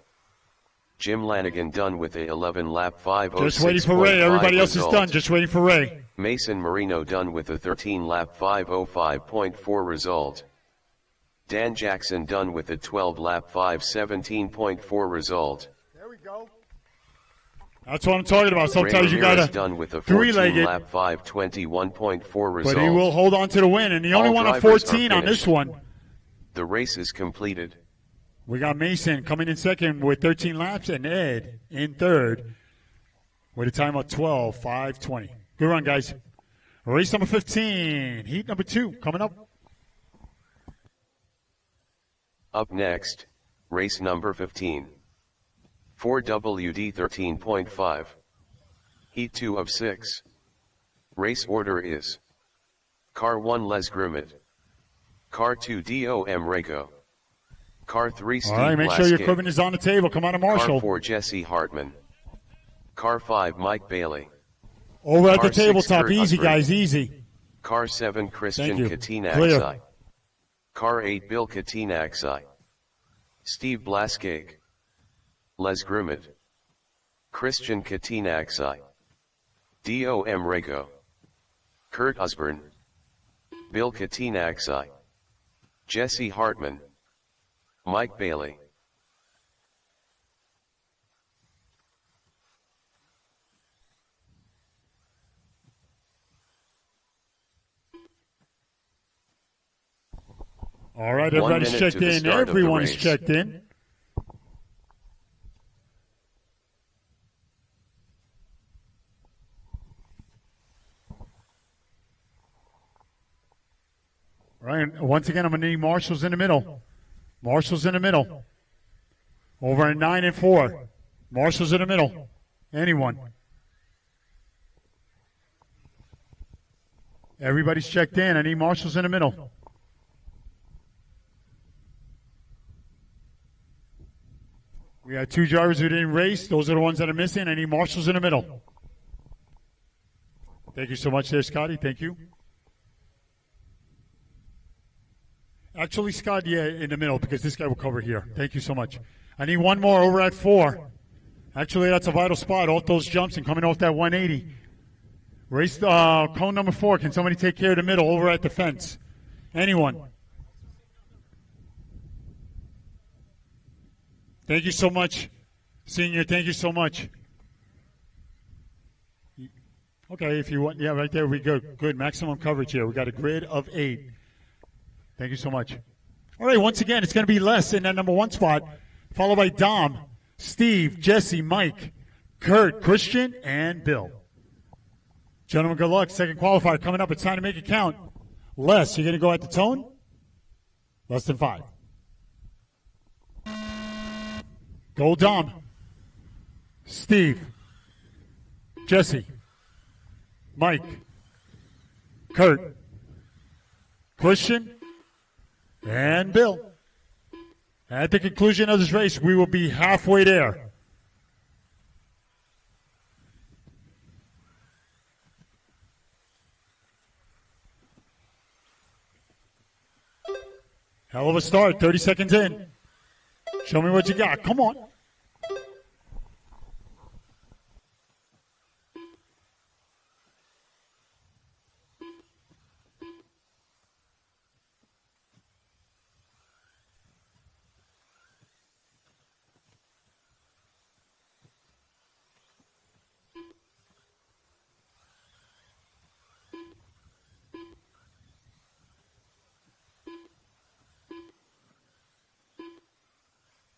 Jim Lanigan done with a 11 lap 5:06.5 Just waiting for Ray. Everybody else is done. Just waiting for Ray. Mason Marino done with a 13 lap 5:05.4 result. Dan Jackson done with a 12 lap 5:17.4 result. There we go. That's what I'm talking about. Sometimes Ray you got Ramirez to done with a 14 three-legged, lap 5:21.4 result. but he will hold on to the win, and the only All one on drivers 14 are on this finished. one. The race is completed. We got Mason coming in second with 13 laps, and Ed in third with a time of 12:5:20. Good run, guys. Race number 15, heat number 2, coming up. Up next, race number 15. 4WD 13.5. Heat 2 of 6. Race order is: Car 1 Les Grumet, Car 2 DOM Reiko, Car 3 Steve All right, make sure your Blaskig, equipment is on the table. Come on to Car Marshall. 4 Jesse Hartman, Car 5 Mike Bailey, Over at the Car 6 tabletop. Kurt Easy, Usberg, guys, easy. Car 7 Christian you. Katina Clear. Axai, Car 8 Bill Katina Axai, Steve Blaskig, Les Grumet, Christian Katina Axai, DOM Reiko, Kurt Usborne, Bill Katina Axai, Jesse Hartman, Mike Bailey. All right, 1 everybody's minute checked to the in. start of the Everyone is race. checked in. All right, once again, I'm going to need Marshall's in the middle. Marshall's in the middle. Over at 9 and 4. Marshall's in the middle. Anyone. Everybody's checked in. I need Marshall's in the middle. We got 2 drivers who didn't race. Those are the ones that are missing. I need Marshall's in the middle. Thank you so much there, Scotty. Thank you. Actually, Scott, yeah, in the middle, because this guy will cover here. Thank you so much. I need one more over at 4. Actually, that's a vital spot. Off those jumps and coming off that 180. Race cone number 4. Can somebody take care of the middle over at the fence? Anyone? Thank you so much, Senior. Thank you so much. Okay, if you want, yeah, right there we go. Good, maximum coverage here. We got a grid of 8. Thank you so much. All right, once again, it's going to be Les in that number 1 spot, followed by Dom, Steve, Jesse, Mike, Kurt, Christian, and Bill. Gentlemen, good luck. Second qualifier coming up. It's time to make it count. Les, you're going to go at the tone? Less than 5. Go Dom, Steve, Jesse, Mike, Kurt, Christian, and Bill. At the conclusion of this race, we will be halfway there. Hell of a start, 30 seconds in. Show me what you got. Come on.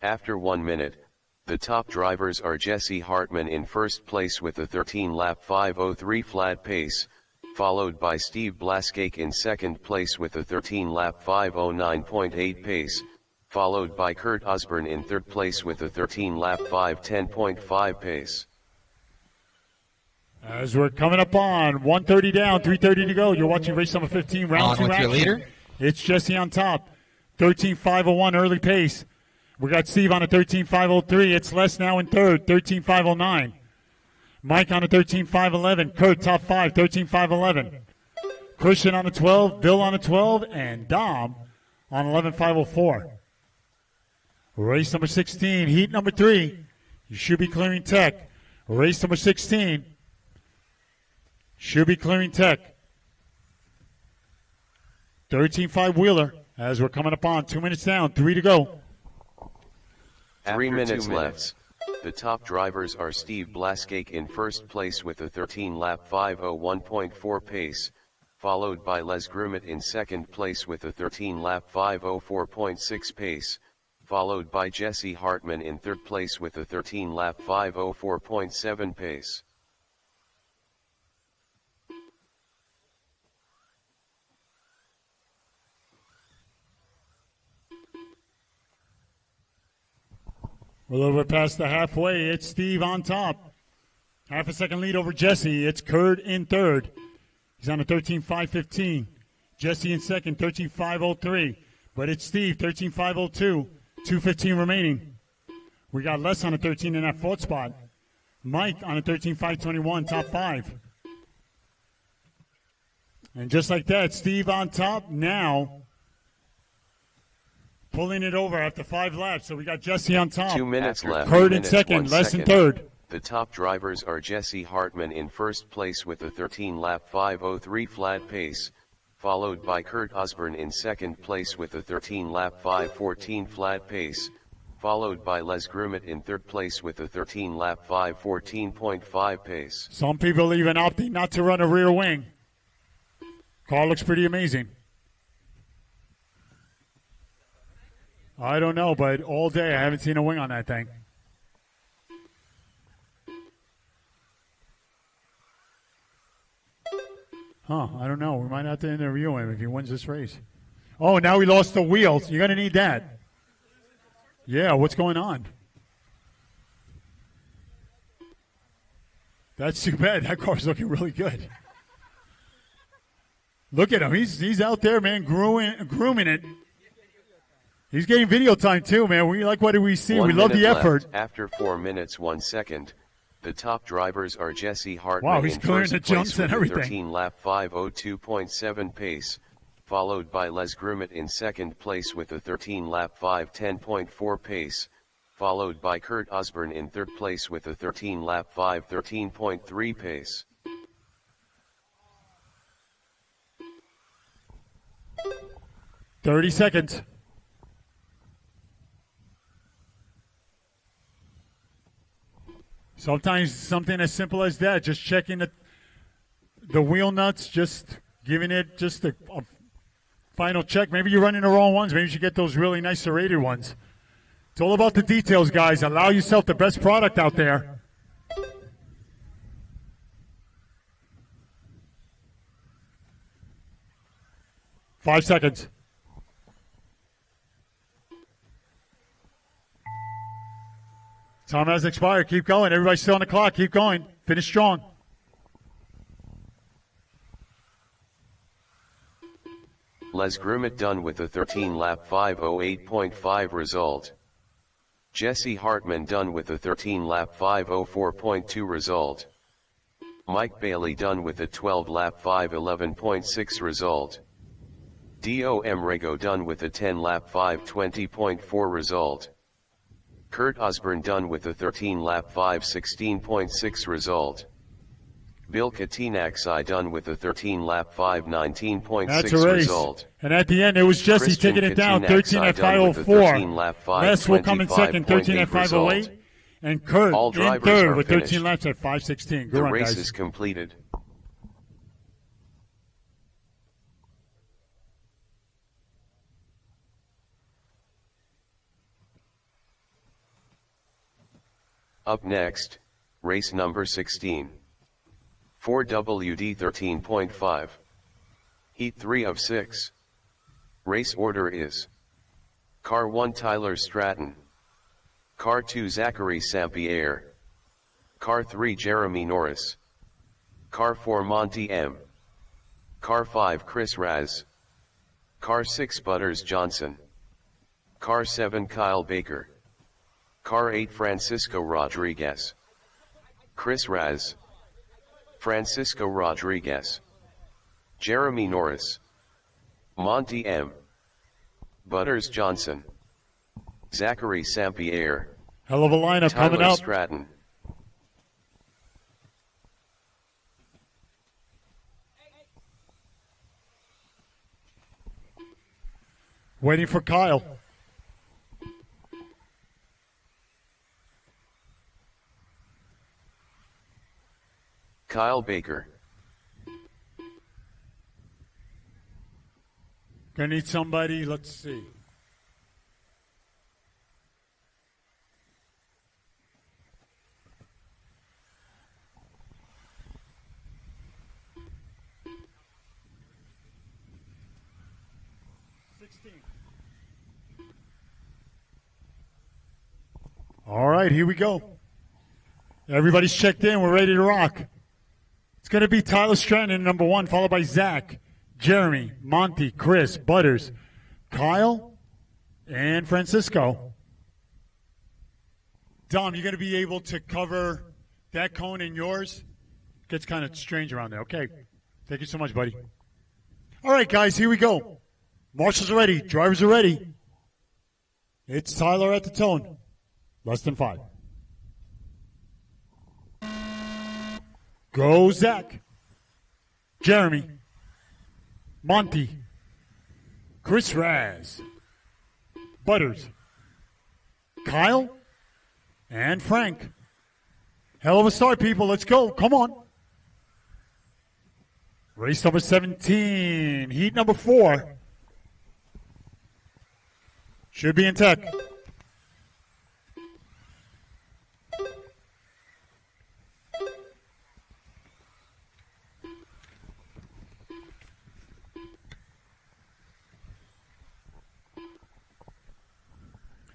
After 1 minute, the top drivers are Jesse Hartman in first place with a 13-lap 5:03 flat pace, followed by Steve Blaskake in second place with a 13-lap 5:09.8 pace, followed by Kurt Osborne in third place with a 13-lap 5:10.5 pace. As we're coming up on 1:30 down, 3:30 to go. You're watching race number 15, round 2 with action. your leader. It's Jesse on top, 13.501 early pace. We got Steve on a 13.503. It's Les now in third, 13.509. Mike on a 13.511. Kurt top 5, 13.511. Christian on the 12, Bill on the 12, and Dom on 11.504. Race number 16, heat number 3. You should be clearing tech. Race number 16. Should be clearing tech. 13.5 wheeler as we're coming up on 2 minutes down, 3 to go. 3 minutes left. The top drivers are Steve Blaskake in first place with a 13-lap 5:01.4 pace, followed by Les Grumet in second place with a 13-lap 5:04.6 pace, followed by Jesse Hartman in third place with a 13-lap 5:04.7 pace. A little bit past the halfway. It's Steve on top. Half a second lead over Jesse. It's Kurt in third. He's on a 13.515. Jesse in second, 13.503. But it's Steve, 13.502. 2:15 remaining. We got Les on a 13 in that fourth spot. Mike on a 13.521, top 5. And just like that, Steve on top now. Pulling it over after 5 laps, so we got Jesse on top. 2 minutes left. Kurt in second, Les in third. The top drivers are Jesse Hartman in first place with a 13-lap 5:03 flat pace, followed by Kurt Osborne in second place with a 13-lap 5:14 flat pace, followed by Les Grumet in third place with a 13-lap 5:14.5 pace. Some people even opting not to run a rear wing. Car looks pretty amazing. I don't know, but all day I haven't seen a wing on that thing. I don't know. We might have to interview him if he wins this race. Oh, now he lost the wheels. You're going to need that. Yeah, what's going on? That's too bad. That car's looking really good. Look at him. He's out there, man, grooming it. He's getting video time too, man. We like what do we see. We love the effort. After 4 minutes 1 second, the top drivers are Jesse Hartman wow, he's in clearing first the place jumps with and a everything. 13-lap 5:02.7 pace, followed by Les Grumet in second place with a 13-lap 5:10.4 pace, followed by Kurt Osborne in third place with a 13-lap 5:13.3 pace. $30. Sometimes something as simple as that, just checking the wheel nuts, just giving it just a final check. Maybe you're running the wrong ones. Maybe you should get those really nice serrated ones. It's all about the details, guys. Allow yourself the best product out there. Five seconds. Time has expired. Keep going. Everybody's still on the clock. Keep going. Finish strong. Les Grumet done with a 13-lap 5:08.5 result. Jesse Hartman done with a 13-lap 5:04.2 result. Mike Bailey done with a 12-lap 5:11.6 result. Dom Rego done with a 10-lap 5:20.4 result. Kurt Osborne done with a 13-lap 5:16.6 result. Bill Katinaksai done with a 13-lap 5:19.6 result. And at the end, it was Jesse Christian taking it down, 13 at Katinaksai 5:04. Les will come in second, 13 at 5:08. And Kurt All in drivers third are with 13 finished. laps at 5:16. Good The run, race guys. is completed. Up next, race number 16. 4WD 13.5. Heat 3 of 6. Race order is: Car 1 Tyler Stratton, Car 2 Zachary Sampierre, Car 3 Jeremy Norris, Car 4 Monty M, Car 5 Chris Raz, Car 6 Butters Johnson, Car 7 Kyle Baker, Car 8 Francisco Rodriguez, Chris Raz, Francisco Rodriguez, Jeremy Norris, Monty M, Butters Johnson, Zachary Sampierre, Hell of a lineup Tyler coming up. Stratton. Waiting for Kyle. Kyle Baker. Gonna need somebody, let's see. All right, here we go. Everybody's checked in. We're ready to rock. It's going to be Tyler Stratton in number 1, followed by Zach, Jeremy, Monty, Chris, Butters, Kyle, and Francisco. Dom, you going to be able to cover that cone in yours? Gets kind of strange around there. Okay. Thank you so much, buddy. All right, guys, here we go. Marshals are ready. Drivers are ready. It's Tyler at the tone. Less than 5. Go, Zach. Jeremy. Monty. Chris Raz. Butters. Kyle. And Frank. Hell of a start, people. Let's go. Come on. Race number 17. Heat number 4. Should be in tech.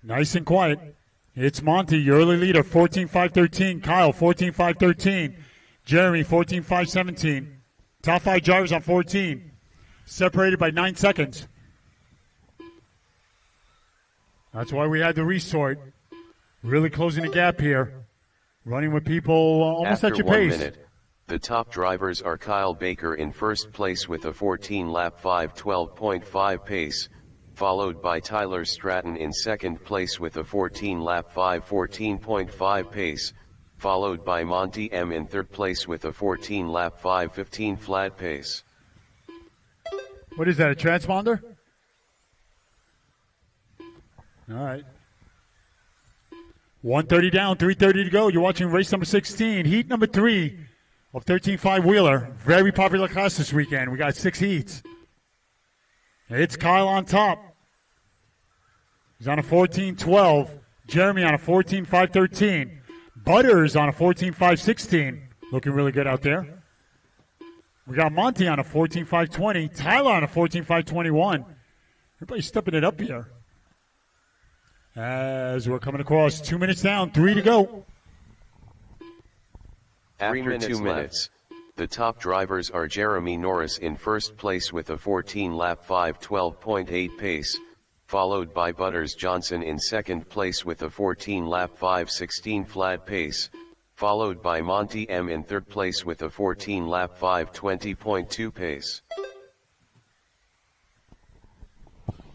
Nice and quiet. It's Monty, your early leader, 14.513. Kyle, 14.513. Jeremy, 14.517. Top 5 drivers on 14. Separated by 9 seconds. That's why we had the resort. Really closing the gap here. Running with people almost After at your 1 pace. minute, The top drivers are Kyle Baker in first place with a 14-lap 5:12.5 pace, followed by Tyler Stratton in second place with a 14-lap 5:14.5 pace, followed by Monty M in third place with a 14-lap 5:15 flat pace. What is that, a transponder? All right. 1:30 down, 3:30 to go. You're watching race number 16, heat number 3 of 13.5 wheeler. Very popular class this weekend. We got 6 heats. It's Kyle on top. He's on a 14.12. Jeremy on a 14.513. Butters on a 14.516. Looking really good out there. We got Monty on a 14.520. Tyler on a 14.521. Everybody's stepping it up here. As we're coming across, 2 minutes down, 3 to go. After 2 minutes, the top drivers are Jeremy Norris in first place with a 14-lap 5:12.8 pace, followed by Butters Johnson in second place with a 14-lap 5:16 flat pace, followed by Monty M in third place with a 14-lap 5:20.2 pace.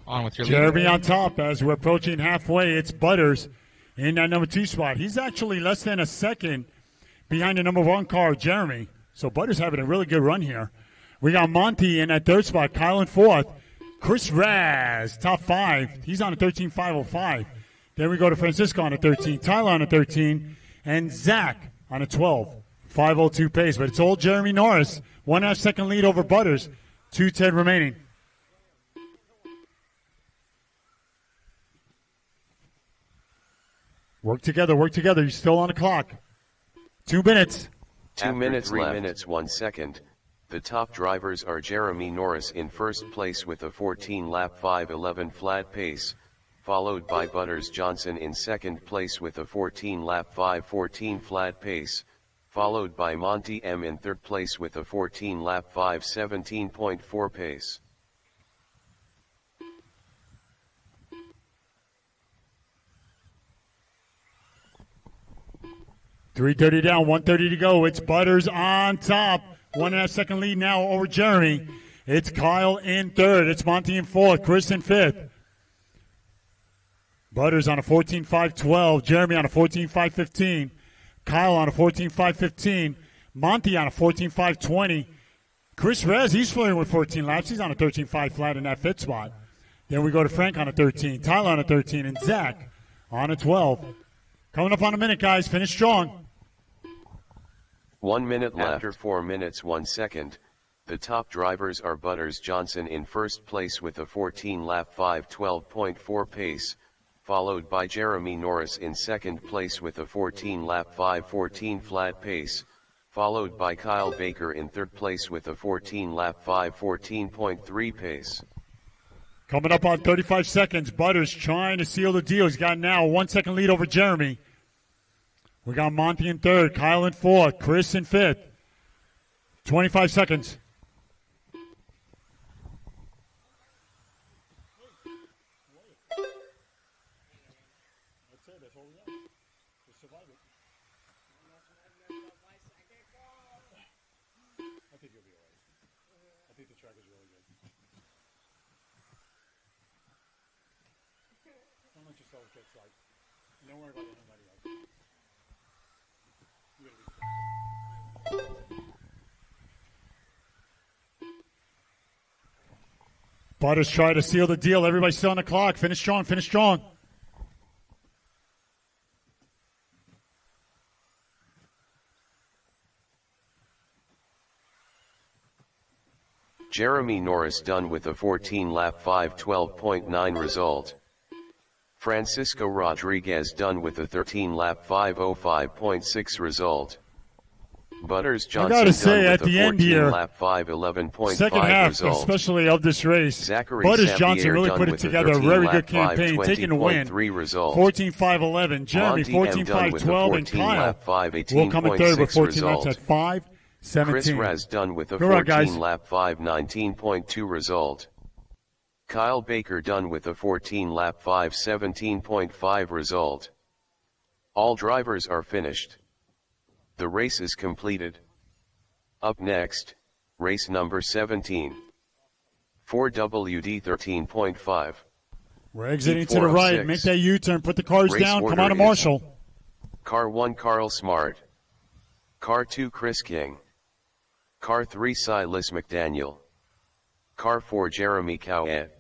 On with your Jeremy on top as we're approaching halfway. It's Butters in that number 2 spot. He's actually less than a second behind the number 1 car, Jeremy. So Butters having a really good run here. We got Monty in that 3rd spot. Kyle in 4th. Chris Raz, top 5. He's on a 13.505. Then we go to Francisco on a 13. Tyler on a 13. And Zach on a 12. 5:02 pace. But it's all Jeremy Norris. 1.5 second lead over Butters. 2:10 remaining. Work together, work together. You're still on the clock. 2 minutes. 2 minutes 3 minutes 1 second. The top drivers are Jeremy Norris in first place with a 14-lap 5:11 flat pace, followed by Butters Johnson in second place with a 14-lap 5:14 flat pace, followed by Monty M in third place with a 14-lap 5:17.4 pace. .330 down, 1:30 to go. It's Butters on top. 1.5 second lead now over Jeremy. It's Kyle in 3rd. It's Monty in 4th. Chris in 5th. Butters on a 14.512. Jeremy on a 14.515. Kyle on a 14.515. Monty on a 14.520. Chris Rez, he's flirting with 14 laps. He's on a 13.5 flat in that 5th spot. Then we go to Frank on a 13. Tyler on a 13. And Zach on a 12. Coming up on a minute, guys. Finish strong. 1 minute left. After 4 minutes 1 second, the top drivers are Butters Johnson in first place with a 14-lap 5:12.4 pace, followed by Jeremy Norris in second place with a 14-lap 5:14 flat pace, followed by Kyle Baker in third place with a 14-lap 5:14.3 pace. Coming up on 35 seconds, Butters trying to seal the deal. He's got now a 1 second lead over Jeremy. We got Monty in 3rd, Kyle in 4th, Chris in 5th. 25 seconds. Don't worry about anybody else. Butters trying to seal the deal. Everybody's still on the clock. Finish strong, finish strong. Jeremy Norris done with a 14-lap 5:12.9 result. Francisco Rodriguez done with a 13-lap 5:05.6 result. Butters Johnson I gotta say, done at with the a end here, 14-lap 5:11.5 second half, result. especially of this race, Zachary Butters Sampierre Johnson really done put it with a together. A very 13-lap good campaign, taking the win. 5:20.3 result. 14.511. Jeremy, Monty M done with a 14.512, and Kyle 14-lap will come in third with 5:18.6 14 laps result. at 5:17. Chris Raz done with a Go on, guys. 14-lap 5:19.2 result. Kyle Baker done with a 14-lap 5:17.5 result. All drivers are finished. The race is completed. Up next, race number 17. 4WD 13.5. We're exiting Heat to the 4 of right. 6. Make that U-turn. Put the cars Race down. Come order on to is Marshall. Car 1 Carl Smart. Car 2 Chris King. Car 3 Silas McDaniel. Car 4 Jeremy Cowett.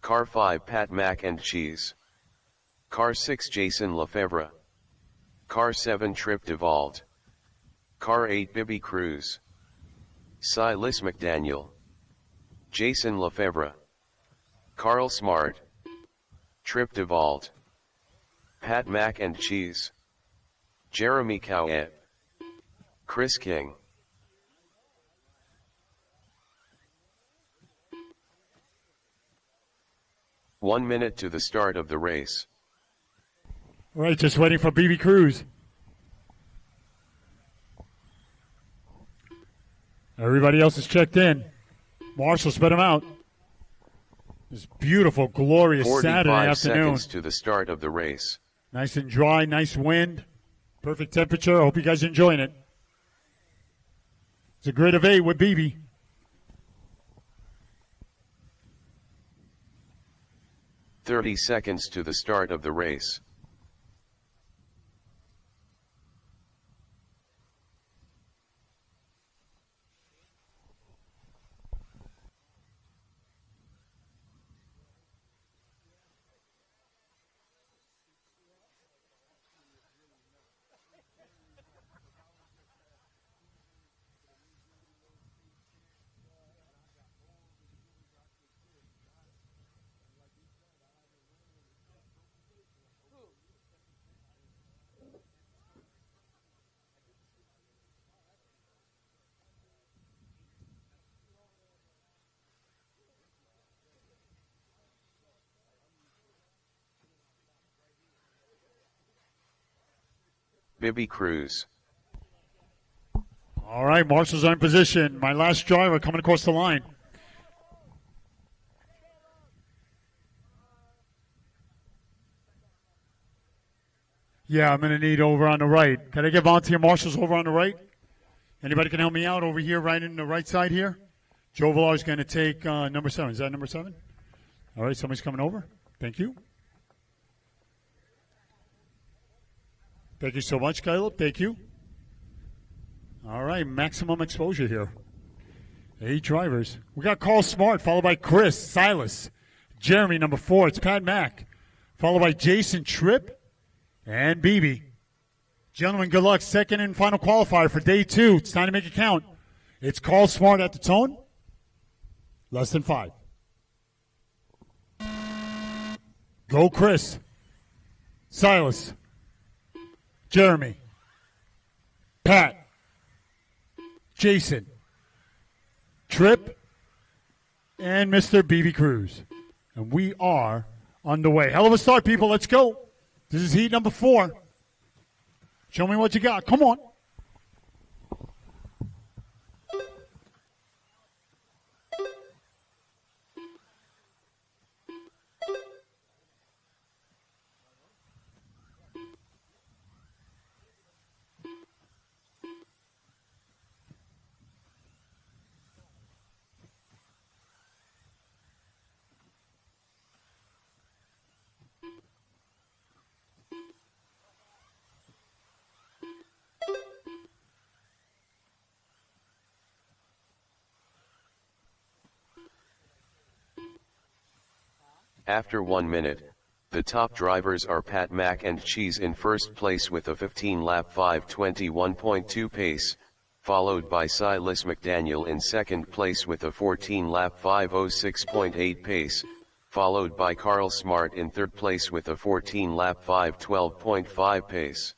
Car 5 Pat Mac and Cheese. Car 6 Jason Lefebvre. Car 7 Trip DeVault. Car 8 Bibby Cruz. Silas McDaniel. Jason Lefebvre. Carl Smart. Trip DeVault. Pat Mac and Cheese. Jeremy Cowett. Chris King. One minute to the start of the race. All right, just waiting for BB Cruz. Everybody else is checked in. Marshall, spread them out. This beautiful, glorious Saturday 45 afternoon. seconds to the start of the race. Nice and dry, nice wind, perfect temperature. I hope you guys are enjoying it. It's a grid of 8 with BB. "30 seconds to the start of the race. Bibby Cruz. All right, Marshall's in position. My last driver coming across the line. Yeah, I'm going to need over on the right. Can I get volunteer marshals over on the right? Anybody can help me out over here, right in the right side here? Joe Villar is going to take number 7. Is that number 7? All right, somebody's coming over. Thank you. Thank you so much, Caleb. Thank you. All right, maximum exposure here. 8 drivers. We got Carl Smart, followed by Chris, Silas, Jeremy, number 4. It's Pat Mack, followed by Jason Tripp and BB. Gentlemen, good luck. Second and final qualifier for day 2. It's time to make it count. It's Carl Smart at the tone. Less than 5. Go, Chris. Silas. Jeremy. Pat. Jason. Tripp. And Mr. BB Cruz. And we are underway. Hell of a start, people. Let's go. This is heat number 4. Show me what you got. Come on. After 1 minute, the top drivers are Pat Mac and Cheese in first place with a 15-lap 5:21.2 pace, followed by Silas McDaniel in second place with a 14-lap 5:06.8 pace, followed by Carl Smart in third place with a 14-lap 5:12.5 pace.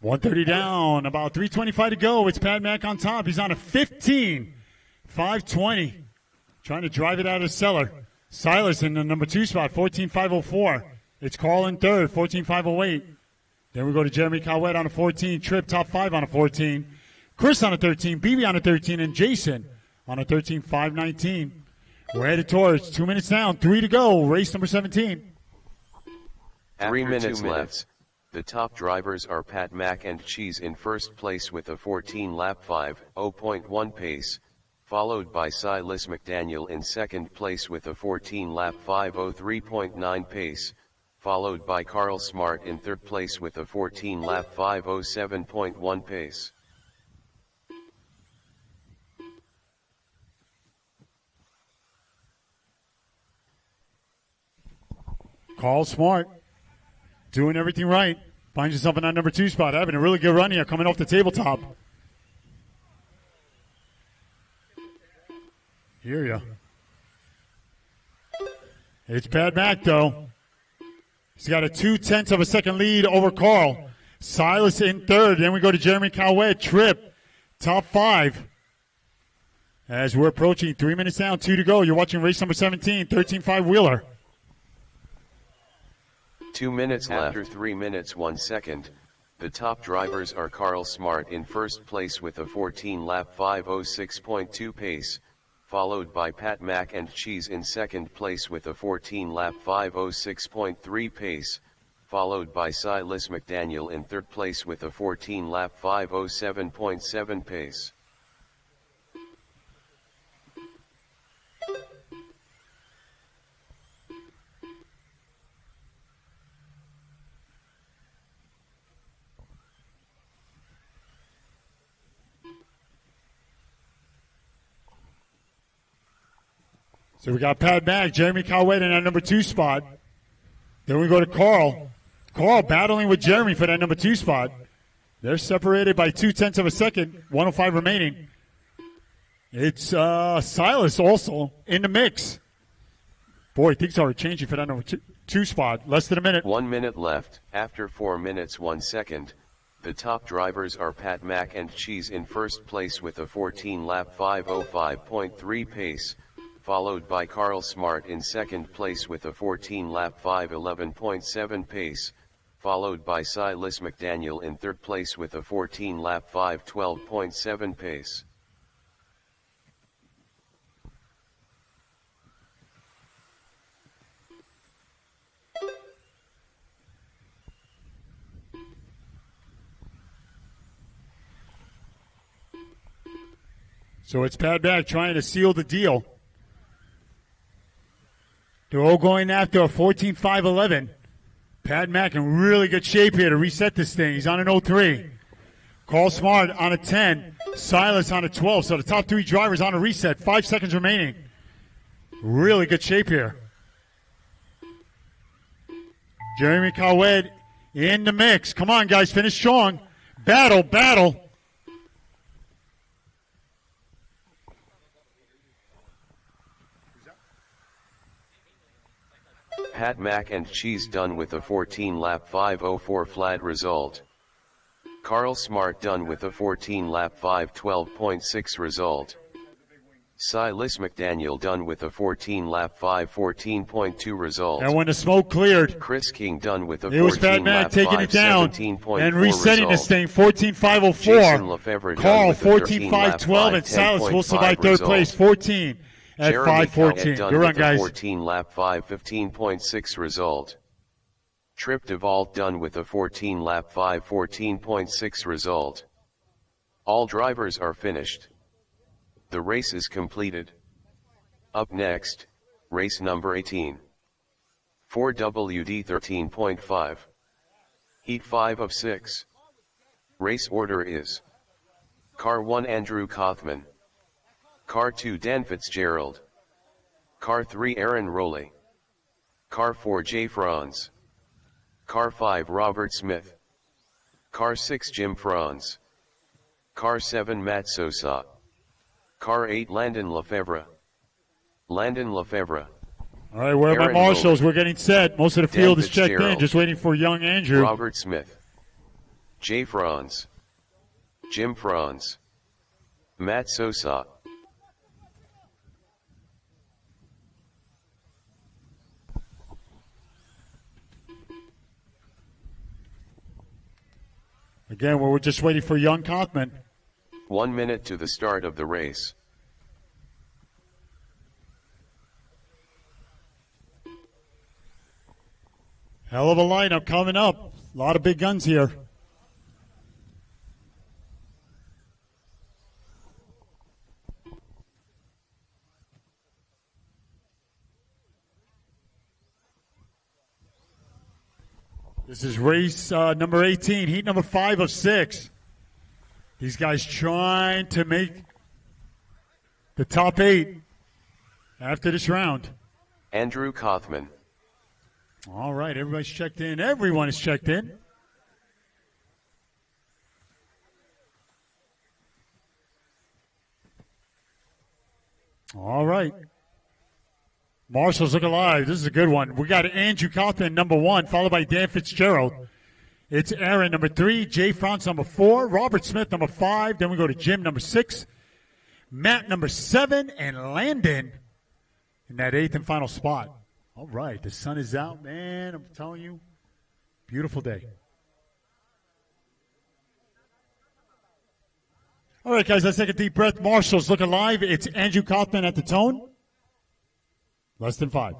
.130 down, about 3:25 to go. It's Pat Mack on top. He's on a 15, 5:20. Trying to drive it out of the cellar. Silas in the number 2 spot, 14.504. It's Carl in third, 14.508. Then we go to Jeremy Cowett on a 14. Tripp top 5 on a 14. Chris on a 13. BB on a 13. And Jason on a 13.519. We're headed towards 2 minutes down, 3 to go. Race number 17. 3 minutes left. The top drivers are Pat Mack and Cheese in first place with a 14-lap 5:0.1 pace, followed by Silas McDaniel in second place with a 14-lap 5:03.9 pace, followed by Carl Smart in third place with a 14-lap 5:07.1 pace. Carl Smart doing everything right. Finds yourself in that number 2 spot. Having a really good run here coming off the tabletop. Hear ya. It's Pat Mack, though. He's got a 0.2 of a second lead over Carl. Silas in third. Then we go to Jeremy Cowett. Tripp, top 5. As we're approaching 3 minutes down, 2 to go. You're watching race number 17, 13.5 Wheeler. 2 minutes left. After 3 minutes 1 second, the top drivers are Carl Smart in first place with a 14-lap 5:06.2 pace, followed by Pat Mack and Cheese in second place with a 14-lap 5:06.3 pace, followed by Silas McDaniel in third place with a 14-lap 5:07.7 pace. So we got Pat Mack, Jeremy Cowett in that number 2 spot. Then we go to Carl. Carl battling with Jeremy for that number 2 spot. They're separated by 0.2 of a second, 1:05 remaining. It's Silas also in the mix. Boy, things are changing for that number 2 spot. Less than a minute. 1 minute left. After 4 minutes 1 second, the top drivers are Pat Mack and Cheese in first place with a 14-lap 5:05.3 pace, followed by Carl Smart in second place with a 14-lap 5:11.7 pace, followed by Silas McDaniel in third place with a 14-lap 5:12.7 pace. So it's Pat Mack trying to seal the deal. They're all going after a 14.511. Pat Mack in really good shape here to reset this thing. He's on an 0.3. Carl Smart on a 10. Silas on a 12. So the top 3 drivers on a reset. 5 seconds remaining. Really good shape here. Jeremy Cowett in the mix. Come on, guys. Finish strong. Battle, battle. Pat Mack and Cheese done with a 14-lap 5:04 flat result. Carl Smart done with a 14-lap 5:12.6 result. Silas McDaniel done with a 14-lap 5:14.2 result. And when the smoke cleared, Chris King done with a 14-lap 5:17.4 it was Pat Mack taking it down and resetting this thing. 14.504. Carl 14.512 and Silas will survive third place. 14 at 5:14. Good run, guys. 14-lap 5:15.6 result. Tripp DeVault done with a 14-lap 5:14.6 result. All drivers are finished. The race is completed. Up next, race number 18. 4WD 13.5. Heat 5 of 6. Race order is: Car 1 Andrew Kaufman, Car 2 Dan Fitzgerald, Car 3 Aaron Rowley, Car 4 Jay Franz, Car 5 Robert Smith, Car 6 Jim Franz, Car 7 Matt Sosa, Car 8 Landon Lefebvre. Landon Lefebvre. All right, where are my marshals? We're getting set. Most of the field is checked in, just waiting for young Andrew. Robert Smith, Jay Franz, Jim Franz, Matt Sosa. Again, we're just waiting for young Kaufman. 1 minute to the start of the race. Hell of a lineup coming up. A lot of big guns here. This is race number 18, heat number 5 of 6. These guys trying to make the top 8 after this round. Andrew Kothman. All right, everybody's checked in. Everyone is checked in. All right. Marshall's looking live. This is a good one. We got Andrew Kothman, number 1, followed by Dan Fitzgerald. It's Aaron, number 3, Jay Franz, number 4, Robert Smith, number 5. Then we go to Jim, number 6, Matt, number 7, and Landon in that 8th and final spot. All right, the sun is out, man. I'm telling you, beautiful day. All right, guys, let's take a deep breath. Marshall's looking live. It's Andrew Kothman at the tone. Less than 5.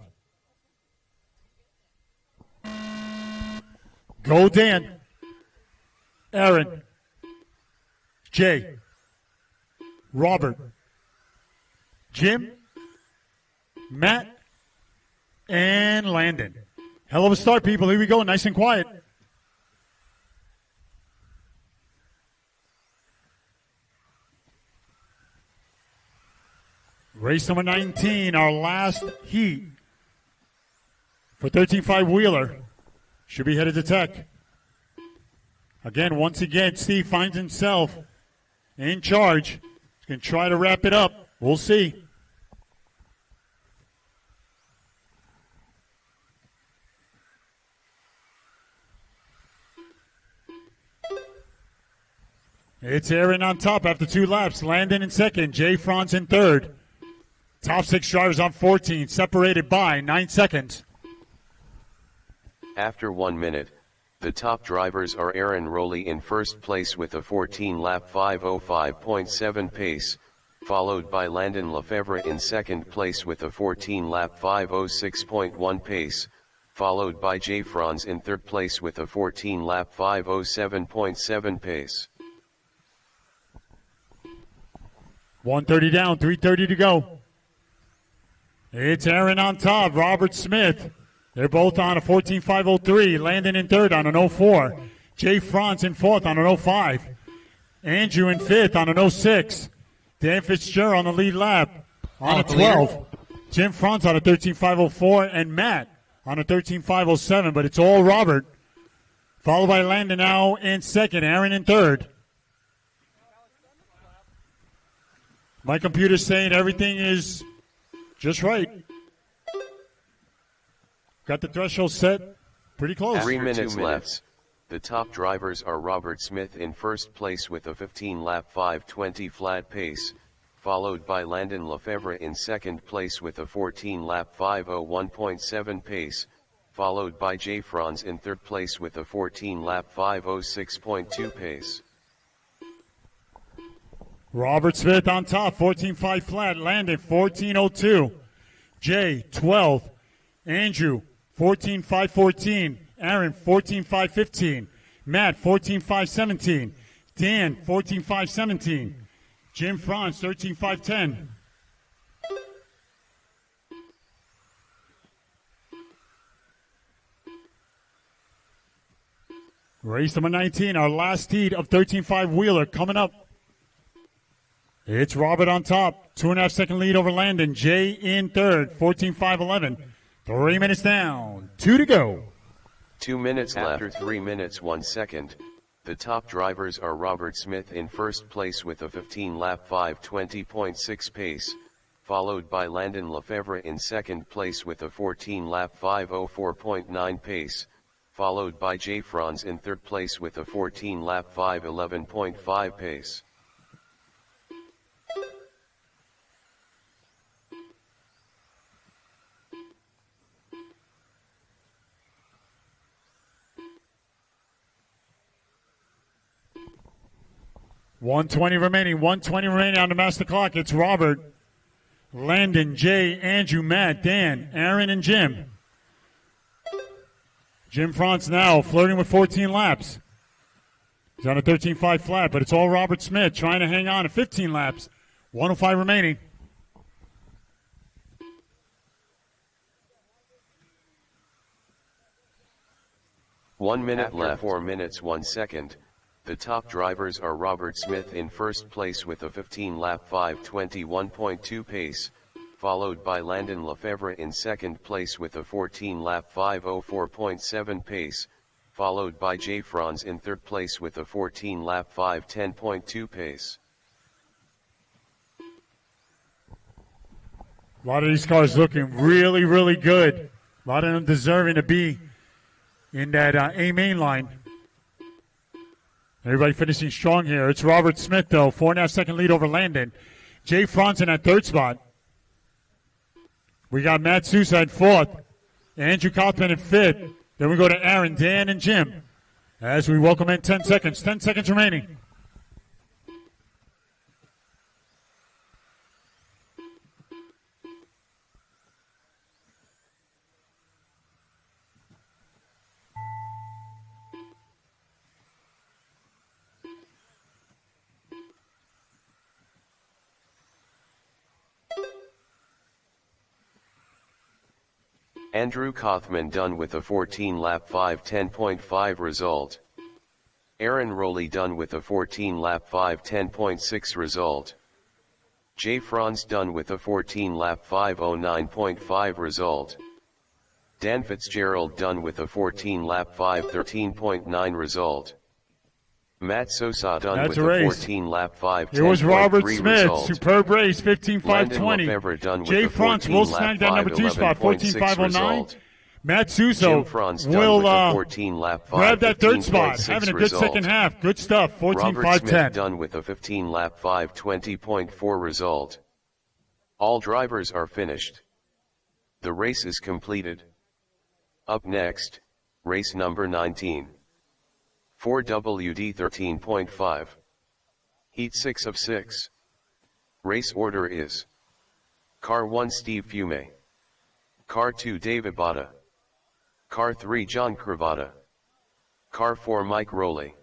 Go, Dan. Aaron. Jay. Robert. Jim. Matt. And Landon. Hell of a start, people. Here we go. Nice and quiet. Race number 19, our last heat for 13.5 wheeler. Should be headed to Tech. Again, once again, Steve finds himself in charge. He's going to try to wrap it up. We'll see. It's Aaron on top after 2 laps. Landon in second. Jay Franz in third. Top 6 drivers on 14, separated by 9 seconds. After 1 minute, the top drivers are Aaron Rowley in first place with a 14-lap 5:05.7 pace, followed by Landon Lefebvre in second place with a 14-lap 5:06.1 pace, followed by Jay Franz in third place with a 14-lap 5:07.7 pace. 1:30 down, 3:30 to go. It's Aaron on top, Robert Smith. They're both on a 14.503. Landon in third on an 04. Jay Franz in fourth on an 05. Andrew in fifth on an 06. Dan Fitzgerald on the lead lap on a 12. Jim Franz on a 13.504. And Matt on a 13.507. But it's all Robert. Followed by Landon now in second. Aaron in third. My computer's saying everything is just right. Got the threshold set pretty close. 3 minutes left. The top drivers are Robert Smith in first place with a 15-lap 5:20 flat pace, followed by Landon Lefebvre in second place with a 14-lap 5:01.7 pace, followed by Jay Franz in third place with a 14-lap 5:06.2 pace. Robert Smith on top, 14.5 flat. Landon, 14.02. Jay, 12. Andrew, 14.514. Aaron, 14.515. Matt, 14.517. Dan, 14.517. Jim Franz, 13.510. Race number 19, our last heat of 13.5 wheeler coming up. It's Robert on top, 2.5 second lead over Landon. Jay in third, 14.511. 3 minutes down, 2 to go. 2 minutes left. After 3 minutes 1 second, the top drivers are Robert Smith in first place with a 15-lap 5:20.6 pace, followed by Landon Lefebvre in second place with a 14-lap 5:04.9 pace, followed by Jay Franz in third place with a 14-lap 5:11.5 pace. $120 remaining on the master clock. It's Robert, Landon, Jay, Andrew, Matt, Dan, Aaron, and Jim. Jim Franz now flirting with 14 laps. He's on a 13.5 flat, but it's all Robert Smith trying to hang on at 15 laps. 105 remaining. One minute left. 4 minutes 1 second. The top drivers are Robert Smith in first place with a 15-lap 5:21.2 pace, followed by Landon Lefevre in second place with a 14-lap 5:04.7 pace, followed by Jay Franz in third place with a 14-lap 5:10.2 pace. A lot of these cars looking really, really good. A lot of them deserving to be in that A main line. Everybody finishing strong here. It's Robert Smith, though. 4.5 second lead over Landon. Jay Franz in that third spot. We got Matt Sousa at fourth. Andrew Kaufman in fifth. Then we go to Aaron, Dan, and Jim as we welcome in 10 seconds. 10 seconds remaining. Andrew Kaufman done with a 14-lap 5:10.5 result. Aaron Rowley done with a 14-lap 5:10.6 result. Jay Franz done with a 14-lap 5:09.5 result. Dan Fitzgerald done with a 14-lap 5:13.9 result. Matt Sosa done with a 14-lap 5:10.3 It was Robert Smith, result. superb race, 15.520. Jay Franz will snag that number 2 spot, 14.509. Matt Suso will grab that third spot, having a good second half. Good stuff, 14.510. Robert Smith done with a 15-lap 5:20.4 result. All drivers are finished. The race is completed. Up next, race number 19. 4WD 13.5. Heat 6 of 6. Race order is: Car 1 Steve Fume, Car 2 David Botta, Car 3 John Cravata, Car 4 Mike Rowley,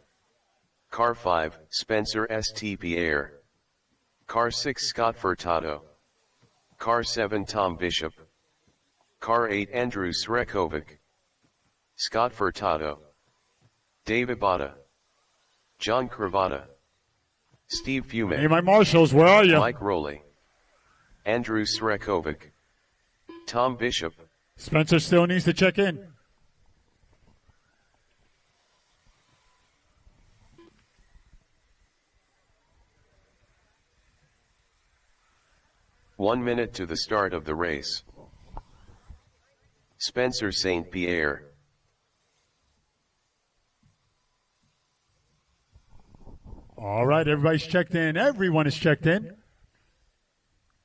Car 5 Spencer St. Pierre, Car 6 Scott Furtado, Car 7 Tom Bishop, Car 8 Andrew Srekovic, Scott Furtado, David Botta, John Cravata, Steve Fume. Hey, my marshals, where are you? Mike Rowley, Andrew Srekovic, Tom Bishop. Spencer still needs to check in. One minute to the start of the race. Spencer St. Pierre. All right, everybody's checked in. Everyone is checked in.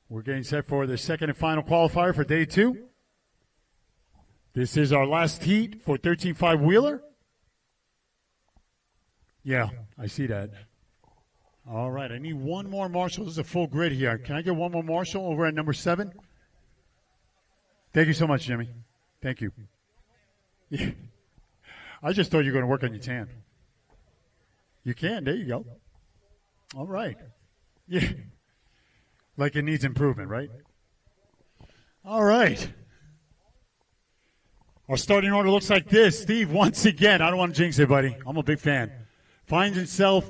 We're getting set for the second and final qualifier for day 2. This is our last heat for 13.5 wheeler. Yeah, I see that. All right, I need one more marshal. This is a full grid here. Can I get one more marshal over at number 7? Thank you so much, Jimmy. Thank you. Yeah. I just thought you were going to work on your tan. You can. There you go. All right. Yeah. Like it needs improvement, right? All right. Our starting order looks like this. Steve, once again, I don't want to jinx it, buddy. I'm a big fan. Finds himself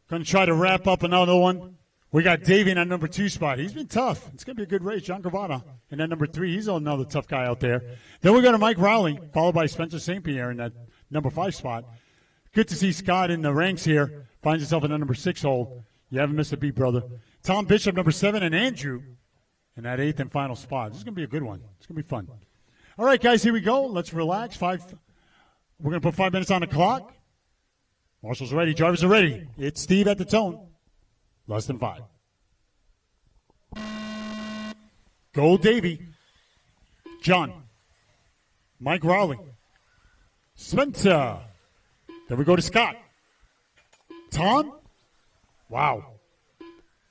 going to try to wrap up another one. We got Davey in that number 2 spot. He's been tough. It's going to be a good race. John Cravata in that number 3. He's another tough guy out there. Then we go to Mike Rowley, followed by Spencer St. Pierre in that number 5 spot. Good to see Scott in the ranks here. Finds himself in the number 6 hole. You haven't missed a beat, brother. Tom Bishop, number 7, and Andrew in that 8th and final spot. This is going to be a good one. It's going to be fun. All right, guys, here we go. Let's relax. We're going to put 5 minutes on the clock. Marshals are ready. Drivers are ready. It's Steve at the tone. Less than 5. Go Davey. John. Mike Rowley. Spencer. Then we go to Scott. Tom. Wow.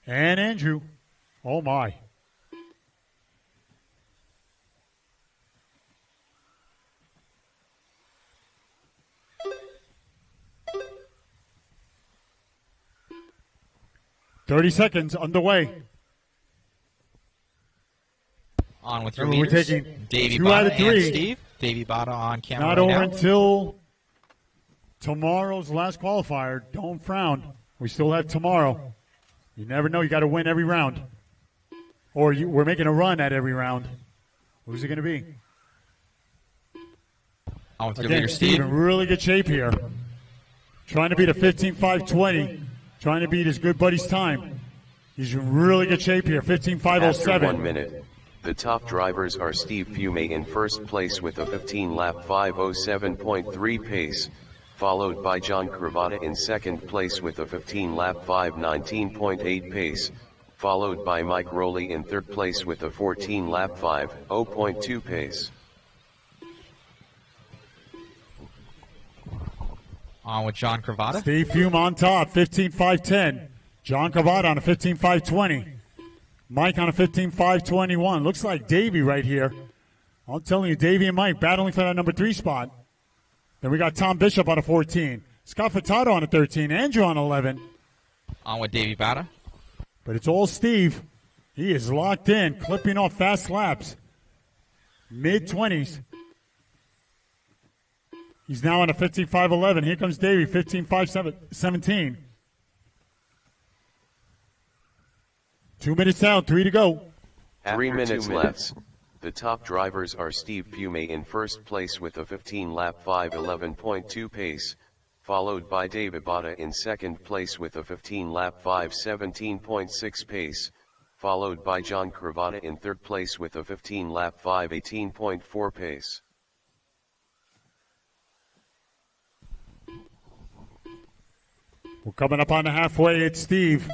And Andrew. Oh, my. 30 seconds underway. On with your Remember, we're leaders. taking Davey 2 Bada out of 3. and Steve. Davey Bada on camera Not right over now. until tomorrow's last qualifier. Don't frown. We still have tomorrow. You never know. You got to win every round. Or we're making a run at every round. Who's it going to be? On with your Again, leader, Steve Steve. in really good shape here. Trying to beat a 15.520. Trying to beat his good buddy's time. He's in really good shape here. After 15.507. 1 minute, the top drivers are Steve Fume in first place with a 15-lap 5:07.3 pace, followed by John Cravata in second place with a 15-lap 5:19.8 pace, followed by Mike Rowley in third place with a 14-lap 5:0.2 pace. On with John Cravata. Steve Fume on top, 15.510. John Cravata on a 15.520. Mike on a 15.521. Looks like Davey right here. I'm telling you, Davey and Mike battling for that number 3 spot. Then we got Tom Bishop on a 14. Scott Furtado on a 13. Andrew on 11. On with Davey Bada. But it's all Steve. He is locked in, clipping off fast laps. Mid-20s. He's now on a 15.511. Here comes Davey, 15.517. 2 minutes down, 3 to go. 3 minutes left. The top drivers are Steve Fume in first place with a 15-lap 5:11.2 pace, followed by David Bada in second place with a 15-lap 5:17.6 pace, followed by John Cravata in third place with a 15-lap 5:18.4 pace. We're coming up on the halfway. It's Steve.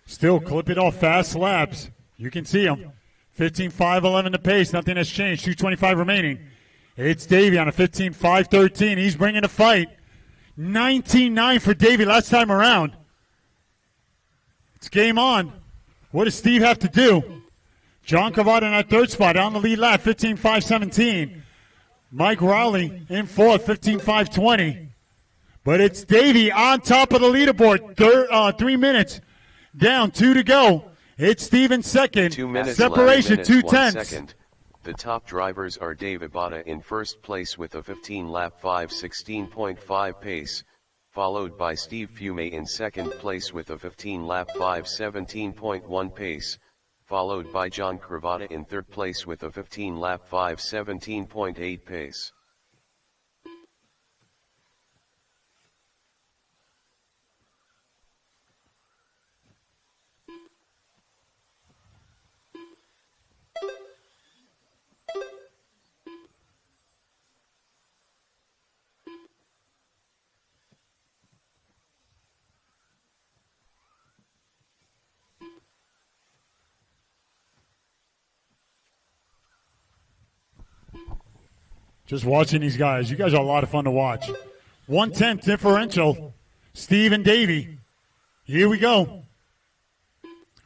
Still clipping off fast laps. You can see him. 15.511 the pace. Nothing has changed. 2:25 remaining. It's Davey on a 15.513. He's bringing the fight. 19.9 for Davey last time around. It's game on. What does Steve have to do? John Cravata in that third spot on the lead lap. 15.517. Mike Rowley in fourth. 15.520. But it's Davey on top of the leaderboard. 3 minutes down, 2 to go. It's Steve in second. 2 minutes Separation, 11 2 minutes, 1 tenths. second. The top drivers are David Bada in first place with a 15-lap 5:16.5 pace, followed by Steve Fume in second place with a 15-lap 5:17.1 pace, followed by John Cravata in third place with a 15-lap 5:17.8 pace. Just watching these guys. You guys are a lot of fun to watch. 1/10 differential. Steve and Davey. Here we go.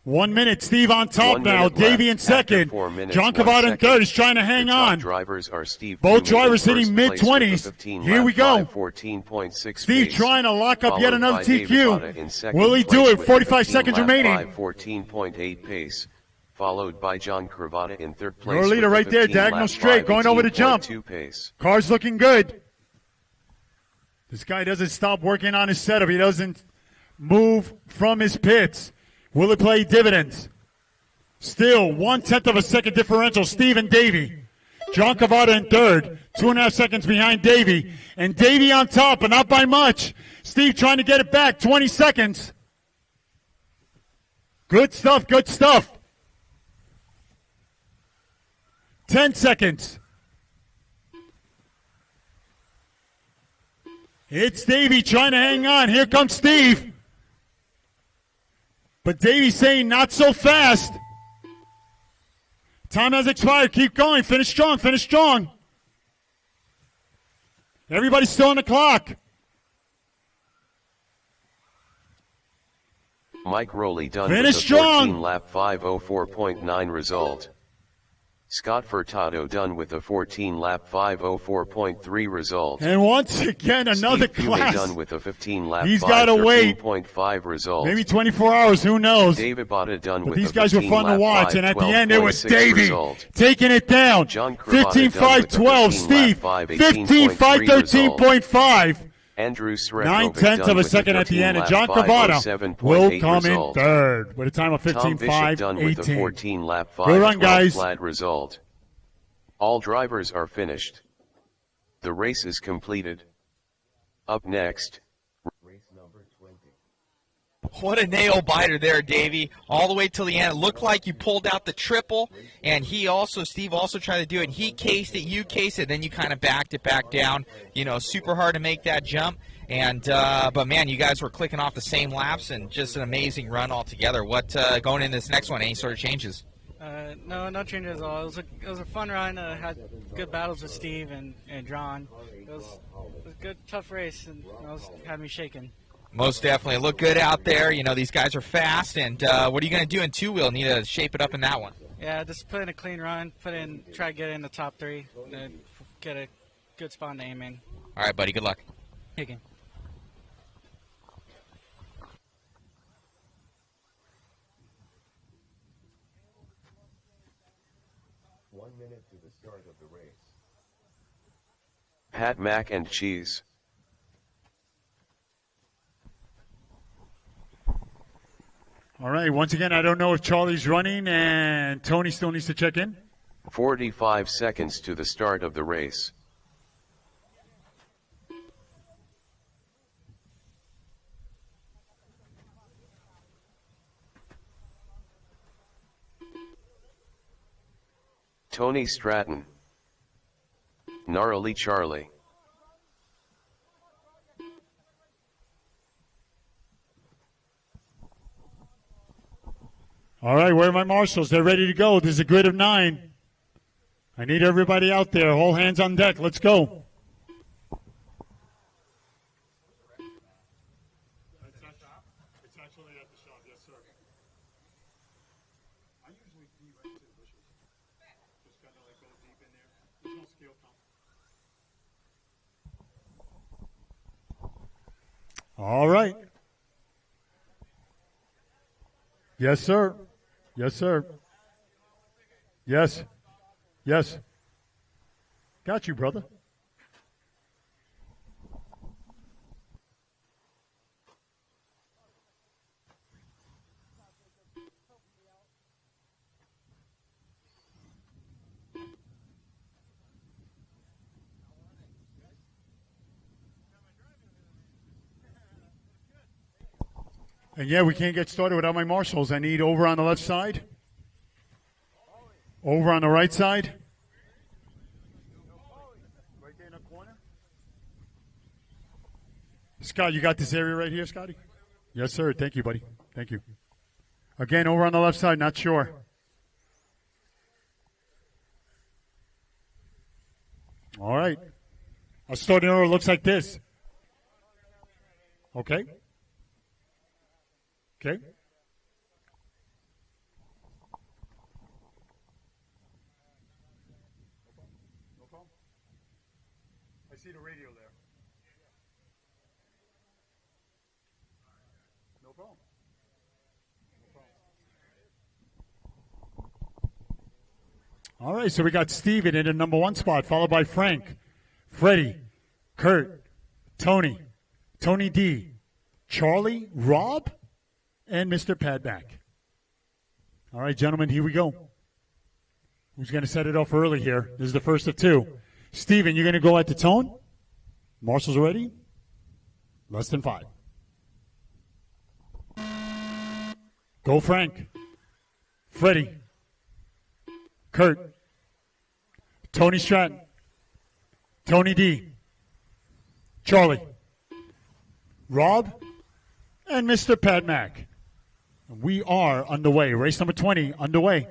1 minute. Steve on top 1 now. minute Davey left. in second. After 4 minutes, John 1 Cravata in second. third. Is trying to hang The top on. drivers are Steve Both Fume in drivers hitting first place with a mid-20s. 15-lap Here we go. 5:14.6 Steve pace, trying to lock up yet followed another by David Bada in TQ. second Will he place do it? with a 45 seconds 15-lap remaining. 5:14.8 pace, followed by John Cravata in third place. Your leader with a right there, 15-lap diagonal straight, going over the jump. 5:18.2 pace. Car's looking good. This guy doesn't stop working on his setup. He doesn't move from his pits. Will it play dividends? Still, 1/10 of a second differential. Steve and Davey. John Cravata in third. 2.5 seconds behind Davey. And Davey on top, but not by much. Steve trying to get it back. 20 seconds. Good stuff, good stuff. 10 seconds. It's Davey trying to hang on. Here comes Steve. But Davey's saying not so fast. Time has expired. Keep going. Finish strong. Finish strong. Everybody's still on the clock. Mike Rowley done Finish with a strong. 14-lap 5:04.9 result. Scott Furtado done with a 14-lap 5:04.3 result. And once again, another Steve Fume class. done with a 15-lap He's got to wait 5:13.5 result. maybe 24 hours, who knows? David Botta done But with these a guys were fun to 15-lap watch, and at the end, it was 5:12.6 Davey result. taking it down. John Cravatta 15-5-12, Steve, 15-5-13.5. Andrew Srekovic 9/10 done of a with second a at the end, and 13-lap John Cravata 5:07.8 will come result. in third with a time of Tom Bishop done with a 15-5-18. 14-lap Good run, 5:12 guys. flat result. All drivers are finished. The race is completed. Up next, Race number 20. What a nail biter there, Davey. All the way till the end. It looked like you pulled out the triple, and Steve also tried to do it. He cased it, you cased it, then you kind of backed it back down. You know, super hard to make that jump. And but man, you guys were clicking off the same laps, and just an amazing run altogether. What going into this next one? Any sort of changes? No changes at all. It was a fun run. Had good battles with Steve and John. It was a good, tough race, and had me shaking. Most definitely. Look good out there. You know, these guys are fast. And what are you going to do in two-wheel? Need to shape it up in that one. Yeah, just put in a clean run. Try to get in the top three, and get a good spot to aim in. All right, buddy. Good luck. Taking. To the start of the race. Pat Mac and Cheese. All right, once again, I don't know if Charlie's running and Tony still needs to check in. 45 seconds to the start of the race. Tony Stratton. Gnarly Charlie. All right, where are my marshals? They're ready to go. There's a grid of 9. I need everybody out there. All hands on deck. Let's go. It's actually at the shop, yes, sir. I usually be right to the bushes. Just kind of like go deep in there. There's no scale pump. All right. Yes, sir. Yes, sir. Yes. Yes. Got you, brother. And yeah, we can't get started without my marshals. I need over on the left side. Over on the right side. Right there in the corner. Scott, you got this area right here, Scotty? Yes, sir. Thank you, buddy. Thank you. Again, over on the left side, not sure. All right. Our starting order looks like this. Okay. Okay. No problem. I see the radio there. No problem. No problem. All right, so we got Steven in the number 1 spot, followed by Frank, Freddie, Kurt, Tony, Tony D, Charlie, Rob, and Mr. Padback. All right, gentlemen, here we go. Who's going to set it off early here? This is the first of 2. Steven, you're going to go at the tone? Marshall's ready? Less than 5. Go, Frank. Freddie. Kurt. Tony Stratton. Tony D. Charlie. Rob. And Mr. Padmack. We are underway. Race number 20 underway.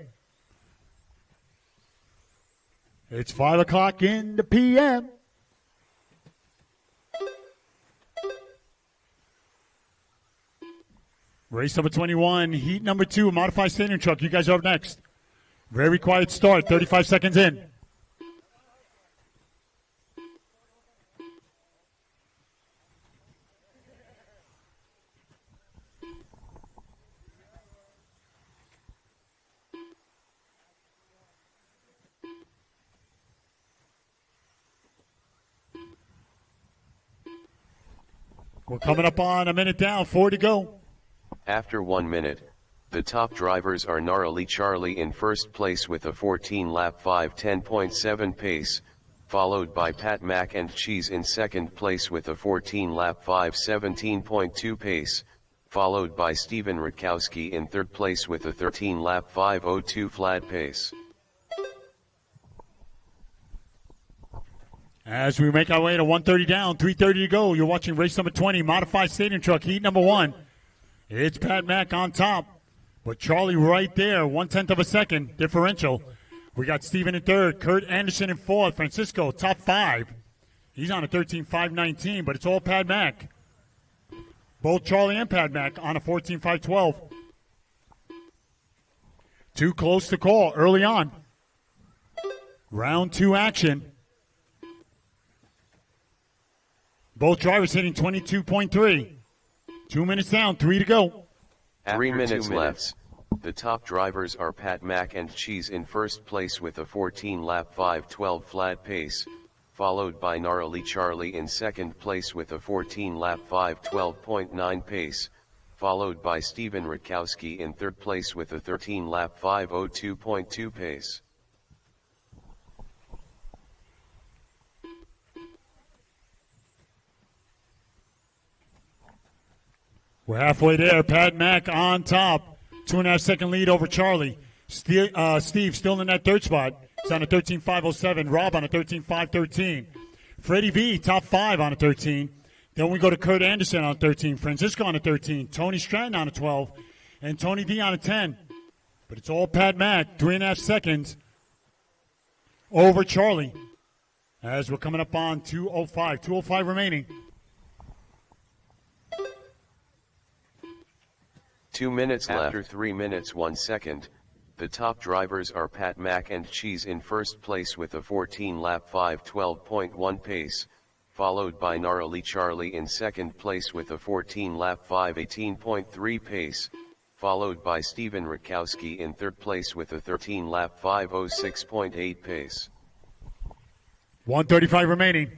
It's 5 o'clock in the p.m. Race number 21, heat number 2, modified stadium truck. You guys are up next. Very quiet start, 35 seconds in. We're coming up on a minute down, 4 to go. After 1 minute, the top drivers are Gnarly Charlie in first place with a 14-lap 5:10.7 pace, followed by Pat Mac and Cheese in second place with a 14-lap 5:17.2 pace, followed by Steven Rutkowski in third place with a 13-lap 5:02 flat pace. As we make our way to 1:30 down, 3:30 to go, you're watching race number 20, Modified Stadium Truck, heat number 1. It's Pat Mack on top, but Charlie right there, 1/10 of a second differential. We got Steven in third, Kurt Anderson in fourth, Francisco top 5. He's on a 13.519, but it's all Pat Mack. Both Charlie and Pat Mack on a 14.512. Too close to call early on. Round 2 action. Both drivers hitting 22.3. 2 minutes down, 3 to go. 3 minutes left. The top drivers are Pat Mac and Cheese in first place with a 14-lap 5:12 flat pace, followed by Gnarly Charlie in second place with a 14-lap 5:12.9 pace, followed by Steven Rutkowski in third place with a 13-lap 5:02.2 pace. We're halfway there. Pat Mack on top. 2.5 second lead over Charlie. Steve still in that third spot. He's on a 13.507. Rob on a 13.513. Freddie V, top 5 on a 13. Then we go to Kurt Anderson on a 13. Francisco on a 13. Tony Stratton on a 12. And Tony D on a 10. But it's all Pat Mack. 3.5 seconds over Charlie. As we're coming up on 2:05. 2:05 remaining. 2 minutes left. After 3 minutes 1 second, the top drivers are Pat Mac and Cheese in first place with a 14-lap 5:12.1 pace, followed by Gnarly Charlie in second place with a 14-lap 5:18.3 pace, followed by Steven Rutkowski in third place with a 13-lap 5:06.8 pace. 1:35 remaining.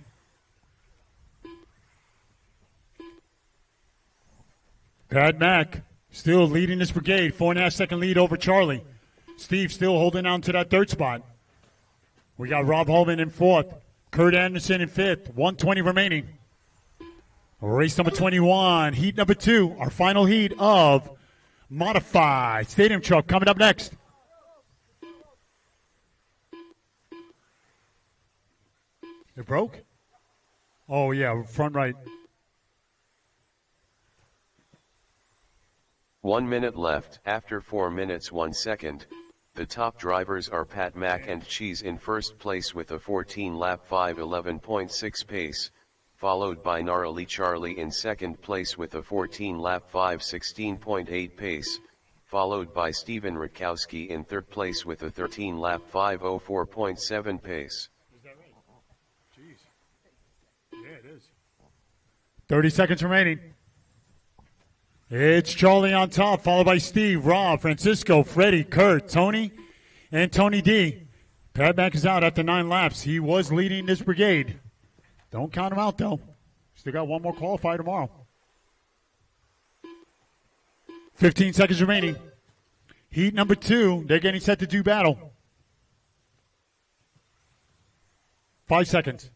Pat Mack still leading this brigade, 4.5 second lead over Charlie. Steve still holding on to that third spot. We got Rob Holman in fourth, Kurt Anderson in fifth, 1:20 remaining. Race number 21, heat number 2, our final heat of Modified Stadium Truck coming up next. It broke? Oh yeah, front right. 1 minute left. After 4 minutes 1 second, the top drivers are Pat Mac and Cheese in first place with a 14-lap 5:11.6 pace, followed by Gnarly Charlie in second place with a 14-lap 5:16.8 pace, followed by Steven Rutkowski in third place with a 13-lap 5:04.7 pace. Is that right? Jeez. Yeah, it is. 30 seconds remaining. It's Charlie on top, followed by Steve, Rob, Francisco, Freddie, Kurt, Tony, and Tony D. Pat Mack is out after 9 laps. He was leading this brigade. Don't count him out, though. Still got one more qualifier tomorrow. 15 seconds remaining. Heat number 2, they're getting set to do battle. 5 seconds.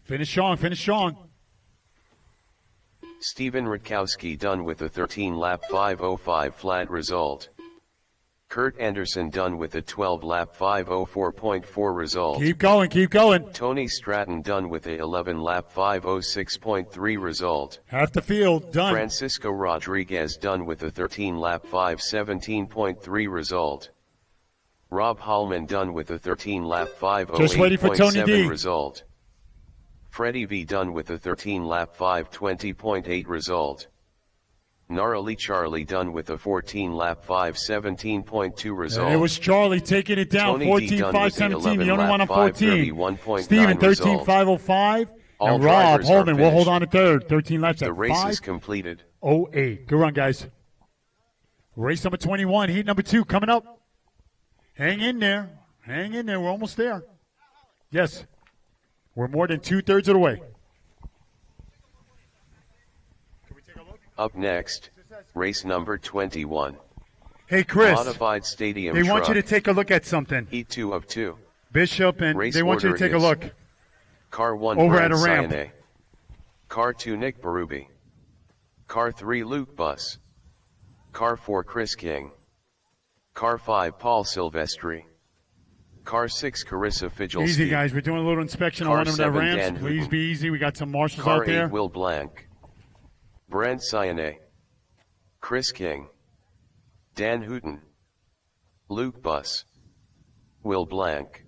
Finish strong, finish strong. Steven Rutkowski done with a 13-lap 5:05 flat result. Kurt Anderson done with a 12-lap 5:04.4 result. Keep going, keep going. Tony Stratton done with a 11-lap 5:06.3 result. Half the field, done. Francisco Rodriguez done with a 13-lap 5:17.3 result. Rob Hallman done with a 13-lap 5:08.7 Just waiting for Tony D. result. Freddie V done with a 13 lap 5:20.8 result. Gnarly Charlie done with a 14 lap 5:17.2 result. And it was Charlie taking it down, Tony D done with the 14.517, the only 11 one on lap 14. 5:31.9 Steven, result. 13.505. All And Rob drivers are Holman will hold finished. on to third. 13 laps The at race is completed. 5:08. Good run, guys. Race number 21, heat number 2 coming up. Hang in there. Hang in there. We're almost there. Yes. We're more than 2/3 of the way. Up next, race number 21. Hey, Chris. Modified Stadium They want you to Truck. take a look at something. Heat 2 of 2. Bishop, and Race they want you to order take a is look. Car 1 Over Brad at a ramp. Sione. Car 2 Nick Berube. Car 3 Luke Buss. Car 4 Chris King. Car 5 Paul Silvestri. Car 6 Carissa Fidgelski. Easy, guys. We're doing a little inspection on Car one of the 7 ramps. Dan Please Hooten. be easy. We got some marshals Car out there. 8 Will Blank. Brent Sione. Chris King. Dan Hooten. Luke Buss. Will Blank.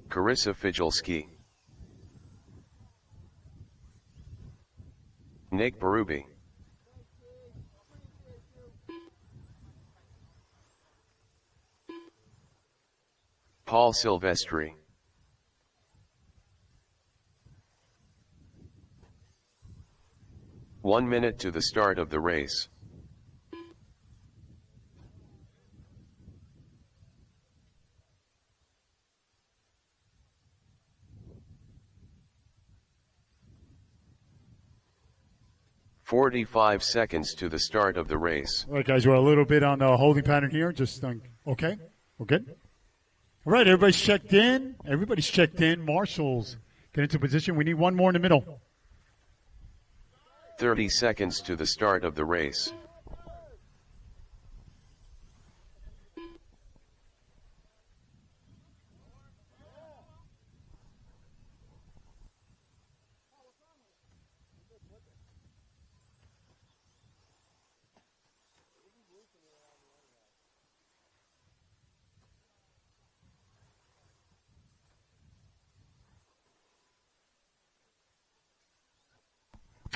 Carissa Fidgelski. Nick Berube. Paul Silvestri. One minute to the start of the race. "45 seconds to the start of the race. All right, guys, we're a little bit on the holding pattern here. Just okay, we're good. All right, everybody's checked in. Everybody's checked in. Marshals get into position. We need one more in the middle. 30 seconds to the start of the race.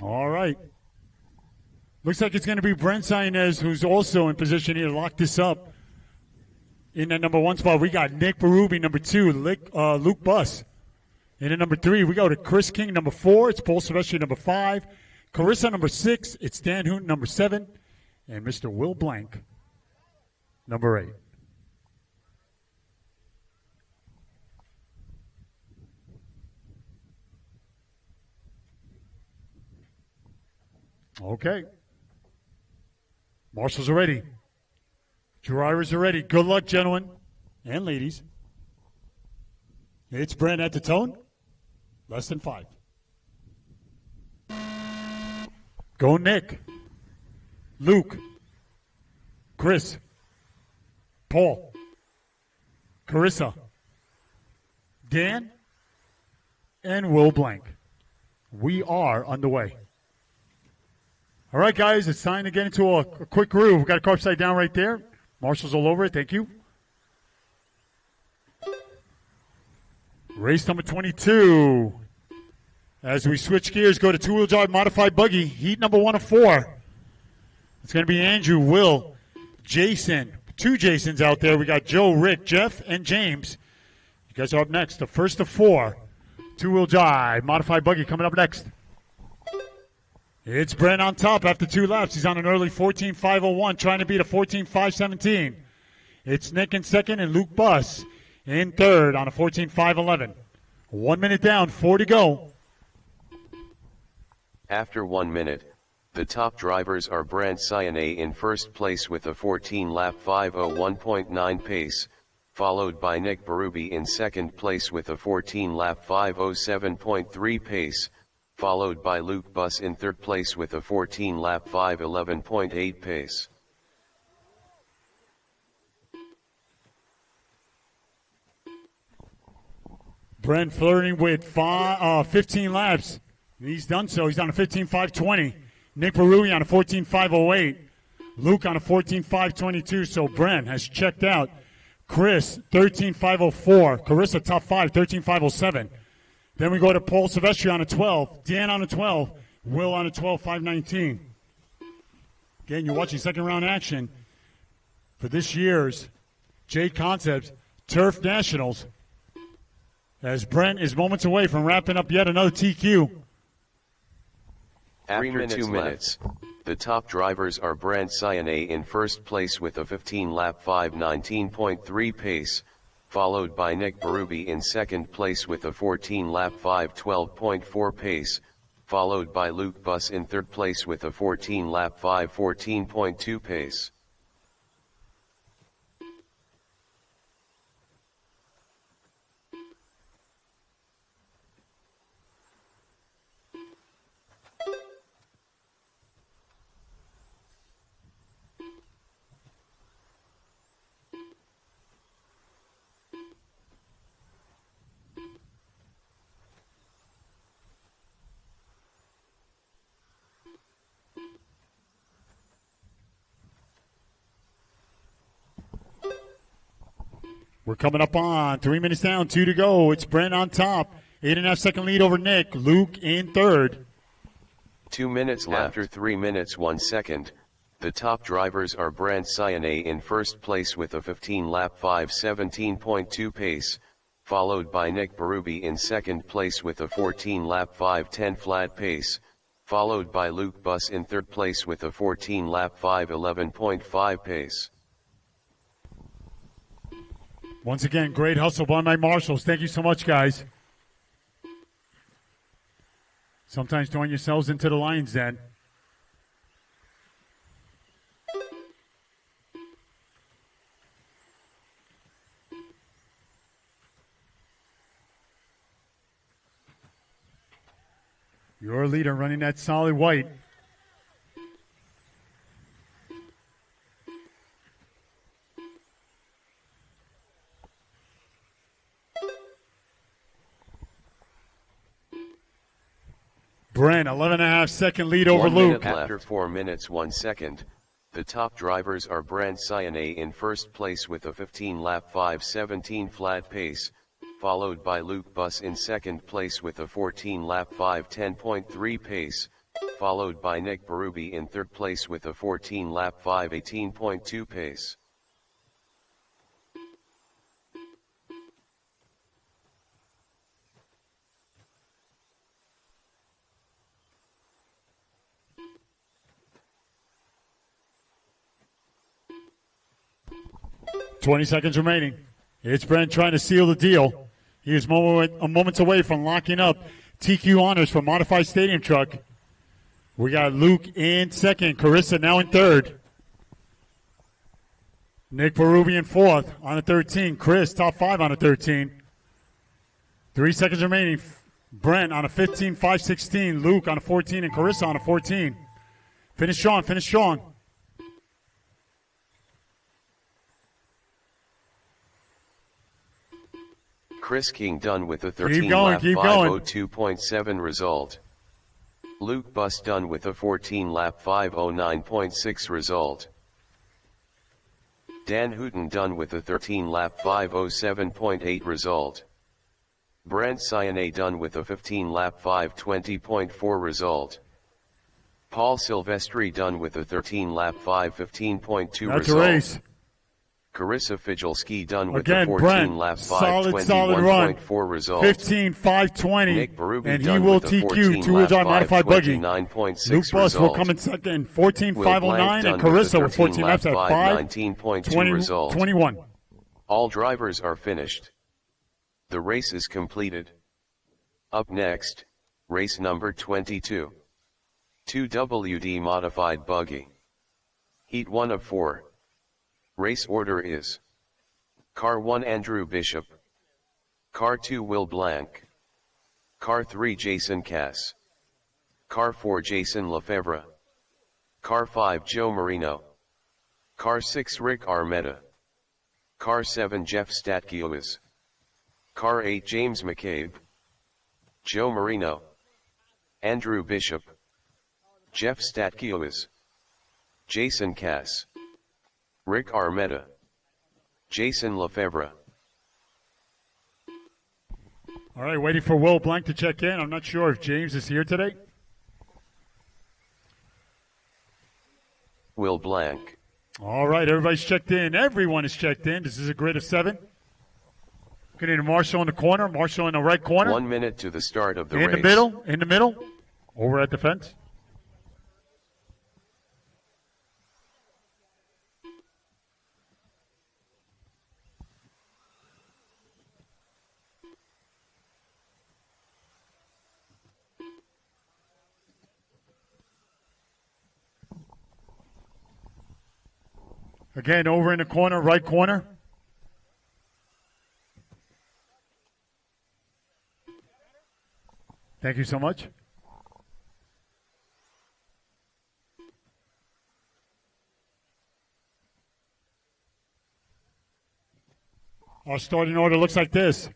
All right. Looks like it's going to be Brent Sainez, who's also in position here to lock this up. In that number 1 spot, we got Nick Berube, number 2, Luke Buss. In at number 3, we go to Chris King, number 4. It's Paul Silvestri, number 5. Carissa, number 6. It's Dan Hooten, number 7. And Mr. Will Blank, number 8. Okay. Marshals are ready. Drivers are ready. Good luck, gentlemen and ladies. It's Brent at the tone. Less than 5. Go Nick. Luke. Chris. Paul. Carissa. Dan. And Will Blank. We are underway. All right, guys, it's time to get into a quick groove. We've got a car upside down right there. Marshals all over it. Thank you. Race number 22. As we switch gears, go to two-wheel drive modified buggy. Heat number 1 of 4. It's going to be Andrew, Will, Jason. 2 Jasons out there. We got Joe, Rick, Jeff, and James. You guys are up next. The first of 4. Two-wheel drive modified buggy coming up next. It's Brent on top after 2 laps. He's on an early 14.501, trying to beat a 14.517. It's Nick in second and Luke Buss in third on a 14.511. 1 minute down, 4 to go. After 1 minute, the top drivers are Brent Sione in first place with a 14-lap 5:01.9 pace, followed by Nick Berube in second place with a 14-lap 5:07.3 pace, followed by Luke Buss in third place with a 14-lap 5:11.8 pace. Brent flirting with 15 laps. He's done so. He's on a 15.520. Nick Berube on a 14.508. Luke on a 14.522. So Brent has checked out. Chris, 13.504. Carissa, top 5, 13.507. Then we go to Paul Silvestri on a 12, Dan on a 12, Will on a 12, 519. Again, you're watching second round action for this year's JConcepts Turf Nationals, as Brent is moments away from wrapping up yet another TQ. After 2 minutes, the top drivers are Brent Sione in first place with a 15-lap 5:19.3 pace, followed by Nick Berube in second place with a 14-lap 5:12.4 pace, followed by Luke Buss in third place with a 14-lap 5:14.2 pace. We're coming up on 3 minutes down, 2 to go. It's Brent on top. 8.5 second lead over Nick. Luke in third. 2 minutes left. After 3 minutes 1 second, the top drivers are Brent Sione in first place with a 15-lap 5:17.2 pace, followed by Nick Berube in second place with a 14-lap 5:10 flat pace, followed by Luke Buss in third place with a 14-lap 5:11.5 pace. Once again, great hustle by my marshals. Thank you so much, guys. Sometimes throwing yourselves into the lion's den. Your leader running that solid white. Brent, 11.5 second lead over Luke. After 4 minutes 1 second, the top drivers are Brent Sione in first place with a 15-lap 5:17 flat pace, followed by Luke Buss in second place with a 14-lap 5:10.3 pace, followed by Nick Berube in third place with a 14-lap 5:18.2 pace. .20 seconds remaining. It's Brent trying to seal the deal. He is moments away from locking up TQ honors for Modified Stadium Truck. We got Luke in second. Carissa now in third. Nick Berube in fourth on a 13. Chris, top 5 on a 13. 3 seconds remaining. Brent on a 15, 5:16. Luke on a 14, and Carissa on a 14. Finish strong, finish strong. Chris King done with a 13-lap 5:02.7 result. Luke Buss done with a 14-lap 5:09.6 result. Dan Hooten done with a 13-lap 5:07.8 result. Brent Sione done with a 15-lap 5:20.4 result. Paul Silvestri done with a 13-lap 5:15.2 result. That's a race. Carissa Fijalski done with Again, a 14-lap 5:21.4 result. 15, 5:20, Nick Berube and he done will with a TQ two-wheel drive modified buggy. 5:29.6 Luke Buss will result. come in second, 14, Will 5:09, Blank and done with Carissa a with 14 laps at 5:19.2 result. 5:21. All drivers are finished. The race is completed. Up next, race number 22. 2WD modified buggy. Heat 1 of 4. Race order is: Car 1 Andrew Bishop, Car 2 Will Blank, Car 3 Jason Cass, Car 4 Jason Lefebvre, Car 5 Joe Marino, Car 6 Rick Armetta, Car 7 Jeff Statkiewicz, Car 8 James McCabe, Joe Marino, Andrew Bishop, Jeff Statkiewicz, Jason Cass, Rick Armetta, Jason Lefebvre. All right, waiting for Will Blank to check in. I'm not sure if James is here today. Will Blank. All right, everybody's checked in. Everyone is checked in. This is a grid of 7. Getting Marshall in the corner. Marshall in the right corner. 1 minute to the start of the race. In the middle. In the middle. Over at the fence. Again, over in the corner, right corner. Thank you so much. Our starting order looks like this.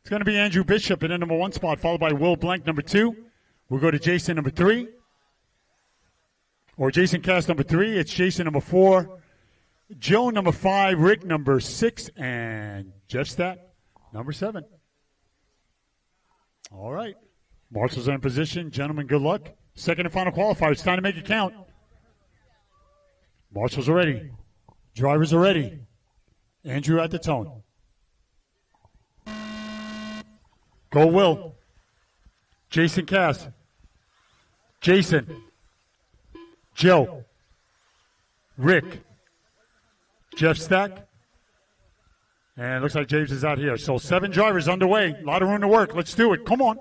It's going to be Andrew Bishop in the number 1 spot, followed by Will Blank, number 2. We'll go to Jason, number 3. Or Jason Cass, number 3. It's Jason, number 4. Joe, number 5. Rick, number 6. And Jeff Stat, number 7. All right. Marshall's in position. Gentlemen, good luck. Second and final qualifier. It's time to make it count. Marshall's are ready. Drivers are ready. Andrew at the tone. Go Will. Jason Cass. Jason. Joe. Rick. Jeff Stack. And it looks like James is out here. So 7 drivers underway. A lot of room to work. Let's do it. Come on.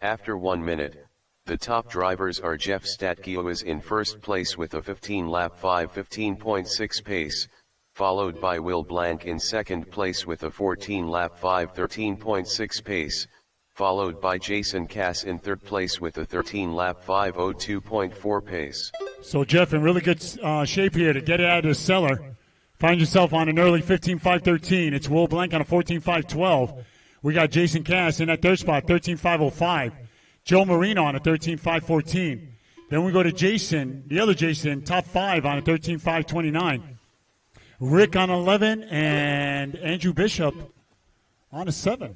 After 1 minute, the top drivers are Jeff Statgio is in first place with a 15-lap 5:15.6 pace, followed by Will Blank in second place with a 14-lap 5:13.6 pace, followed by Jason Cass in third place with a 13-lap 5:02.4 pace. So Jeff, in really good shape here to get it out of the cellar. Find yourself on an early 15.513. It's Will Blank on a 14.512. We got Jason Cass in that third spot, 13.505. Joe Marino on a 13.514. Then we go to Jason, the other Jason, top 5 on a 13.529. Rick on 11 and Andrew Bishop on a 7.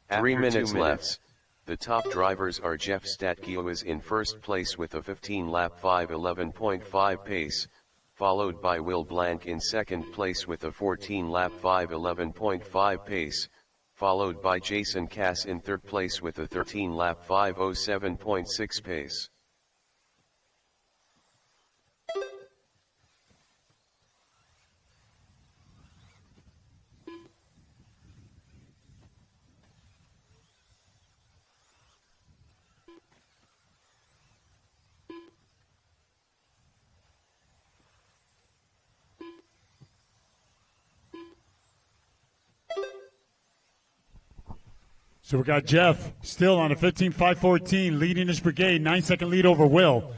After 3 minutes left, the top drivers are Jeff Statgio is in first place with a 15-lap 5:11.5 pace, followed by Will Blank in second place with a 14-lap 5:11.5 pace, followed by Jason Cass in third place with a 13-lap 5:07.6 pace. So we got Jeff still on a 15.514, leading his brigade, 9-second lead over Will.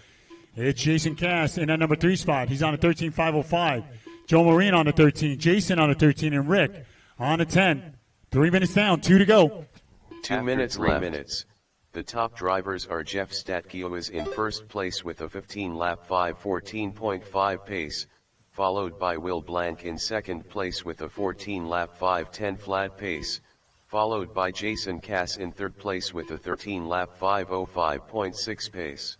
It's Jason Cass in that number 3 spot. He's on a 13.505. Joe Marine on a 13. Jason on a 13. And Rick on a 10. 3 minutes down, 2 to go. 2 minutes left. The top drivers are Jeff Statgio is in first place with a 15-lap 5:14.5 pace, followed by Will Blank in second place with a 14-lap 5:10 flat pace, followed by Jason Cass in third place with a 13-lap 5:05.6 pace.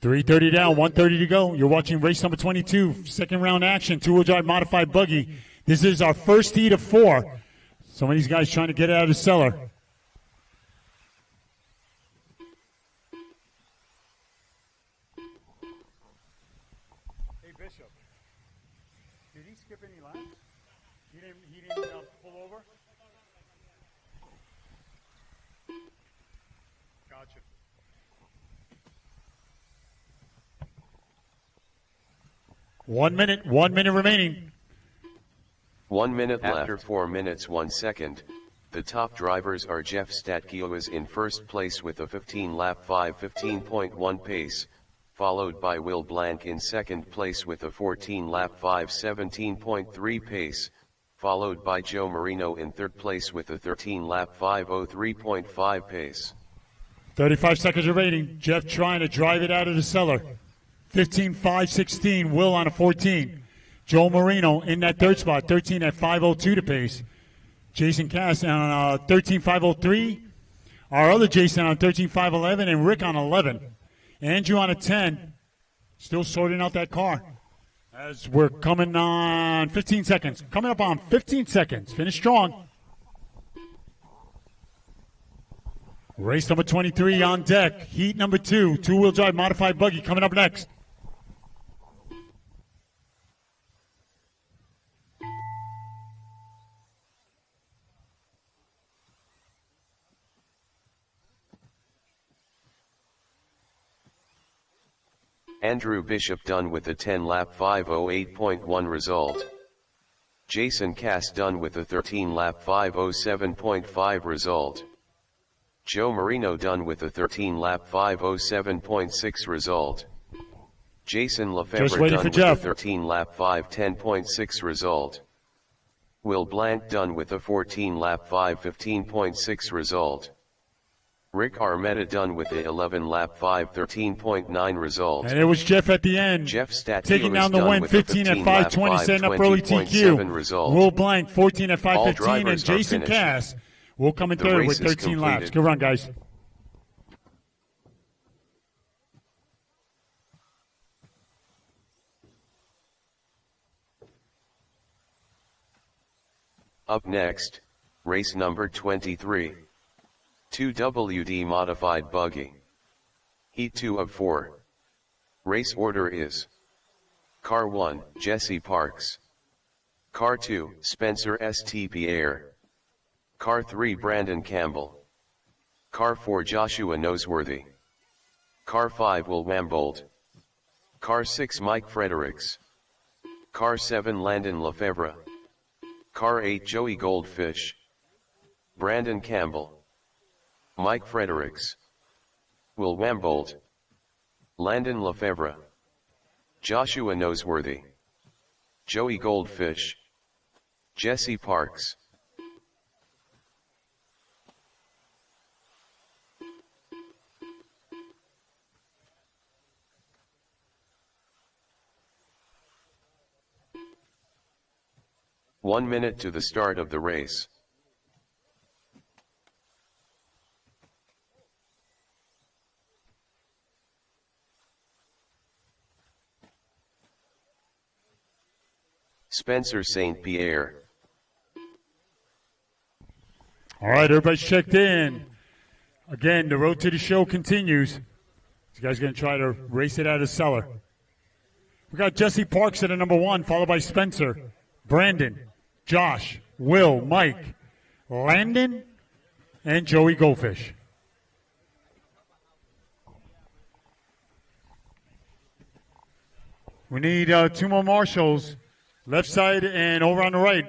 $3:30 down, 1:30 to go. You're watching race number 22, second round action, 2-wheel drive modified buggy. This is our first heat of 4. Some of these guys trying to get it out of the cellar. Hey, Bishop. Did he skip any laps? He didn't pull over? Gotcha. One minute remaining. 1 minute left. After 4 minutes 1 second, the top drivers are Jeff Statkiewicz in first place with a 15-lap 5:15.1 pace, followed by Will Blank in second place with a 14-lap 5:17.3 pace, followed by Joe Marino in third place with a 13-lap 5:03.5 pace. 35 seconds remaining. Jeff trying to drive it out of the cellar. 15.516. Will on a 14. Joe Marino in that third spot. 13 at 5:02 to pace. Jason Cass on 13.503. Our other Jason on 13.511 and Rick on 11. Andrew on a 10. Still sorting out that car. As we're coming on 15 seconds. Coming up on 15 seconds. Finish strong. Race number 23 on deck. Heat number 2. Two-wheel drive modified buggy coming up next. Andrew Bishop done with a 10-lap 5:08.1 result. Jason Cass done with a 13-lap 5:07.5 result. Joe Marino done with a 13-lap 5:07.6 result. Jason Lefebvre done with a 13-lap 5:10.6 result. Will Blank done with a 14-lap 5:15.6 result. Rick Armetta done with a 11-lap 5:13.9 result. And it was Jeff at the end. Jeff Statkiewicz taking down the win, 15 at 5:20, setting up early TQ. Will Blank, 14 at 5:15, and Jason Cass will come in third with 13 laps. Good run, guys. Up next, race number 23. 2WD modified buggy. Heat 2 of 4. Race order is: Car 1, Jesse Parks. Car 2, Spencer St. Pierre. Car 3, Brandon Campbell. Car 4, Joshua Noseworthy. Car 5, Will Wambold. Car 6, Mike Fredericks. Car 7, Landon Lefebvre. Car 8, Joey Goldfish. Brandon Campbell. Mike Fredericks. Will Wambold. Landon Lefebvre. Joshua Noseworthy. Joey Goldfish. Jesse Parks. One minute to the start of the race. Spencer St. Pierre. All right, everybody's checked in. Again, the road to the show continues. This guy's going to try to race it out of the cellar. We got Jesse Parks at the number 1, followed by Spencer, Brandon, Josh, Will, Mike, Landon, and Joey Goldfish. We need 2 more marshals. Left side and over on the right,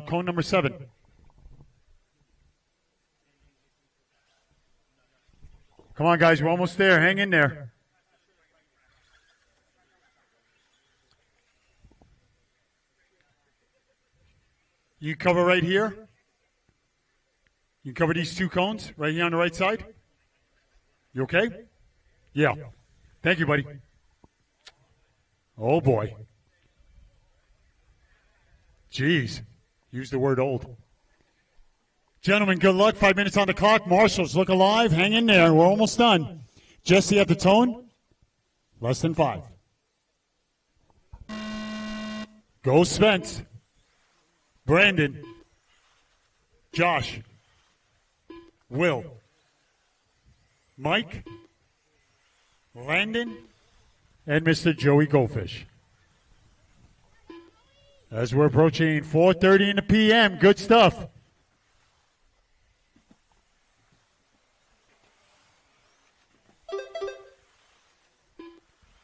cone number 7. Come on, guys, we're almost there. Hang in there. You cover right here. You cover these 2 cones right here on the right side. You okay? Yeah. Thank you, buddy. Oh, boy. Jeez, use the word old. Gentlemen, good luck. 5 minutes on the clock. Marshals, look alive. Hang in there. We're almost done. Jesse at the tone. Less than 5. Go Spence. Brandon, Josh, Will, Mike, Landon, and Mr. Joey Goldfish. As we're approaching 4:30 in the p.m., good stuff.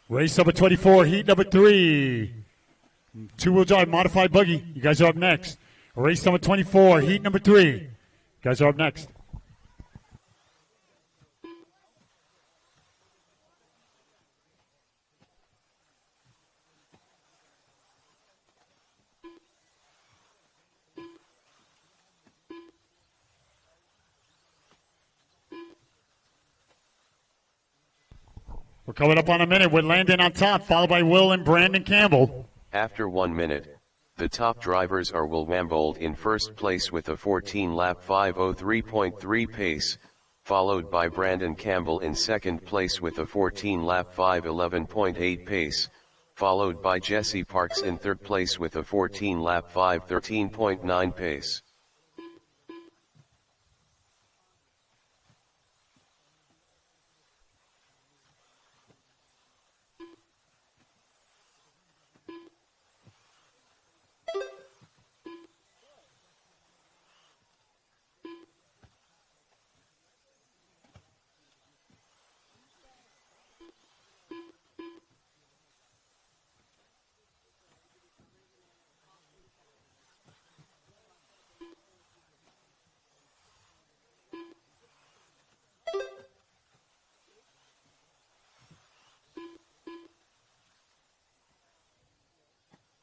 Race number 24, heat number 3. Two-wheel drive, modified buggy. You guys are up next. Race number 24, heat number 3. You guys are up next. We're coming up on a minute with Landon on top, followed by Will and Brandon Campbell. After 1 minute, the top drivers are Will Wambold in first place with a 14-lap 5:03.3 pace, followed by Brandon Campbell in second place with a 14-lap 5:11.8 pace, followed by Jesse Parks in third place with a 14-lap 5:13.9 pace.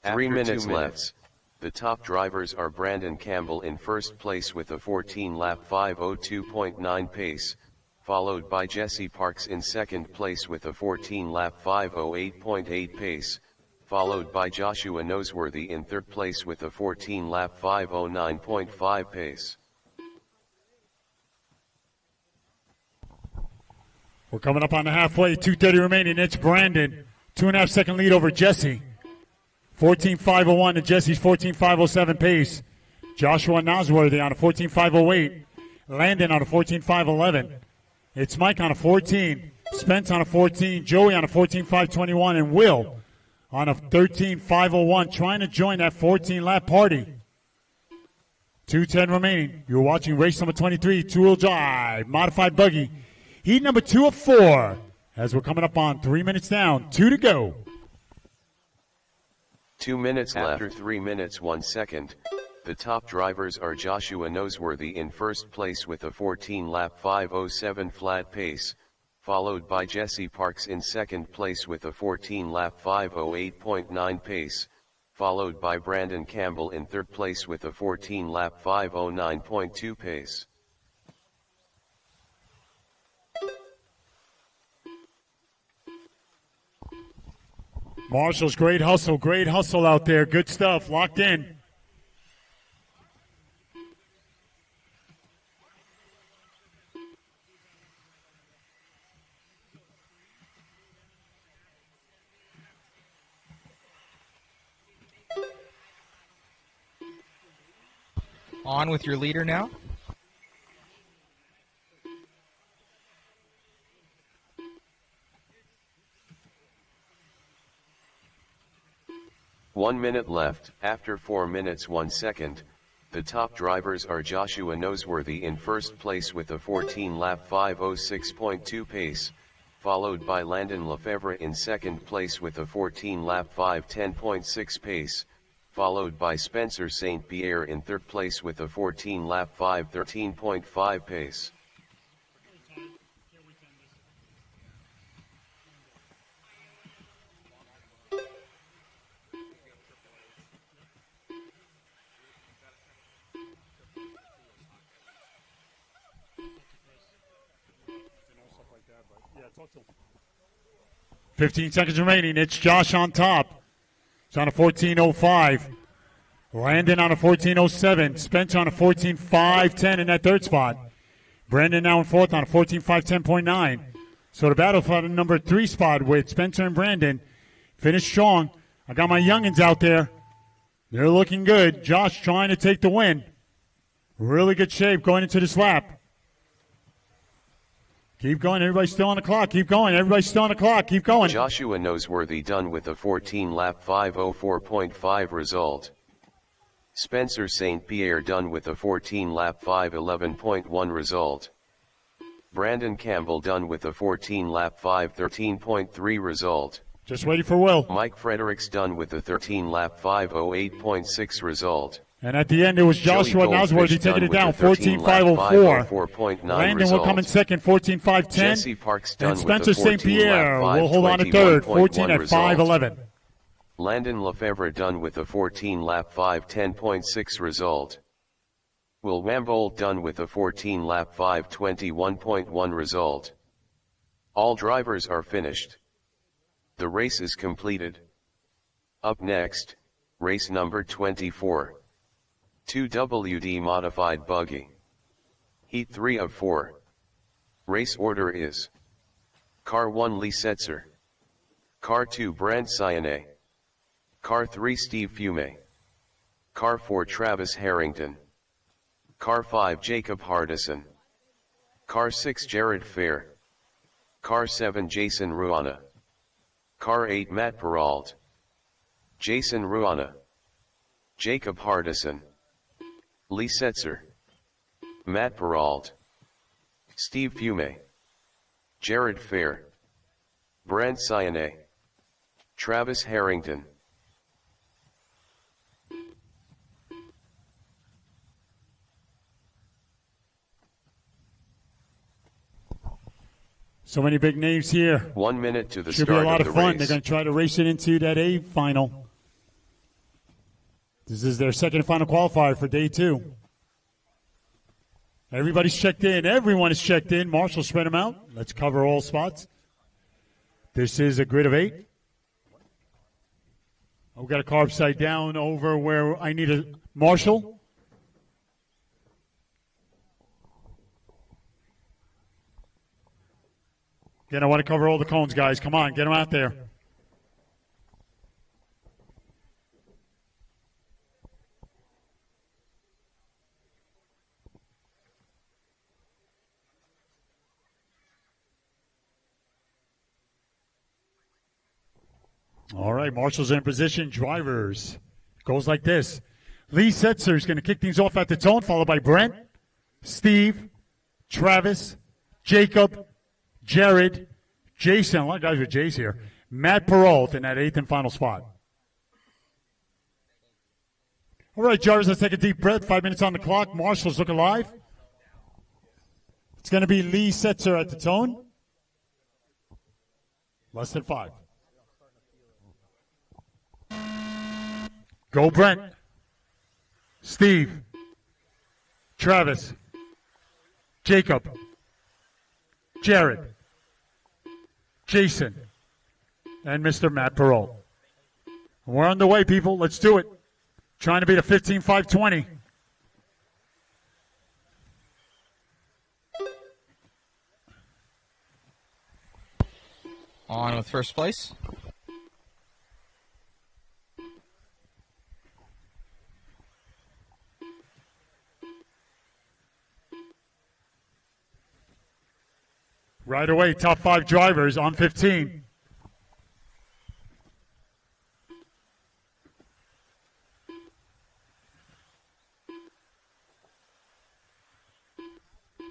After 3 minutes left. The top drivers are Brandon Campbell in first place with a 14-lap 5:02.9 pace, followed by Jesse Parks in second place with a 14-lap 5:08.8 pace, followed by Joshua Noseworthy in third place with a 14-lap 5:09.5 pace. We're coming up on the halfway, 2:30 remaining. It's Brandon, 2.5 second lead over Jesse. 14.501 to Jesse's 14.507 pace. Joshua Nosworthy on a 14.508. Landon on a 14.511. It's Mike on a 14. Spence on a 14. Joey on a 14.521. And Will on a 13.501, trying to join that 14-lap party. 2:10 remaining. You're watching race number 23, two-wheel drive, modified buggy. Heat number 2 of 4. As we're coming up on 3 minutes down, 2 to go. 2 minutes left. After 3 minutes 1 second, the top drivers are Joshua Noseworthy in first place with a 14-lap 5:07 flat pace, followed by Jesse Parks in second place with a 14-lap 5:08.9 pace, followed by Brandon Campbell in third place with a 14-lap 5:09.2 pace. Marshall's great hustle out there. Good stuff, locked in. On with your leader now. One minute left. After 4 minutes 1 second, the top drivers are Joshua Noseworthy in first place with a 14-lap 5:06.2 pace, followed by Landon Lefebvre in second place with a 14-lap 5:10.6 pace, followed by Spencer St. Pierre in third place with a 14-lap 5:13.5 pace. Talk to him. 15 seconds remaining. It's Josh on top. It's on a 14.05. Landon on a 14.07. Spence on a 14.510 in that third spot. Brandon now in fourth on a 14.510.9. So the battle for the number 3 spot with Spencer and Brandon finished strong. I got my youngins out there. They're looking good. Josh trying to take the win. Really good shape going into this lap. Keep going. Everybody's still on the clock. Keep going. Everybody's still on the clock. Keep going. Joshua Noseworthy done with a 14-lap 5:04.5 result. Spencer St. Pierre done with a 14-lap 5:11.1 result. Brandon Campbell done with a 14-lap 5:13.3 result. Just waiting for Will. Mike Fredericks done with a 13-lap 5:08.6 result. And at the end, it was Joshua Nosworthy taking it down, 14.504. Landon will come in second, 14.510. Jesse Parks done and Spencer with a 14 St. Pierre will hold on to third, 14 at 5:11. Landon Lefebvre done with a 14-lap 5:10.6 result. Will Wambold done with a 14-lap 5:21.1 result. All drivers are finished. The race is completed. Up next, race number 24. 2WD modified buggy. Heat 3 of 4. Race order is: Car 1 Lee Setzer, Car 2 Brent Syane, Car 3 Steve Fume, Car 4 Travis Harrington, Car 5 Jacob Hardison, Car 6 Jared Fair, Car 7 Jason Ruana, Car 8 Matt Peralt, Jason Ruana, Jacob Hardison, Lee Setzer, Matt Peralt, Steve Fume, Jared Fair, Brent Syane, Travis Harrington. So many big names here. 1 minute to the Should start be a lot of of the fun. race. They're going to try to race it into that A final. This is their second and final qualifier for day 2. Everybody's checked in. Everyone is checked in. Marshall spread them out. Let's cover all spots. This is a grid of 8. We've got a car upside down over where I need a Marshall. Again, I want to cover all the cones, guys. Come on, get them out there. All right, Marshall's in position. Drivers. Goes like this. Lee Setzer is going to kick things off at the tone, followed by Brent, Steve, Travis, Jacob, Jared, Jason, a lot of guys with J's here, Matt Peralt in that 8th and final spot. All right, drivers, let's take a deep breath. 5 minutes on the clock. Marshall's looking live. It's going to be Lee Setzer at the tone. Less than 5. Go Brent, Steve, Travis, Jacob, Jared, Jason, and Mr. Matt Peralt. We're on the way, people. Let's do it. Trying to beat a 15.520. On with first place. Right away, top 5 drivers on 15.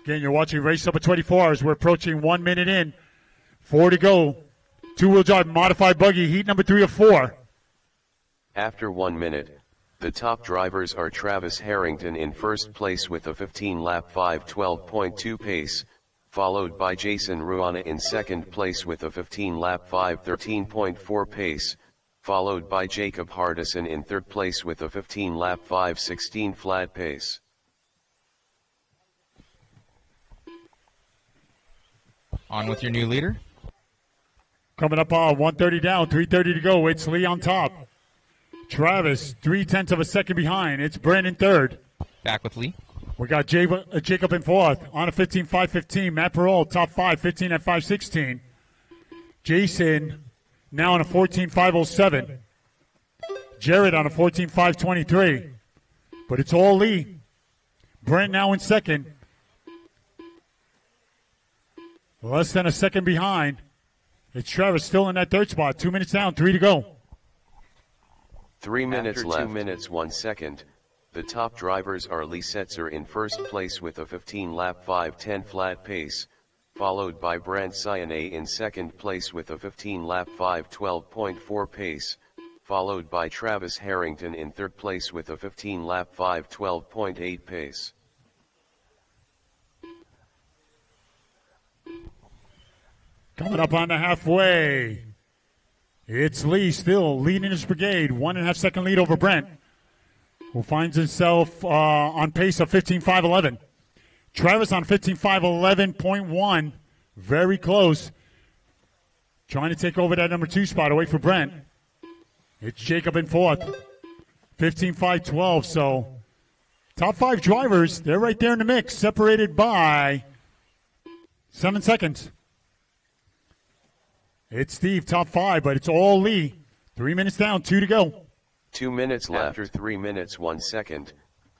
Again, you're watching Race Number 24 hours. We're approaching 1 minute in. 4 to go. Two-wheel drive modified buggy, heat number 3 of 4. After 1 minute, the top drivers are Travis Harrington in first place with a 15-lap 5:12.2 pace, followed by Jason Ruana in second place with a 15-lap 5:13.4 pace, followed by Jacob Hardison in third place with a 15-lap 5:16 flat pace. On with your new leader. Coming up on 1:30 down, 3:30 to go. It's Lee on top. Travis, 0.3 of a second behind. It's Brandon third. Back with Lee. We got Jacob in fourth on a 15.515. Matt Peralt, top 5, 15 at 5:16. Jason now on a 14.507. Jared on a 14.523. But it's all Lee. Brent now in second. Less than a second behind. It's Travis still in that third spot. 2 minutes down, 3 to go. 3 minutes left. 2 minutes 1 second. The top drivers are Lee Setzer in first place with a 15-lap 5:10 flat pace, followed by Brent Sayane in second place with a 15-lap 5:12.4 pace, followed by Travis Harrington in third place with a 15-lap 5:12.8 pace. Coming up on the halfway, it's Lee still leading his brigade, 1.5 second lead over Brent, who finds himself on pace of 15.511. Travis on 15.511.1, very close, trying to take over that number 2 spot away from Brent. It's Jacob in fourth, 15.512. So top 5 drivers, they're right there in the mix, separated by 7 seconds. It's Steve, top 5, but it's all Lee. 3 minutes down, 2 to go. 2 minutes left. After 3 minutes 1 second,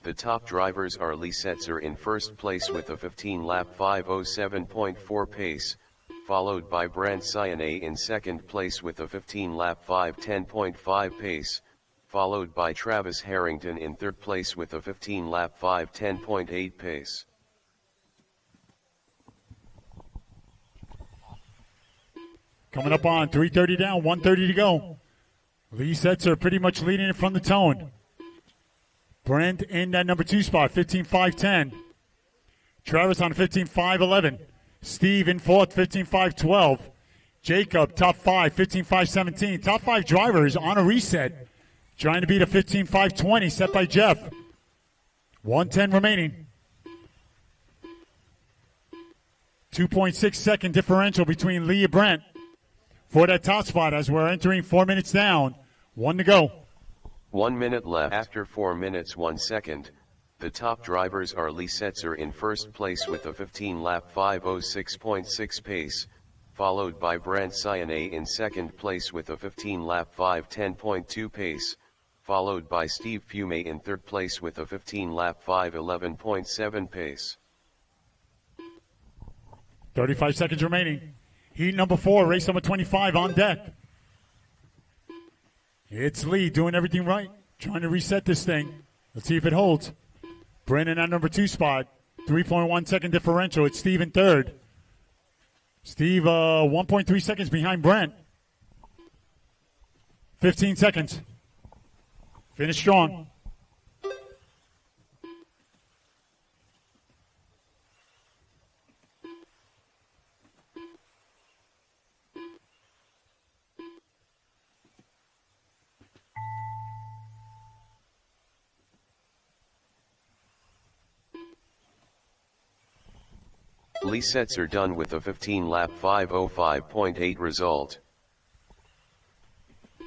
the top drivers are Lee Setzer in first place with a 15-lap 5:07.4 pace, followed by Brent Sayane in second place with a 15-lap 5:10.5 pace, followed by Travis Harrington in third place with a 15-lap 5:10.8 pace. Coming up on 3:30 down, 1:30 to go. Lee Setzer pretty much leading it from the tone. Brent in that number 2 spot, 15.510. Travis on 15.511. Steve in fourth, 15.512. Jacob, top 5, 15.517. Top 5 drivers on a reset, trying to beat a 15.520 set by Jeff. 1:10 remaining. 2.6 second differential between Lee and Brent for that top spot as we're entering 4 minutes down. 1 to go. 1 minute left. After 4 minutes 1 second, the top drivers are Lee Setzer in first place with a 15-lap 5:06.6 pace, followed by Brent Sayane in second place with a 15-lap 5:10.2 pace, followed by Steve Fume in third place with a 15-lap 5:11.7 pace. 35 seconds remaining. Heat number 4, race number 25 on deck. It's Lee doing everything right, trying to reset this thing. Let's see if it holds. Brandon at number 2 spot, 3.1 second differential. It's Steve in third. Steve 1.3 seconds behind Brent. 15 seconds. Finish strong. Lee Setzer done with a 15-lap 5:05.8 result.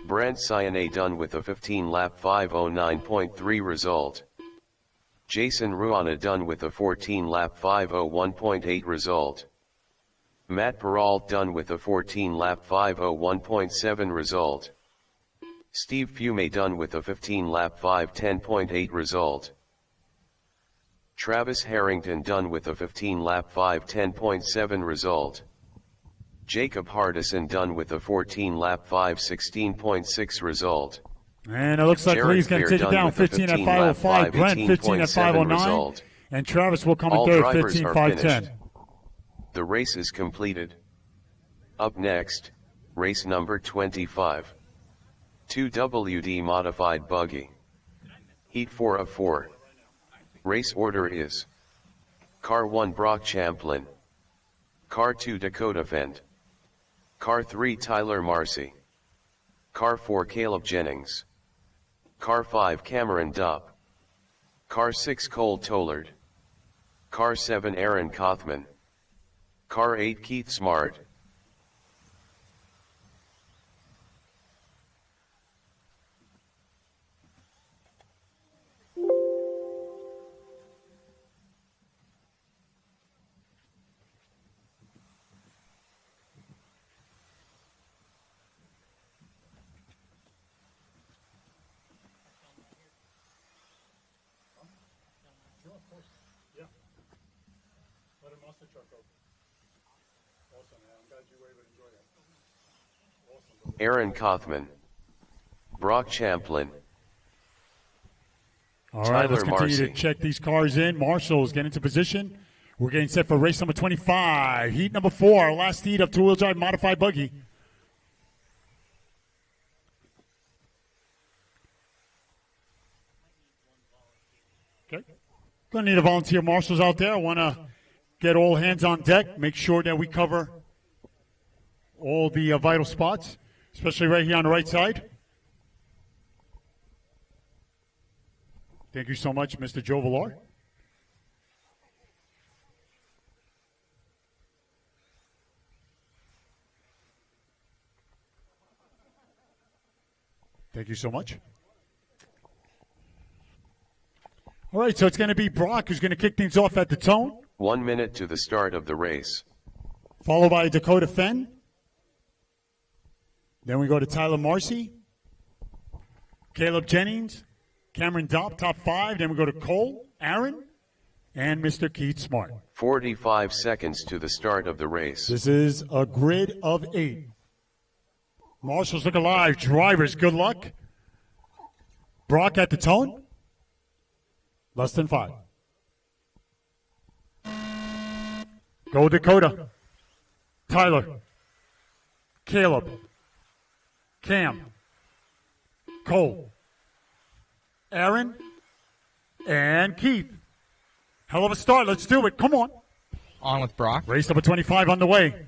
Brent Sayane done with a 15-lap 5:09.3 result. Jason Ruana done with a 14-lap 5:01.8 result. Matt Peralt done with a 14-lap 5:01.7 result. Steve Fume done with a 15-lap 5:10.8 result. Travis Harrington done with a 15-lap 5:10.7 result. Jacob Hardison done with a 14-lap 5:16.6 result. And it looks like Lee's going to take it down, 15 at 5:05, Brent 15 at 5:09, and Travis will come in third, 15:5:10. The race is completed. Up next, race number 25. 2WD modified buggy. Heat 4 of 4. Race order is: Car 1 Brock Champlin, Car 2 Dakota Fent, Car 3 Tyler Marcy, Car 4 Caleb Jennings, Car 5 Cameron Dupp, Car 6 Cole Tollard, Car 7 Aaron Kothman, Car 8 Keith Smart. of course. Yeah. Let him monster truck open. Awesome, man. I'm glad you were able to enjoy that. Awesome. Aaron Kaufman, Brock Champlin, All right, let's Tyler continue to Marcy. check these cars in. Marshall's getting into position. We're getting set for race number 25. Heat number 4, our last heat of two-wheel drive modified buggy. Okay. Going to need a volunteer marshals out there. I want to get all hands on deck, make sure that we cover all the vital spots, especially right here on the right side. Thank you so much, Mr. Joe Villar. Thank you so much. All right, so it's going to be Brock who's going to kick things off at the tone. 1 minute to the start of the race. Followed by Dakota Fenn. Then we go to Tyler Marcy, Caleb Jennings, Cameron Dopp, top 5. Then we go to Cole, Aaron, and Mr. Keith Smart. 45 seconds to the start of the race. This is a grid of 8. Marshals look alive. Drivers, good luck. Brock at the tone. Less than 5. Go Dakota. Tyler. Caleb. Cam. Cole. Aaron. And Keith. Hell of a start. Let's do it. Come on. On with Brock. Race number 25 on the way.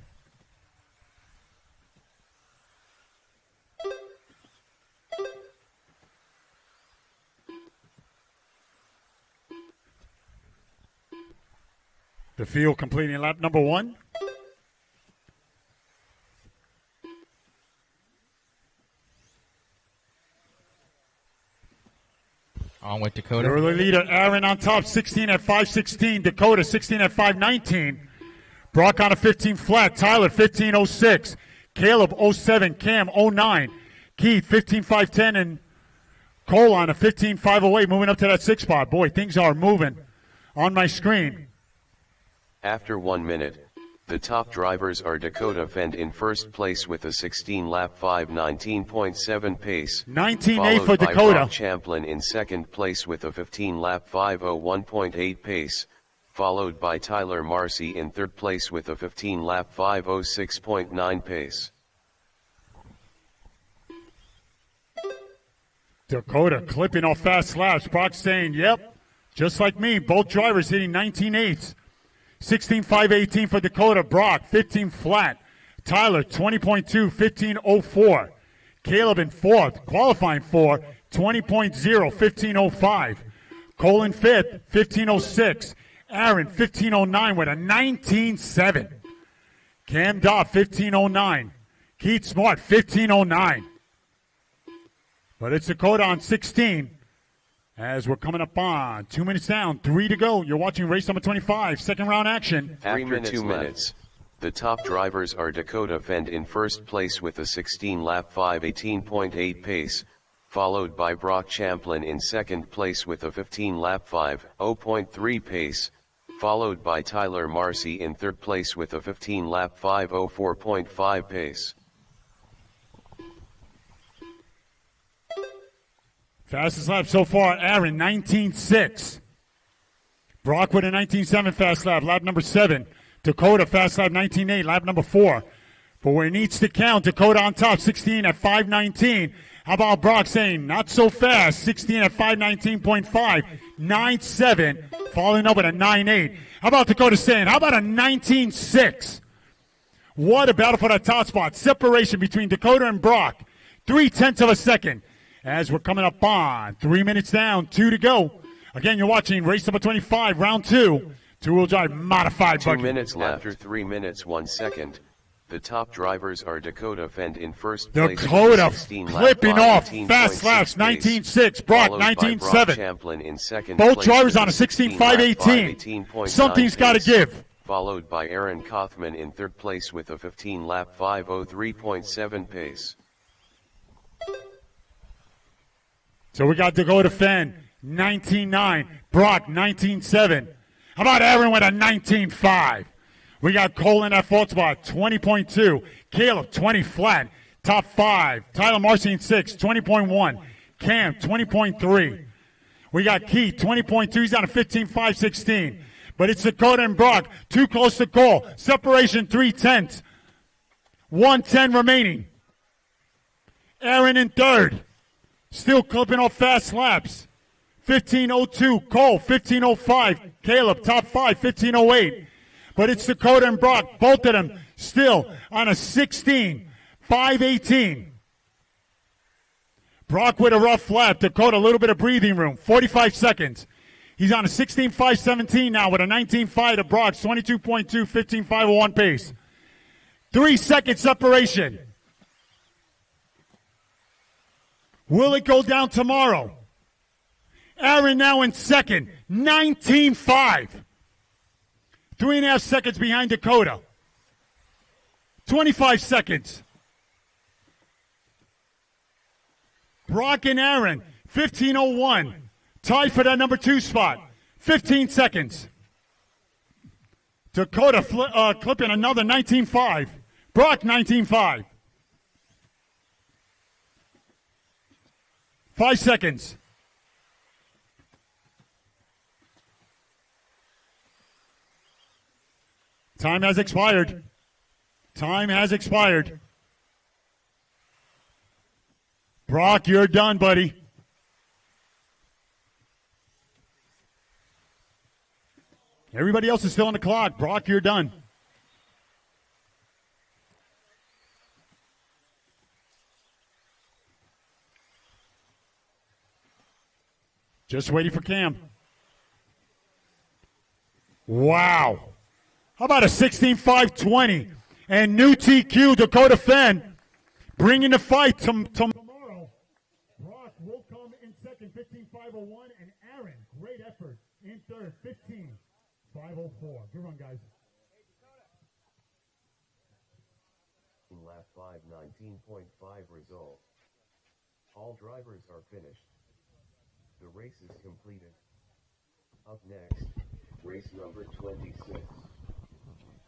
The field completing lap number 1. On with Dakota. Early leader, Aaron on top, 16 at 5:16. Dakota, 16 at 5:19. Brock on a 15 flat. Tyler, 15:06. Caleb, 07. Cam, 09. Keith, 15:510. And Cole on a 15:508, moving up to that 6 spot. Boy, things are moving on my screen. After 1 minute, the top drivers are Dakota Fenn in first place with a 16-lap 5:19.7 pace. 19.8 for followed by Dakota. Brock Champlin in second place with a 15-lap 5:01.8 pace, followed by Tyler Marcy in third place with a 15-lap 5:06.9 pace. Dakota clipping off fast laps. Brock saying, yep, just like me, both drivers hitting 19.8s. 16.518 for Dakota. Brock, 15 flat. Tyler, 20.2, 15.04. Caleb in fourth, qualifying for 20.0, 15.05. Cole in fifth, 15.06. Aaron, 15.09 with a 19.7. Cam Dopp, 15.09. Keith Smart, 15.09. But it's Dakota on 16. As we're coming up on 2 minutes down, 3 to go. You're watching race number 25, second round action. After 2 minutes, the top drivers are Dakota Fenn in first place with a 16-lap 5:18.8 pace, followed by Brock Champlin in second place with a 15-lap 5:0.3 pace, followed by Tyler Marcy in third place with a 15-lap 5:04.5 pace. Fastest lap so far, Aaron, 19.6. Brock with a 19.7 fast lap, lap number 7. Dakota, fast lap 19.8, lap number 4. But where it needs to count, Dakota on top, 16 at 5.19. How about Brock saying, not so fast, 16 at 5.19.5, 9.7, following up with a 9.8. How about Dakota saying, how about a 19.6? What a battle for that top spot. Separation between Dakota and Brock, 0.3 of a second. As we're coming up on 3 minutes down, 2 to go. Again, you're watching race number 25, round 2, two-wheel drive modified 2 buggy. minutes left. After 3 minutes 1 second, the top drivers are Dakota Fenn in first place. Dakota clipping off fast laps, 19.6. Brock, 19.7. Champlin in second Both place drivers with on a 16 16.518. Something's got to give. Followed by Aaron Kaufman in third place with a 15-lap 5:03.7 pace. So we got Dakota Fenn 19.9. Brock, 19.7. How about Aaron with a 19.5? We got Cole in that fourth spot, 20.2. Caleb, 20 flat. Top 5. Tyler Marcy in 6, 20.1. Cam, 20.3. We got Keith, 20.2. He's down to 15.5, 16. But it's Dakota and Brock, too close to call. Separation 3/10. 1:10 remaining. Aaron in third. Still clipping off fast laps. 15.02. Cole, 15.05. Caleb, top 5, 15.08. But it's Dakota and Brock, both of them still on a 16. 5:18. Brock with a rough lap. Dakota, a little bit of breathing room. 45 seconds. He's on a 16.5.17 now with a 19.5 to Brock's 22.2, 15.501 pace. 3 second separation. Will it go down tomorrow? Aaron now in second, 19.5. 3.5 seconds behind Dakota. 25 seconds. Brock and Aaron, 15.01. Tied for that number 2 spot. 15 seconds. Dakota clipping another 19.5. Brock 19.5. 5 seconds. Time has expired. Time has expired. Brock, you're done, buddy. Everybody else is still on the clock. Brock, you're done. Just waiting for Cam. Wow. How about a 16.520? And new TQ, Dakota Fenn, bringing the fight tomorrow. Brock will come in second, 15.501, and Aaron, great effort, in third, 15.504. Good run, guys. In lap 5, 19.5 result. All drivers are finished. The race is completed. Up next, race number 26.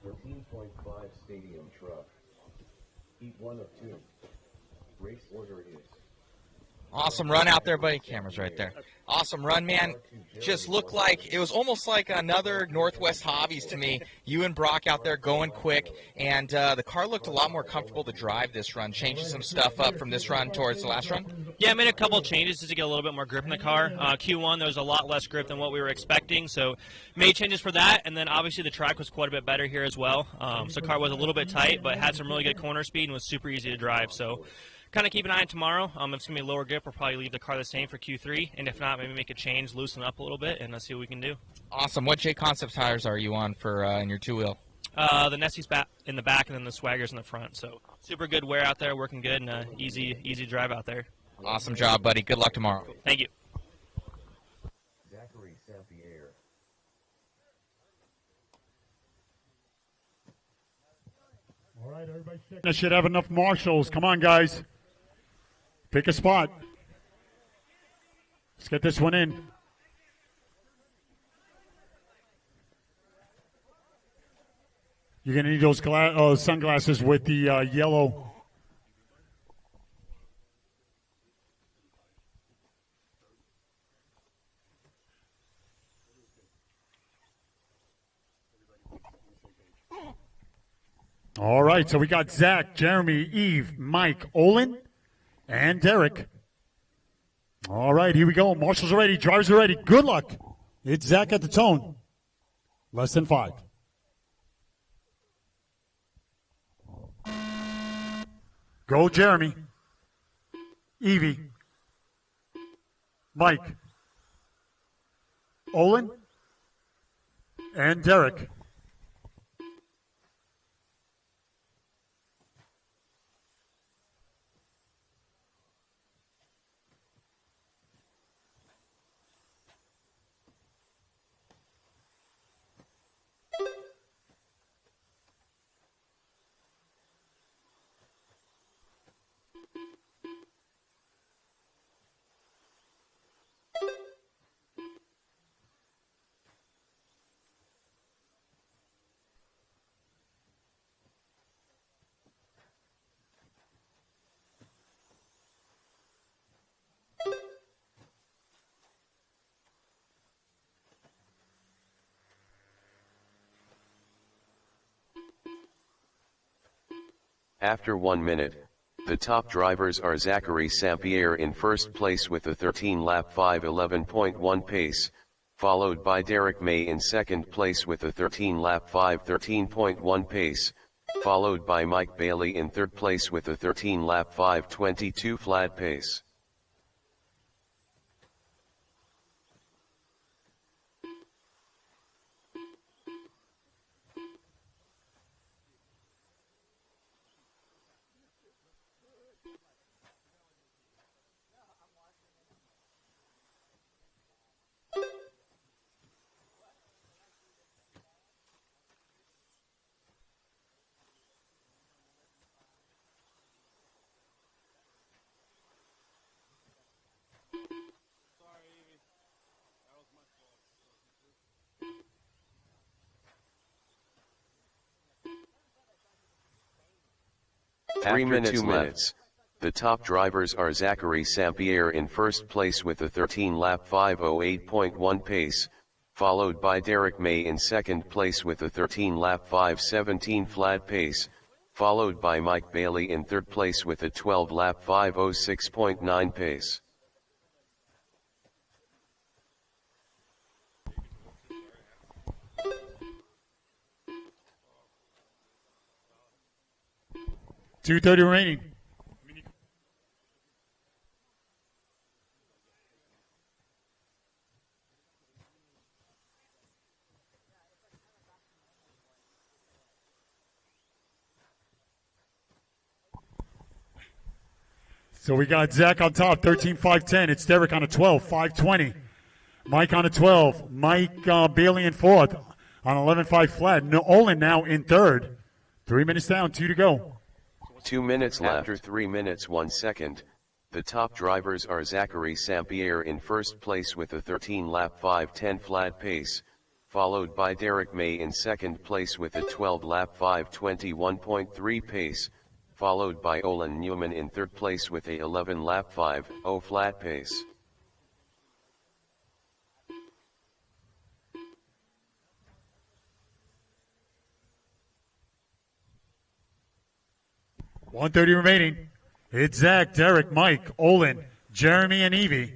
13.5 stadium truck. Heat 1 of 2. Race order is. Awesome run out there, buddy. Camera's right there. Awesome run, man. Just looked like, it was almost like another Northwest Hobbies to me. You and Brock out there going quick, and the car looked a lot more comfortable to drive this run, changing some stuff up from this run towards the last run. Yeah, I made a couple of changes just to get a little bit more grip in the car. Q1, there was a lot less grip than what we were expecting, so made changes for that, and then obviously the track was quite a bit better here as well. So the car was a little bit tight, but had some really good corner speed and was super easy to drive. So kind of keep an eye on tomorrow. If it's going to be a lower grip, we'll probably leave the car the same for Q3, and if not, maybe make a change, loosen up a little bit, and let's see what we can do. Awesome. What JConcepts tires are you on for in your 2-wheel? The Nessie's in the back and then the Swaggers in the front. So super good wear out there, working good, and easy drive out there. Awesome job, buddy. Good luck tomorrow. Thank you. Zachary Saint-Pierre. All right, everybody. I should have enough marshals. Come on, guys. Pick a spot. Let's get this one in. You're going to need those sunglasses with the yellow. All right, so we got Zach, Jeremy, Eve, Mike, Olin, and Derek. All right, here we go. Marshals are ready. Drivers are ready. Good luck. It's Zach at the tone. Less than 5. Go, Jeremy. Evie. Mike. Olin. And Derek. After 1 minute, the top drivers are Zachary Sampierre in first place with a 13-lap 5:11.1 pace, followed by Derek May in second place with a 13-lap 5:13.1 pace, followed by Mike Bailey in third place with a 13-lap 5:22 flat pace. After 2 minutes, the top drivers are Zachary Sampierre in first place with a 13-lap 5:08.1 pace, followed by Derek May in second place with a 13-lap 5:17 flat pace, followed by Mike Bailey in third place with a 12-lap 5:06.9 pace. .230 remaining. So we got Zach on top, 13.510. It's Derek on a 12, 5:20. Mike on a 12. Mike Bailey in fourth on 11.5 flat. Olin now in third. 3 minutes down, 2 to go. 2 minutes left. After 3 minutes 1 second, the top drivers are Zachary Sampierre in first place with a 13-lap 5:10 flat pace, followed by Derek May in second place with a 12-lap 5:21.3 pace, followed by Olin Newman in third place with a 11-lap 5:0 flat pace. .130 remaining. It's Zach, Derek, Mike, Olin, Jeremy, and Evie.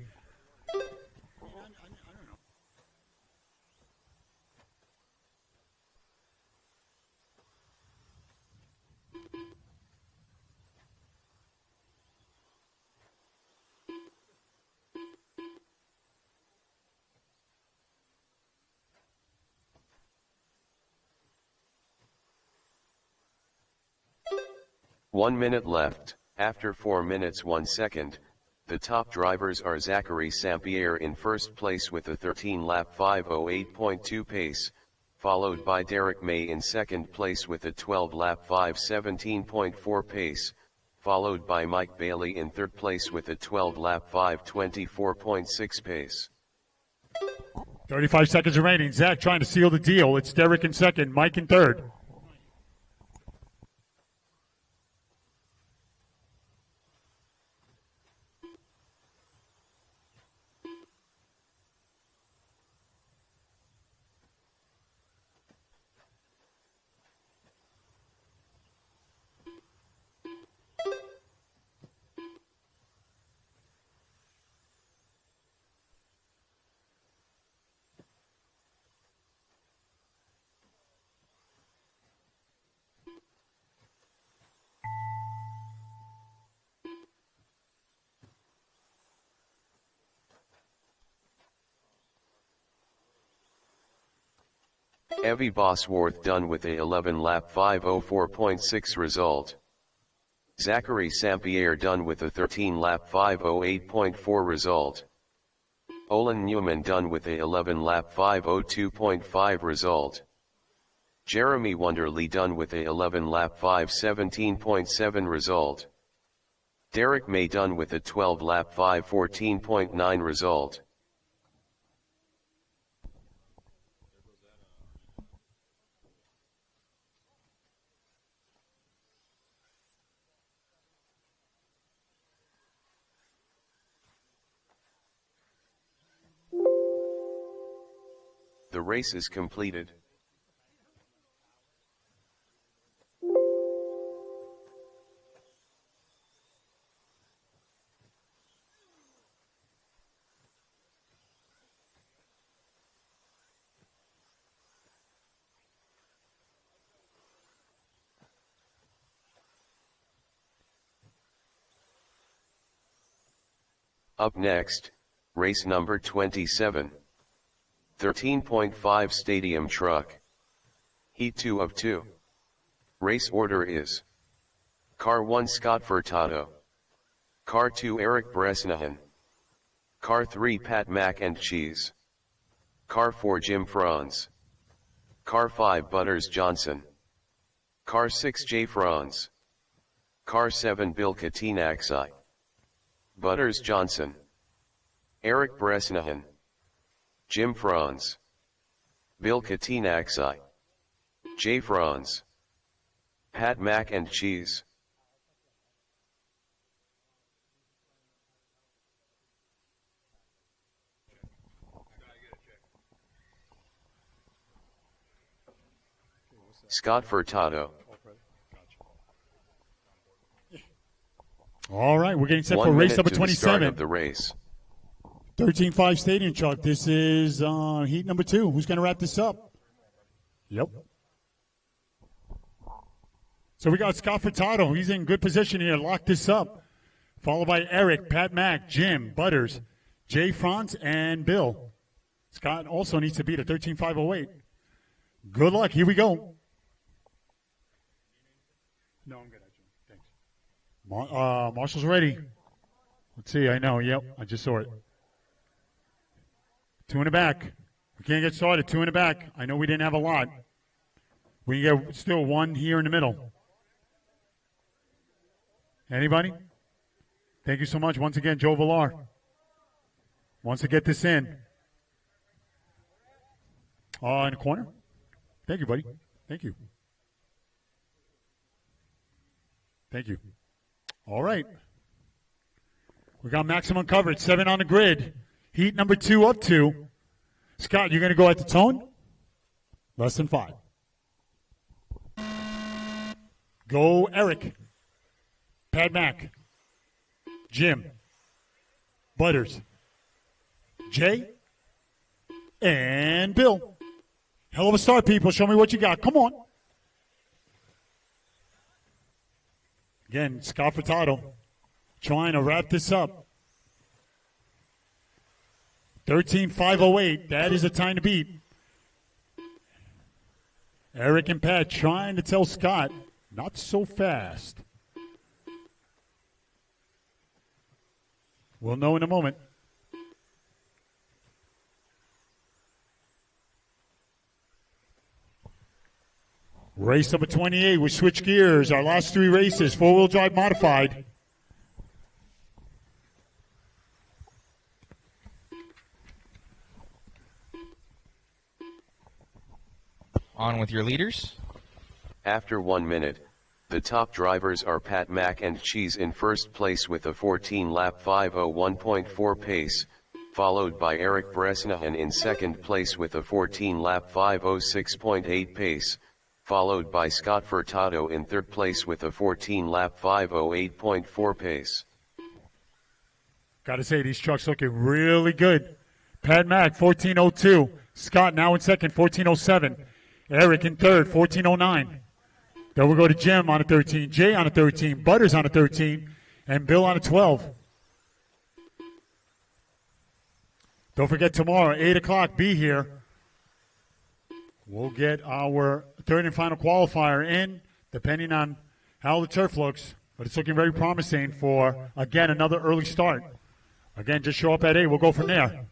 One minute left. After 4 minutes 1 second, the top drivers are Zachary Sampierre in first place with a 13-lap 5:08.2 pace, followed by Derek May in second place with a 12-lap 5:17.4 pace, followed by Mike Bailey in third place with a 12-lap 5:24.6 pace. 35 seconds remaining. Zach trying to seal the deal. It's Derek in second, Mike in third. Evie Bosworth done with a 11-lap 5:04.6 result. Zachary Sampierre done with a 13-lap 5:08.4 result. Olin Newman done with a 11-lap 5:02.5 result. Jeremy Wonderly done with a 11-lap 5:17.7 result. Derek May done with a 12-lap 5:14.9 result. The race is completed. Up next, race number 27. 13.5 Stadium Truck. Heat 2 of 2. Race order is: Car 1 Scott Furtado, Car 2 Eric Bresnahan, Car 3 Pat Mac and Cheese, Car 4 Jim Franz, Car 5 Butters Johnson, Car 6 Jay Franz, Car 7 Bill Katinaxi, Butters Johnson, Eric Bresnahan, Jim Franz, Bill Katinaxi, Jay Franz, Pat Mac and Cheese. Scott Furtado. All right, we're getting set 1 for race minute number to the start 27. of the race. 13.5 Stadium Truck. This is heat number 2. Who's going to wrap this up? Yep. So we got Scott Furtado. He's in good position here. Lock this up. Followed by Eric, Pat Mack, Jim, Butters, Jay Franz, and Bill. Scott also needs to beat a 13.508. Good luck. Here we go. No, I'm good, actually. Thanks. Marshall's ready. Let's see. I know. Yep. I just saw it. 2 in the back. We can't get started. 2 in the back. I know we didn't have a lot. We can get still 1 here in the middle. Anybody? Thank you so much. Once again, Joe Villar wants to get this in. In the corner. Thank you, buddy. Thank you. Thank you. All right. We got maximum coverage. 7 on the grid. Heat number 2 up 2. Scott, you're going to go at the tone? Less than 5. Go Eric. Pat Mack. Jim. Butters. Jay. And Bill. Hell of a start, people. Show me what you got. Come on. Again, Scott Furtado trying to wrap this up. 13.508. That is the time to beat. Eric and Pat trying to tell Scott, not so fast. We'll know in a moment. Race number 28, we switch gears. Our last 3 races, 4-wheel drive modified. On with your leaders. After 1 minute, the top drivers are Pat Mac and Cheese in first place with a 14-lap 5:01.4 pace, followed by Eric Bresnahan in second place with a 14-lap 5:06.8 pace, followed by Scott Furtado in third place with a 14-lap 5:08.4 pace. Got to say, these trucks looking really good. Pat Mack, 14:02. Scott now in second, 14:07. Eric in third, 14:09. Then we'll go to Jim on a 13, Jay on a 13, Butters on a 13, and Bill on a 12. Don't forget tomorrow, 8 o'clock, be here. We'll get our third and final qualifier in, depending on how the turf looks. But it's looking very promising for, again, another early start. Again, just show up at 8. We'll go from there.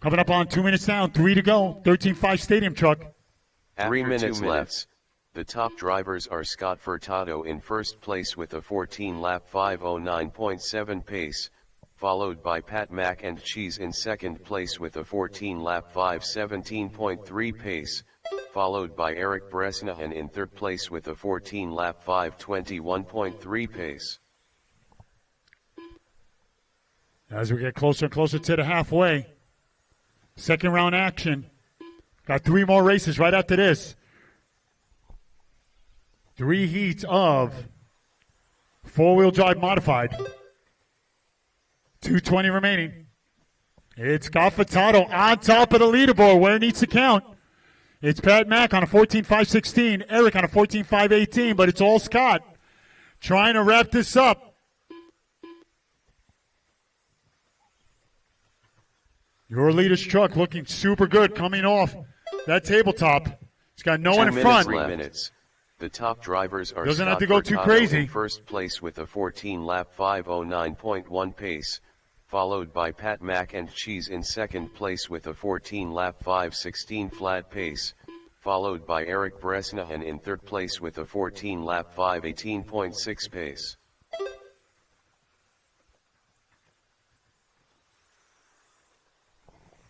Coming up on 2 minutes down, 3 to go. 13.5 Stadium Truck. After 3 minutes left, the top drivers are Scott Furtado in first place with a 14-lap 5:09.7 pace, followed by Pat Mac and Cheese in second place with a 14-lap 5:17.3 pace, followed by Eric Bresnahan in third place with a 14-lap 5:21.3 pace. As we get closer and closer to the halfway, second round action. Got 3 more races right after this. 3 heats of 4-wheel drive modified. 2:20 remaining. It's Scott Furtado on top of the leaderboard where it needs to count. It's Pat Mack on a 14.516, Eric on a 14.518, but it's all Scott trying to wrap this up. Your leader's truck looking super good coming off that tabletop. It's got no one in front. 3 minutes. The top drivers are Doesn't Scott have to go too Furtado crazy. in first place with a 14-lap 5:09.1 pace, followed by Pat Mack and Cheese in second place with a 14-lap 5:16 flat pace, followed by Eric Bresnahan in third place with a 14-lap 5:18.6 pace.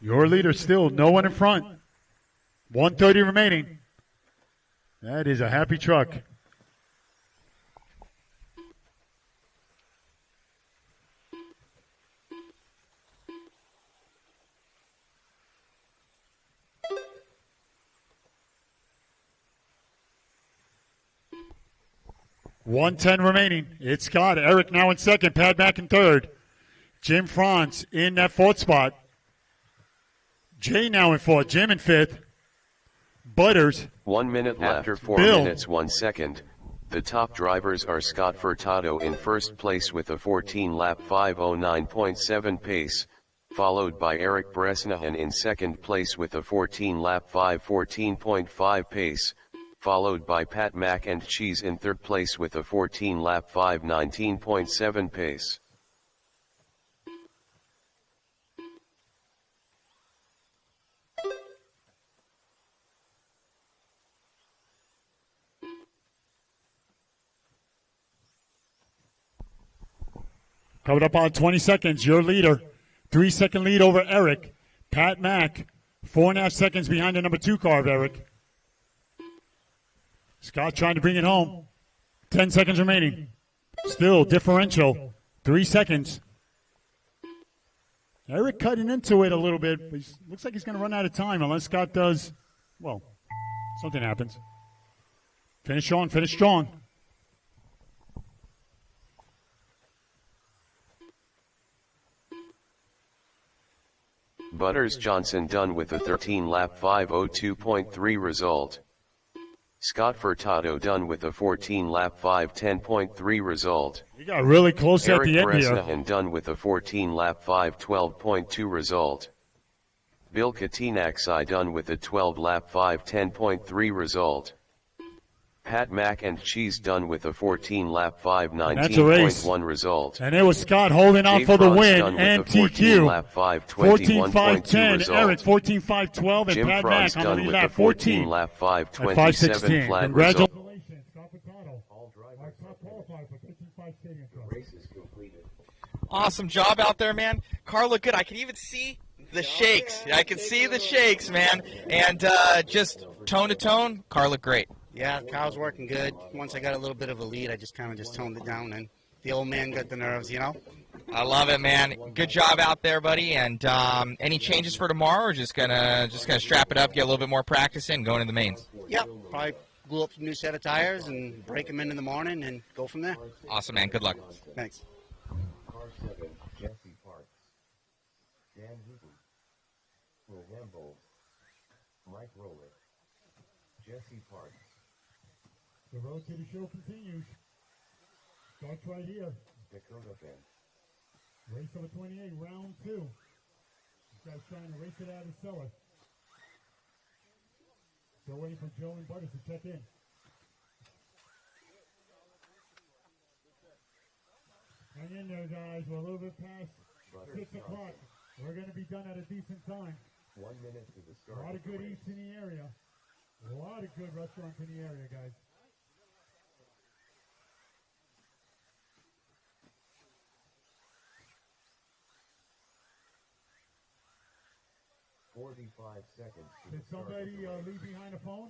Your leader still no one in front. 1:30 remaining. That is a happy truck. $1:10 remaining. It's Scott. Eric now in second. Pat Mack in third. Jim Franz in that fourth spot. Jay now in fourth. Jim in fifth. Butters. 1 minute after 4 Bill. minutes 1 second. The top drivers are Scott Furtado in first place with a 14-lap 5:09.7 pace, followed by Eric Bresnahan in second place with a 14-lap 5:14.5 pace, followed by Pat Mack and Cheese in third place with a 14-lap 5:19.7 pace. Coming up on 20 seconds, your leader. 3-second lead over Eric. Pat Mack, 4.5 seconds behind the number 2 car of Eric. Scott trying to bring it home. 10 seconds remaining. Still differential. 3 seconds. Eric cutting into it a little bit, but looks like he's going to run out of time unless Scott does, well, something happens. Finish strong, finish strong. Butters Johnson done with a 13-lap 5:02.3 result. Scott Furtado done with a 14-lap 5:10.3 result. You got really close Eric at the end here. Bresnahan done with a 14-lap 5:12.2 result. Bill Katinaksai done with a 12-lap 5:10.3 result. Pat Mack and Cheese done with a 14-lap 5:19.1 result. And it was Scott holding on for the win. And TQ. 14-5:21.2 Eric 14-5-12, and Jim Pat Franz Mack on done the with lap a 14. 14-lap At 5:27 flat result. Congratulations, Scott Furtado. All drivers Our top qualifier for 15-5 stadium truck. race is completed. Awesome job out there, man. Car looked good. I can even see the shakes. I can see the shakes, man. And just tone to tone, car looked great. Yeah, car's working good. Once I got a little bit of a lead, I just kind of toned it down, and the old man got the nerves, you know? I love it, man. Good job out there, buddy. And any changes for tomorrow, or just gonna strap it up, get a little bit more practice in, going to the mains? Yep, probably glue up a new set of tires and break them in the morning and go from there. Awesome, man. Good luck. Thanks. Car 7, Jesse Parks. Dan Hooten. Will Hembold. Mike Rowley. Jesse Parks. The road to the show continues. Starts right here. Dakota Benz. Race over 28, round 2. This guy's trying to race it out and sell it. Still waiting for Joe and Butters to check in. Hang in there, guys. We're a little bit past 6 o'clock. We're going to be done at a decent time. 1 minute to the start. A lot of good eats in the area. A lot of good restaurants in the area, guys. $45 seconds to Did the start. somebody leave behind a phone?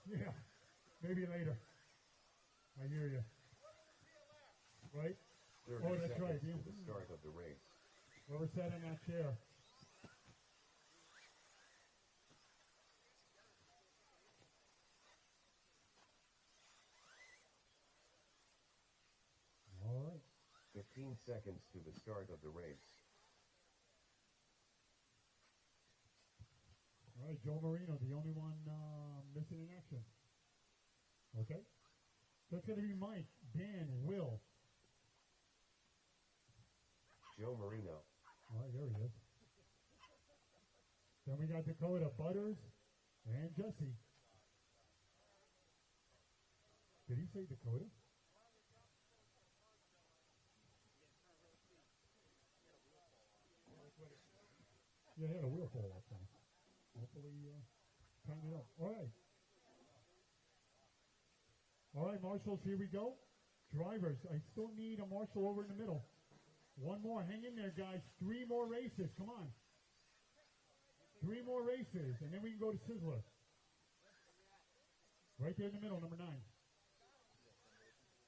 Yeah, maybe later. I hear you. Right? 30 Oh, that's seconds right. to the start of the race. Whoever sat in that chair. All right. 15 seconds to the start of the race. All right, Joe Marino, the only one missing in action. Okay. So it's going to be Mike, Dan, Will, Joe Marino. All right, there he is. Then we got Dakota, Butters, and Jesse. Did he say Dakota? Yeah, he had a wheel fall off there. Hopefully, tighten it up. All right. All right, marshals, here we go. Drivers, I still need a marshal over in the middle. One more. Hang in there, guys. 3 more races. Come on. 3 more races, and then we can go to Sizzler. Right there in the middle, number 9.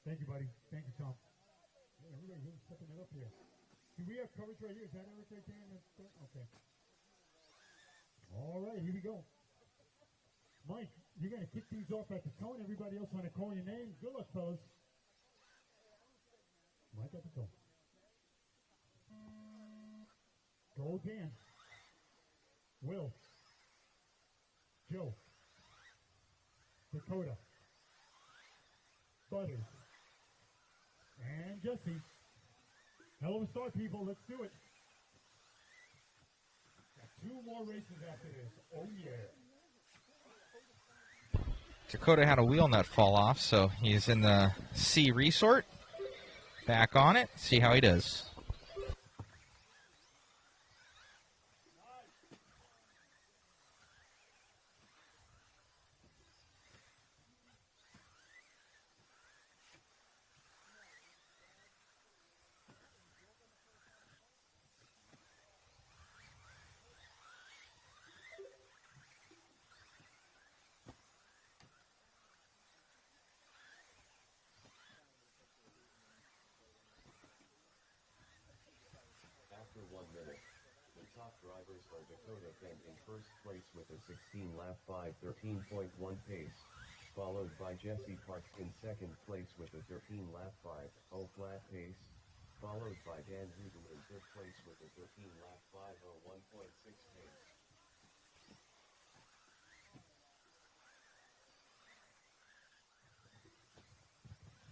Thank you, buddy. Thank you, Tom. Yeah, everybody's really stepping it up here. Do we have coverage right here? Is that Eric right there? Okay. All right, here we go. Mike, you're going to kick these off at the tone. Everybody else want to call your name. Good luck, fellas. Mike at the tone. Go Dan. Will. Joe. Dakota. Butters. And Jesse. Hell of a start, people. Let's do it. Got 2 more races after this. Oh, yeah. Dakota had a wheel nut fall off, so he's in the C resort. Back on it. See how he does. After 1 minute, the top drivers are Dakota Fenn in first place with a 16-lap 5:13.1 pace, followed by Jesse Parks in second place with a 13-lap 5:0 flat pace, followed by Dan Hooten in third place with a 13-lap 5:01.6 pace.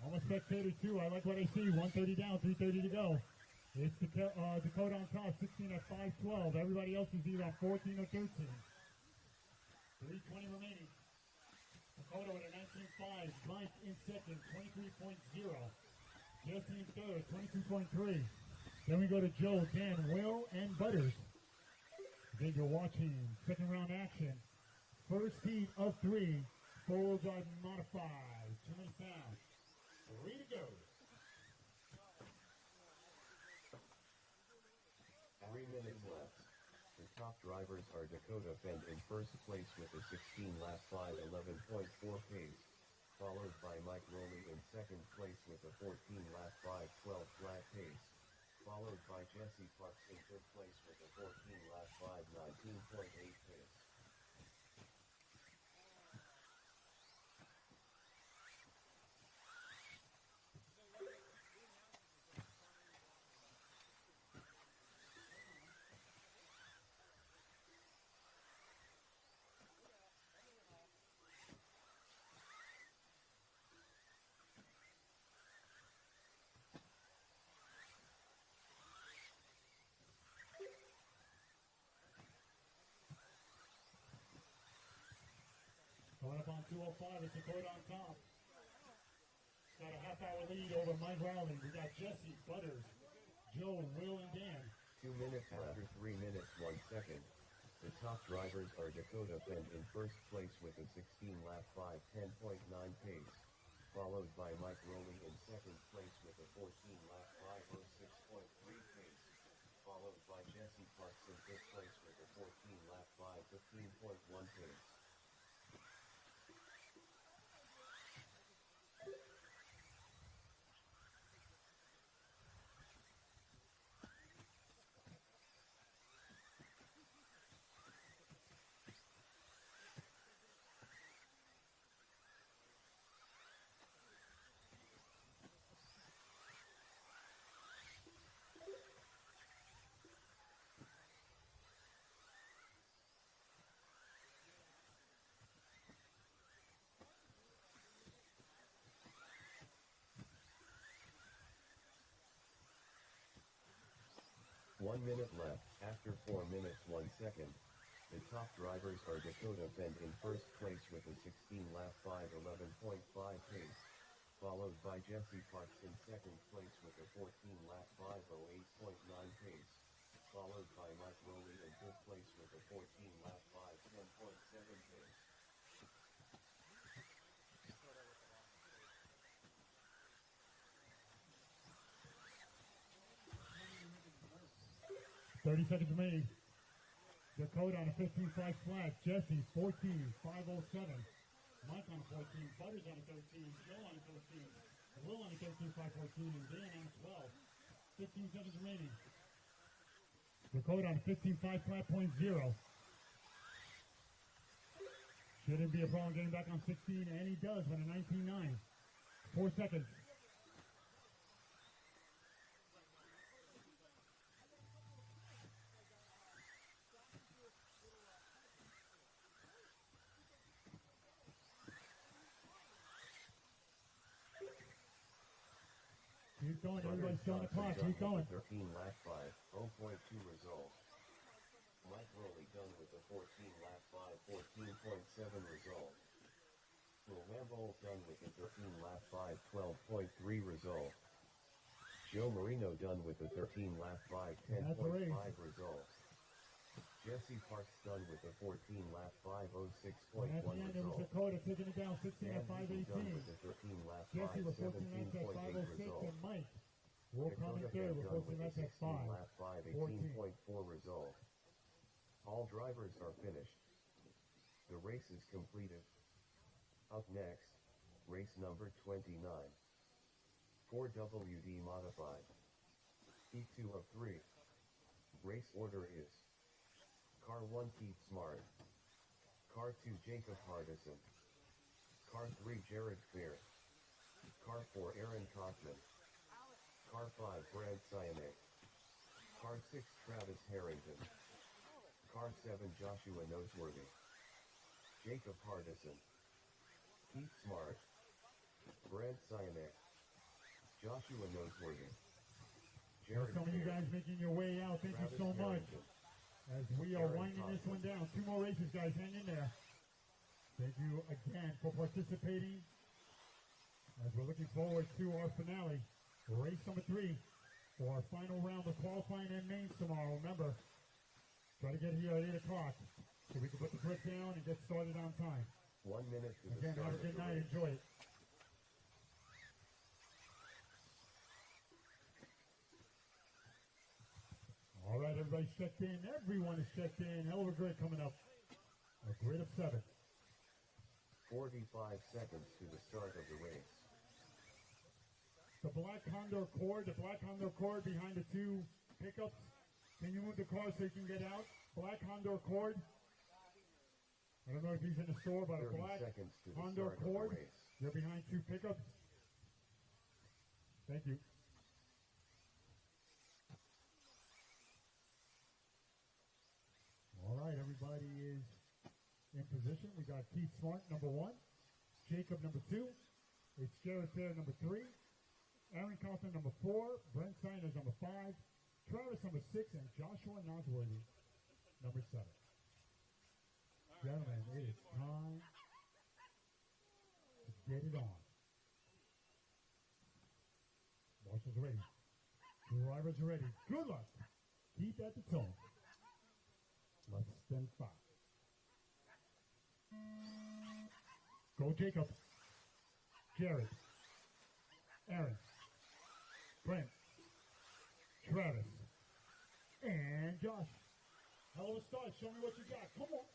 I'm a spectator too. I like what I see. 130 down, 330 to go. It's Dakota on top, 16 at 5:12. Everybody else is either on 14 or 13. 3:20 remaining. Dakota with a 19.5. Mike in second, 23.0. Jesse in third, 22.3. Then we go to Joe, Dan, Will, and Butters. Again, you're watching second round action. First heat of 3. 4-wheel drive modified. 2 minutes down. 3 to go. 3 minutes left. The top drivers are Dakota Fenn in first place with a 16-lap 5:11.4 pace, followed by Mike Rowley in second place with a 14-lap 5:12 flat pace, followed by Jesse Parks in third place with a 14-lap 5:19.8 pace. Coming up on 205, it's Dakota on top. Got a half-hour lead over Mike Rowley. We got Jesse, Butters, Joe, Will, and Dan. 2 minutes after 3 minutes 1 second. The top drivers are Dakota Fenn in first place with a 16-lap 5:10.9 pace, followed by Mike Rowley in second place with a 14-lap 5:06.3 pace, followed by Jesse Parks in fifth place with a 14-lap 5:15.1 pace. 1 minute left. After 4 minutes 1 second, the top drivers are Dakota Bend in first place with a 16-lap 5:11.5 pace, followed by Jesse Parks in second place with a 14-lap 5:08.9 pace, followed by Mike Rowley in fifth place with a 14-lap 5:10.7 pace. 30 seconds remaining. Dakota on a 15.5 flat. Jesse 14, 5:07. Mike on a 14. Butters on a 13. Joe on a 13. Will on a 13, 5:14. And Dan on a 12. 15 seconds remaining. Dakota on a 15.5 flat, .0. Shouldn't be a problem getting back on 16, and he does with a 19.9. 4 seconds. Keep going, everybody's showing the clock. Keep going. 13-lap 5:0.2 result. Mike Rowley done with a 14-lap 5:14.7 result. Will Lambold done with a 13-lap 5:12.3 result. Joe Marino done with a 13-lap 5:10.5 result. Jesse Parks done with a 14-lap 5:06.1 And at the end, it was result. Dakota taking it down 16 at done 5:18. with a 13-lap Jesse with 14 laps at 5:17.8 5:06, result. and Mike will come in third with 14 laps at 5:14. 5:18.4 result. All drivers are finished. The race is completed. Up next, race number 29. 4WD modified. P2 of 3. Race order is Car 1 Keith Smart, Car 2 Jacob Hardison, Car 3 Jared Fair, Car 4 Aaron Kaufman, Car 5 Brad Sianek, Car 6 Travis Harrington, Car 7 Joshua Noseworthy, Jacob Hardison, Keith Smart, Brad Sianek, Joshua Noseworthy, Jared Some of you Fair, guys making your way out, thank you so much. As we are winding this one down. 2 more races, guys, hang in there. Thank you again for participating. As we're looking forward to our finale, race number 3, for our final round of qualifying and mains tomorrow. Remember, try to get here at 8 o'clock so we can put the grip down and get started on time. 1 minute to the Again, start have a of good the night. race. Enjoy it. All right, everybody's checked in. Everyone is checked in. Hell of a grid coming up. A grid of 7. 45 seconds to the start of the race. The black Honda Accord behind the 2 pickups. Can you move the car so you can get out? Black Honda Accord. I don't know if he's in the store, but a 30 black seconds to the Honda start of the Accord. race. You're behind 2 pickups. Thank you. All right, everybody is in position. We got Keith Smart, number 1. Jacob, number 2. It's Jared Fair, number 3. Aaron Kaufman, number 4. Brent Siners, number 5. Travis, number 6. And Joshua Nosworthy, number 7. Gentlemen, it is time to get it on. Marshall's ready. Drivers are ready. Good luck. Keep at the tone. Less than 5. Go Jacob. Jared. Aaron. Brent. Travis. And Josh. Hell of a start. Show me what you got. Come on.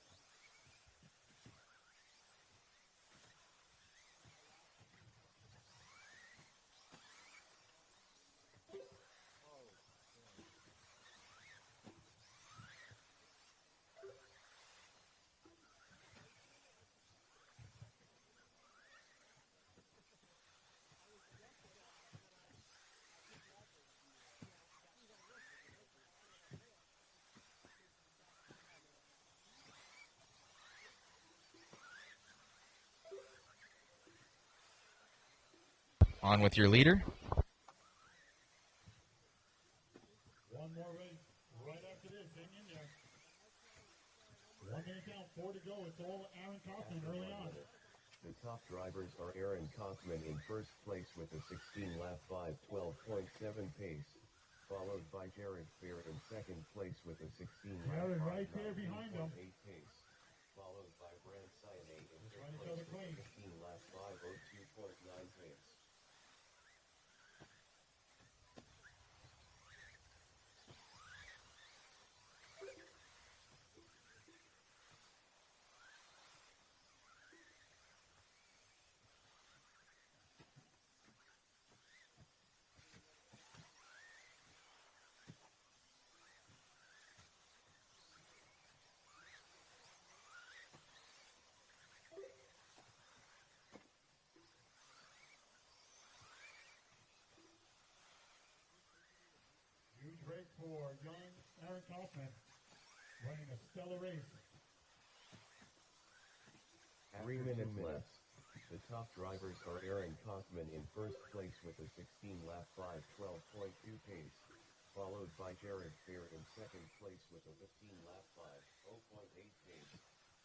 On with your leader. One more race. count, 4 to go. It's all Aaron Kaufman early on. The top drivers are Aaron Kaufman in first place with a 16-lap 5:12.7 pace, followed by Jared Fair in second place with a 16-lap Jared right there behind him. 5:8 pace, followed by Brand Cyanate in third place with a 15-lap 5:02.9 pace. Huge race for young Aaron Kaufman, running a stellar race. 3 minutes left. The top drivers are Aaron Kaufman in first place with a 16-lap 5:12.2 pace, followed by Jared Fair in second place with a 15-lap 5:0.8 pace,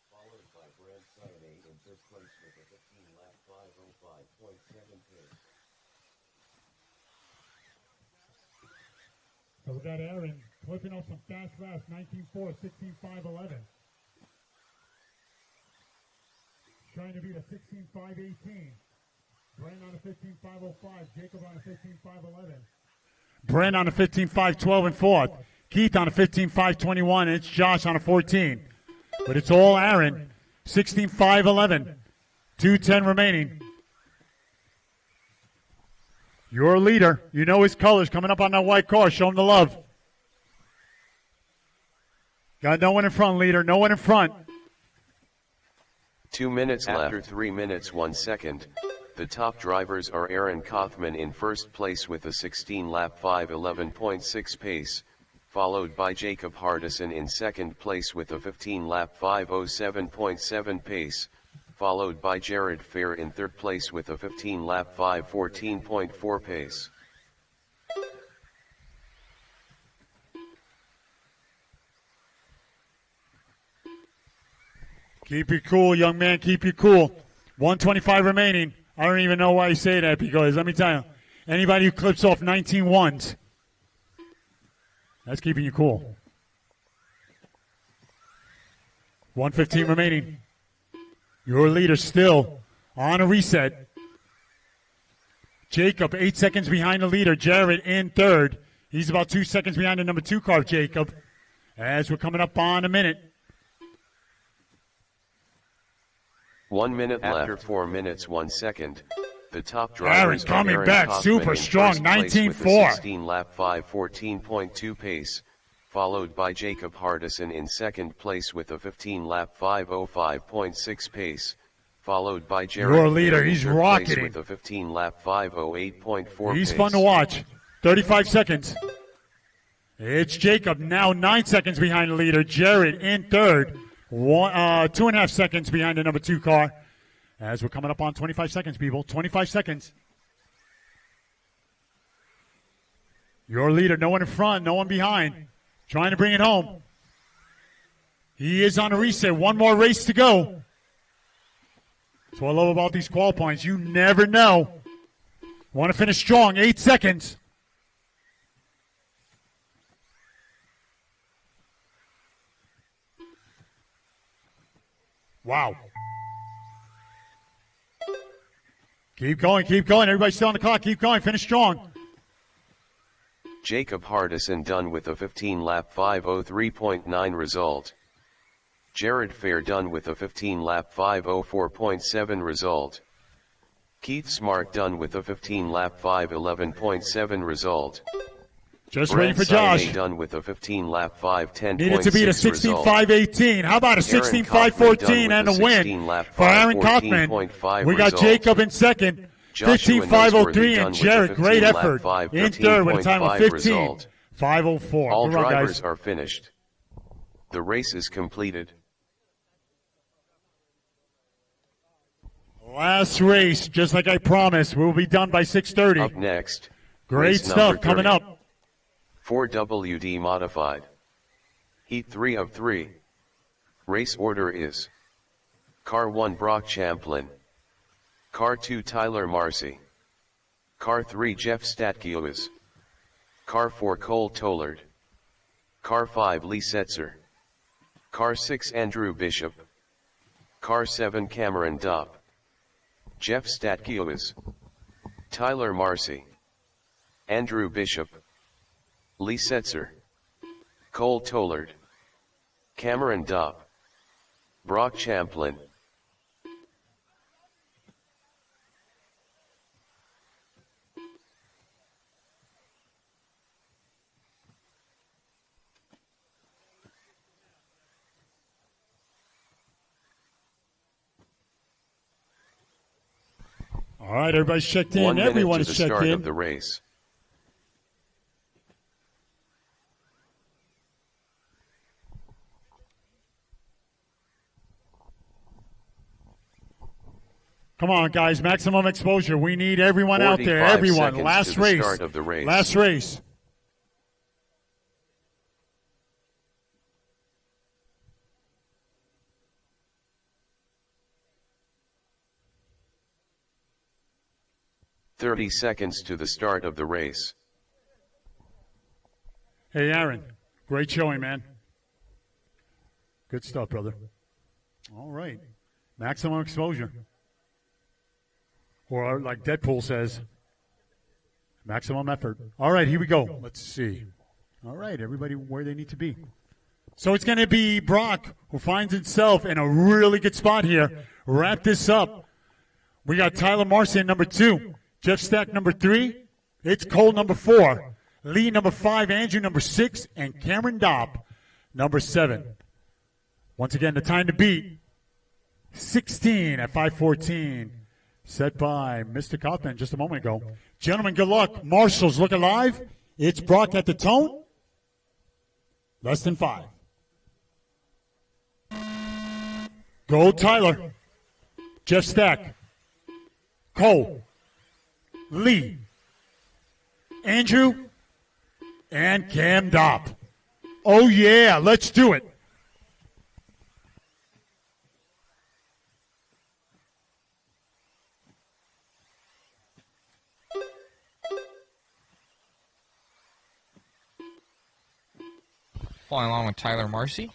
followed by Brand Cyanate in third place with a 15-lap 5:05.7 pace. So we got Aaron clipping off some fast, 19.4, 16.5.11. Trying to beat a 16.5.18. Brent on a 15.5.05. Jacob on a 15.5.11. Brent on a 15.5.12 in fourth. Keith on a 15.5.21. And it's Josh on a 14. But it's all Aaron. 16.5.11. 2:10 remaining. Your leader. You know his colors coming up on that white car. Show him the love. Got no one in front, leader. No one in front. 2 minutes after 3 minutes 1 second. The top drivers are Aaron Kaufman in first place with a 16-lap 5:11.6 pace, followed by Jacob Hardison in second place with a 15-lap 5:07.7 pace, followed by Jared Fair in third place with a 15-lap 5:14.4 pace. Keep it cool, young man. Keep it cool. 125 remaining. I don't even know why you say that because, let me tell you, anybody who clips off 19 ones, that's keeping you cool. 115 remaining. Your leader still on a reset. Jacob, 8 seconds behind the leader. Jared in third. He's about 2 seconds behind the number 2 car, Jacob. As we're coming up on a minute. 1 minute after 4 minutes 1 second. The top drivers Aaron coming are Aaron back Kaufman super in strong, first place 19.4. with a 16-lap 5:14.2 pace, followed by Jacob Hardison in second place with a 15-lap 5:05.6 pace, followed by Jared Your leader, Fair in he's third rocketing. place with a 15-lap 5:08.4 He's pace. fun to watch. 35 seconds. It's Jacob now 9 seconds behind the leader. Jared in third. 2.5 seconds behind the number 2 car. As we're coming up on 25 seconds, people. 25 seconds. Your leader, no one in front, no one behind. Trying to bring it home. He is on a reset. One more race to go. That's what I love about these qual points. You never know. Want to finish strong. 8 seconds. Wow. Keep going, keep going. Everybody still on the clock. Keep going. Finish strong. Jacob Hardison done with a 15-lap 5:03.9 result. Jared Fair done with a 15-lap 5:04.7 result. Keith Smart done with a 15-lap 5:11.7 result. Just Brent waiting for Saine Josh. done with a 15-lap 5:10.6 Needed to beat a result. 16.518. How about a Aaron Kaufman 16.514 done and with a win 16-lap for Aaron Kaufman? 5:14.5 We got result. Jacob in second. Joshua 15.503 Noseworthy and done Jared. with a Great 15-lap effort. In third with a time of 5:13.5 result. 15.504. All Good run, drivers guys. are finished. The race is completed. Last race, just like I promised. We'll be done by 6:30. Up next. Great race stuff number coming 30. up. 4WD modified. Heat 3 of 3. Race order is: Car 1 Brock Champlin, Car 2 Tyler Marcy, Car 3 Jeff Statkiewicz, Car 4 Cole Tollard, Car 5 Lee Setzer, Car 6 Andrew Bishop, Car 7 Cameron Dopp, Jeff Statkiewicz, Tyler Marcy, Andrew Bishop, Lee Setzer, Cole Tollard, Cameron Dopp, Brock Champlin. All right, everybody's checked in. 1 minute Everyone to is the checked start in. of the race. Come on, guys, maximum exposure. We need everyone out there. 45 Everyone. seconds Last to the race. start of the race. Last race. "30 seconds to the start of the race. Hey, Aaron. Great showing, man. Good stuff, brother. All right. Maximum exposure. Or like Deadpool says, maximum effort. All right, here we go. Let's see. All right, everybody where they need to be. So it's going to be Brock who finds himself in a really good spot here. Wrap this up. We got Tyler Marcy number 2. Jeff Stack number 3. It's Cole number 4. Lee number 5. Andrew number 6. And Cameron Dopp number 7. Once again, the time to beat, 16 at 5:14. Set by Mr. Kaufman just a moment ago. Gentlemen, good luck. Marshals, look alive. It's Brock at the tone. Less than 5. Go Tyler. Jeff Stack. Cole. Lee. Andrew. And Cam Dopp. Oh, yeah. Let's do it. Following along with Tyler Marcy.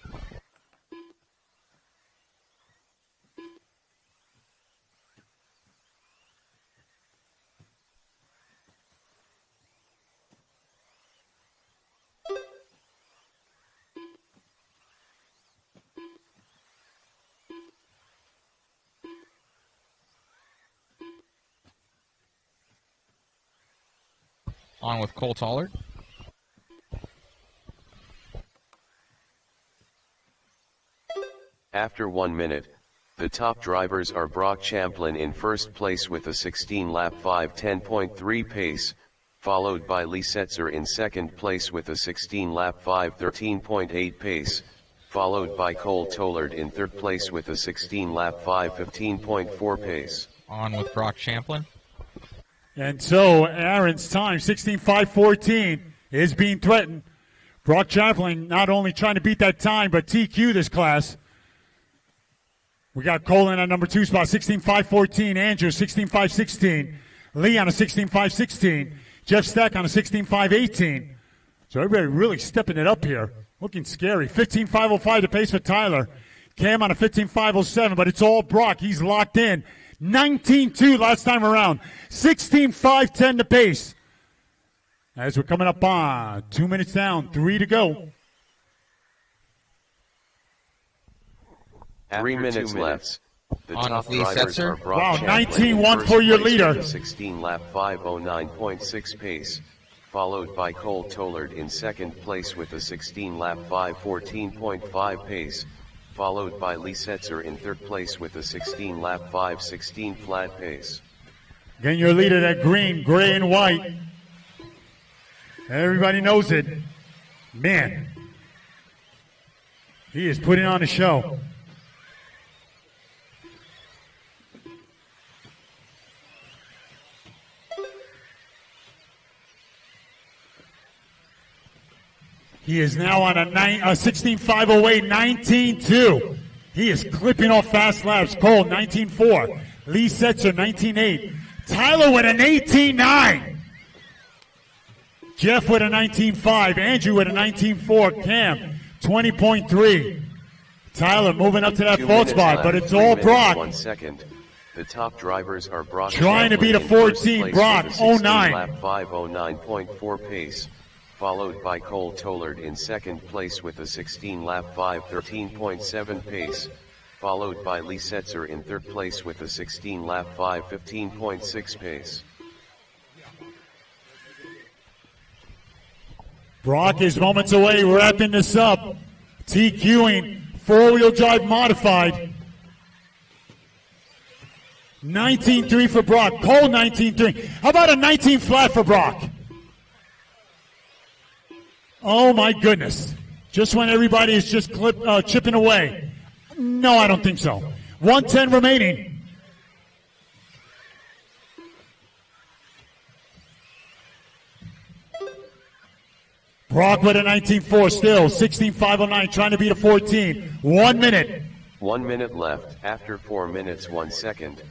On with Cole Tollard. After 1 minute, the top drivers are Brock Champlin in first place with a 16-lap 5:10.3 pace, followed by Lee Setzer in second place with a 16-lap 5:13.8 pace, followed by Cole Tollard in third place with a 16-lap 5:15.4 pace. On with Brock Champlin. And so Aaron's time, 16:5:14, is being threatened. Brock Champlin not only trying to beat that time, but TQ this class. We got Cole in on number 2 spot, 16:5:14. Andrew, 16:5:16. Lee on a 16:5:16. Jeff Stack on a 16:5:18. So everybody really stepping it up here. Looking scary. 15:5:05 the pace for Tyler. Cam on a 15:5:07, but it's all Brock. He's locked in. 19:2 last time around. 16:5:10 the pace. As we're coming up on 2 minutes down, 3 to go. 3 minutes left. The On top with Lee drivers Setzer. are Brock Wow, Champlin 19-1 in for your first place leader. with a 16-lap 5:09.6 pace, followed by Cole Tollard in second place with a 16-lap 5:14.5 pace, followed by Lee Setzer in third place with a 16-lap 5:16 flat pace. Again, your leader, that green, gray, and white. Everybody knows it. Man, he is putting on a show. He is now on a 16:5:08, 19:2. He is clipping off fast laps. Cole, 19.4. Lee Setzer, 19.8. Tyler with an 18.9. Jeff with a 19.5. Andrew with a 19.4. Cam, 20.3. Tyler moving up to that 2 fourth minutes spot, left, but it's 3 all minutes, Brock. 1 second. The top drivers are Brock Trying to Champlin beat a in first 14, place Brock, with a 16 09. lap 5:09.4 pace, followed by Cole Tollard in second place with a 16 lap 5:13.7 pace, followed by Lee Setzer in third place with a 16 lap 5:15.6 pace. Brock is moments away, wrapping this up. TQing, four-wheel drive modified. 19.3 for Brock. Cole, 19.3. How about a 19 flat for Brock? Oh, my goodness. Just when everybody is just chipping away. No, I don't think so. 110 remaining. Brock with a 19.4 still. 16.509, trying to beat a 14. 1 minute. 1 minute left. After 4 minutes 1 second,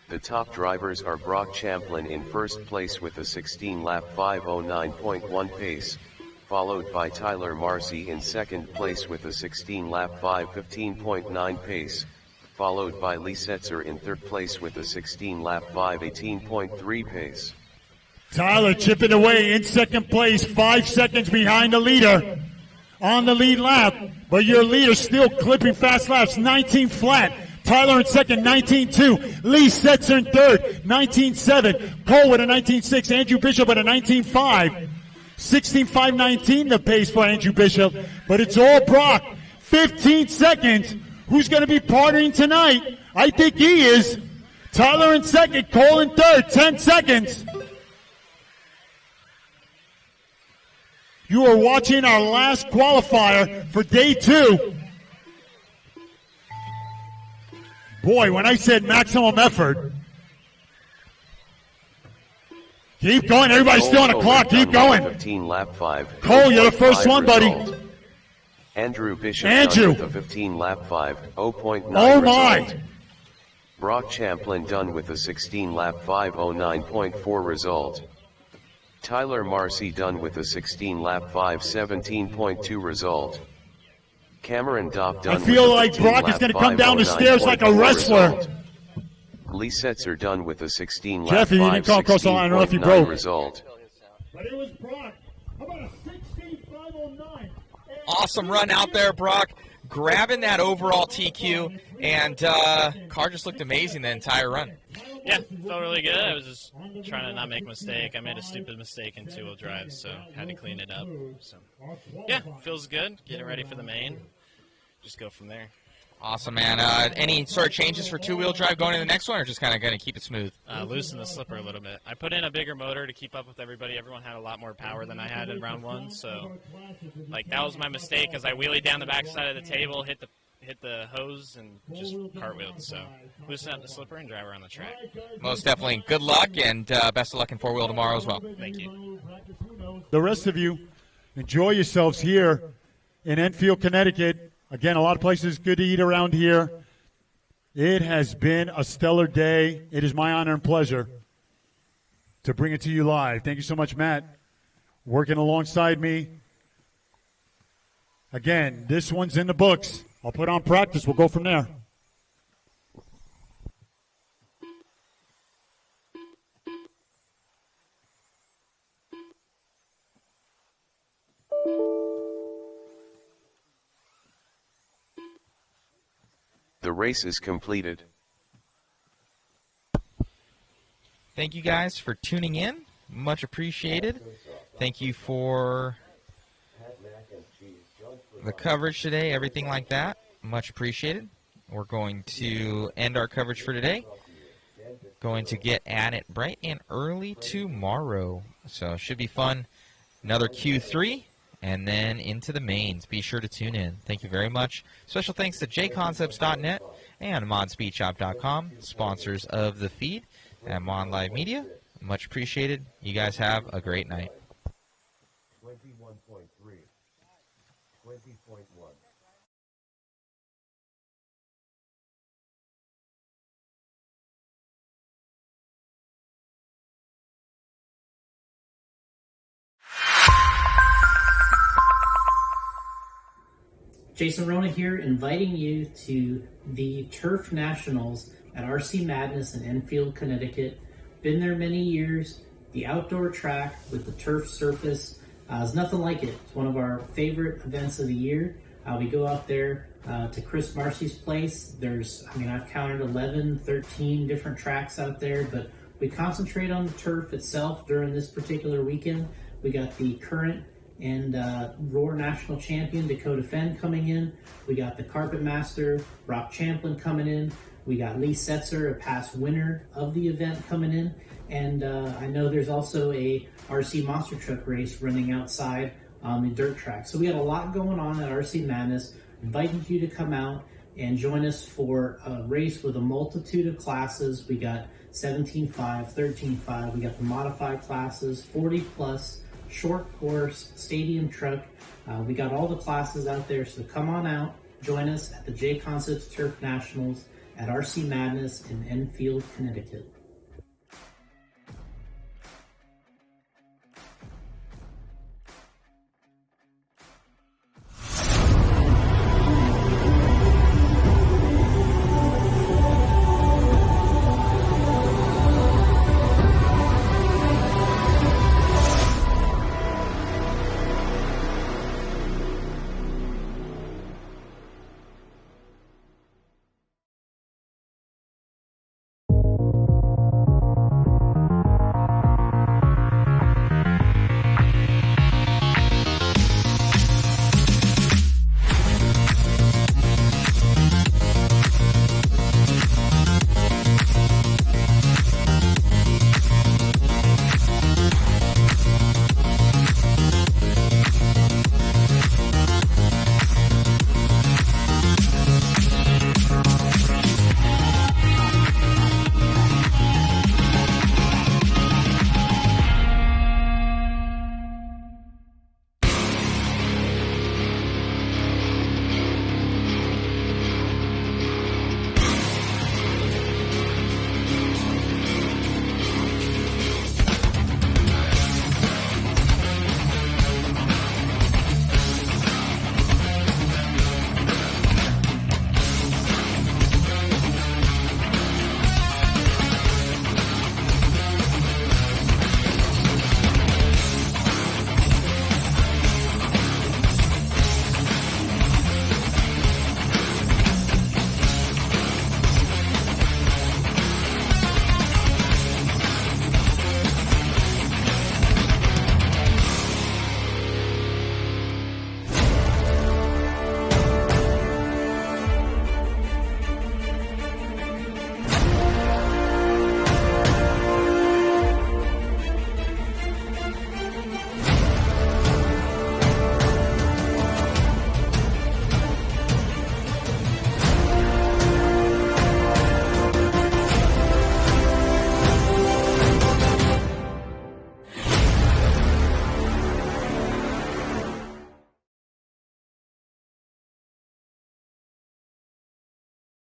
the top drivers are Brock Champlin in first place with a 16 lap 5:09.1 pace, followed by Tyler Marcy in second place with a 16 lap 5:15.9 pace, followed by Lee Setzer in third place with a 16 lap 5:18.3 pace. Tyler chipping away in second place, 5 seconds behind the leader on the lead lap, but your leader still clipping fast laps, 19 flat. Tyler in second, 19.2. Lee Setzer in third, 19.7. Cole with a 19.6. Andrew Bishop with a 19.5. 16.519 the pace for Andrew Bishop, but it's all Brock. 15 seconds. Who's going to be partying tonight? I think he is. Tyler in second, Cole in third, 10 seconds. You are watching our last qualifier for day 2. Boy, when I said maximum effort. Keep going. Everybody's still on the clock. Keep going. 15 lap 5. Cole, you're the first one, buddy. Andrew Bishop Andrew. done with a 15 lap 5, 0.9 Oh, my. result. Brock Champlin done with a 16 lap 5:09.4 result. Tyler Marcy done with a 16 lap 5:17.2 result. Cameron Dopp done I feel with a like 15 Brock is lap going to come down the stairs like a 5:09.4 wrestler. result. Lee Setzer done with a 16 lap Jeffy, you didn't come across the line. I don't know if you broke. result. But it was Brock. How about a 16.509? Awesome run out there, Brock. Grabbing that overall TQ, and car just looked amazing the entire run. Yeah, felt really good. I was just trying to not make a mistake. I made a stupid mistake in two-wheel drive, so had to clean it up. So, yeah, feels good. Getting ready for the main. Just go from there. Awesome, man. Any sort of changes for two-wheel drive going in the next one, or just kind of going to keep it smooth? Loosen the slipper a little bit. I put in a bigger motor to keep up with everybody. Everyone had a lot more power than I had in round one, so like that was my mistake as I wheelied down the backside of the table, hit the hose, and just cartwheeled. So loosen up the slipper and drive around the track. Most definitely. Good luck, and best of luck in four-wheel tomorrow as well. Thank you. The rest of you, enjoy yourselves here in Enfield, Connecticut. Again, a lot of places good to eat around here. It has been a stellar day. It is my honor and pleasure to bring it to you live. Thank you so much, Matt, working alongside me. Again, this one's in the books. I'll put on practice. We'll go from there. The race is completed. Thank you guys for tuning in. Much appreciated. Thank you for the coverage today, everything like that. Much appreciated. We're going to end our coverage for today. Going to get at it bright and early tomorrow. So it should be fun. Another Q3. And then into the mains. Be sure to tune in. Thank you very much. Special thanks to JConcepts.net and ModSpeedShop.com, sponsors of the feed at Mod Live Media. Much appreciated. You guys have a great night. 21.3, 20.1. Jason Rona here, inviting you to the Turf Nationals at RC Madness in Enfield, Connecticut. Been there many years. The outdoor track with the turf surface is nothing like it. It's one of our favorite events of the year. We go out there to Chris Marcy's place. I've counted 11, 13 different tracks out there, but we concentrate on the turf itself during this particular weekend. We got the current and Roar National Champion Dakota Fenn coming in. We got the Carpet Master Brock Champlin coming in. We got Lee Setzer, a past winner of the event, coming in. And I know there's also a RC Monster Truck race running outside on the dirt track. So we got a lot going on at RC Madness. Inviting you to come out and join us for a race with a multitude of classes. We got 17.5, 13.5. We got the modified classes, 40 plus, short course, stadium truck. We got all the classes out there. So come on out, join us at the JConcepts Turf Nationals at RC Madness in Enfield, Connecticut.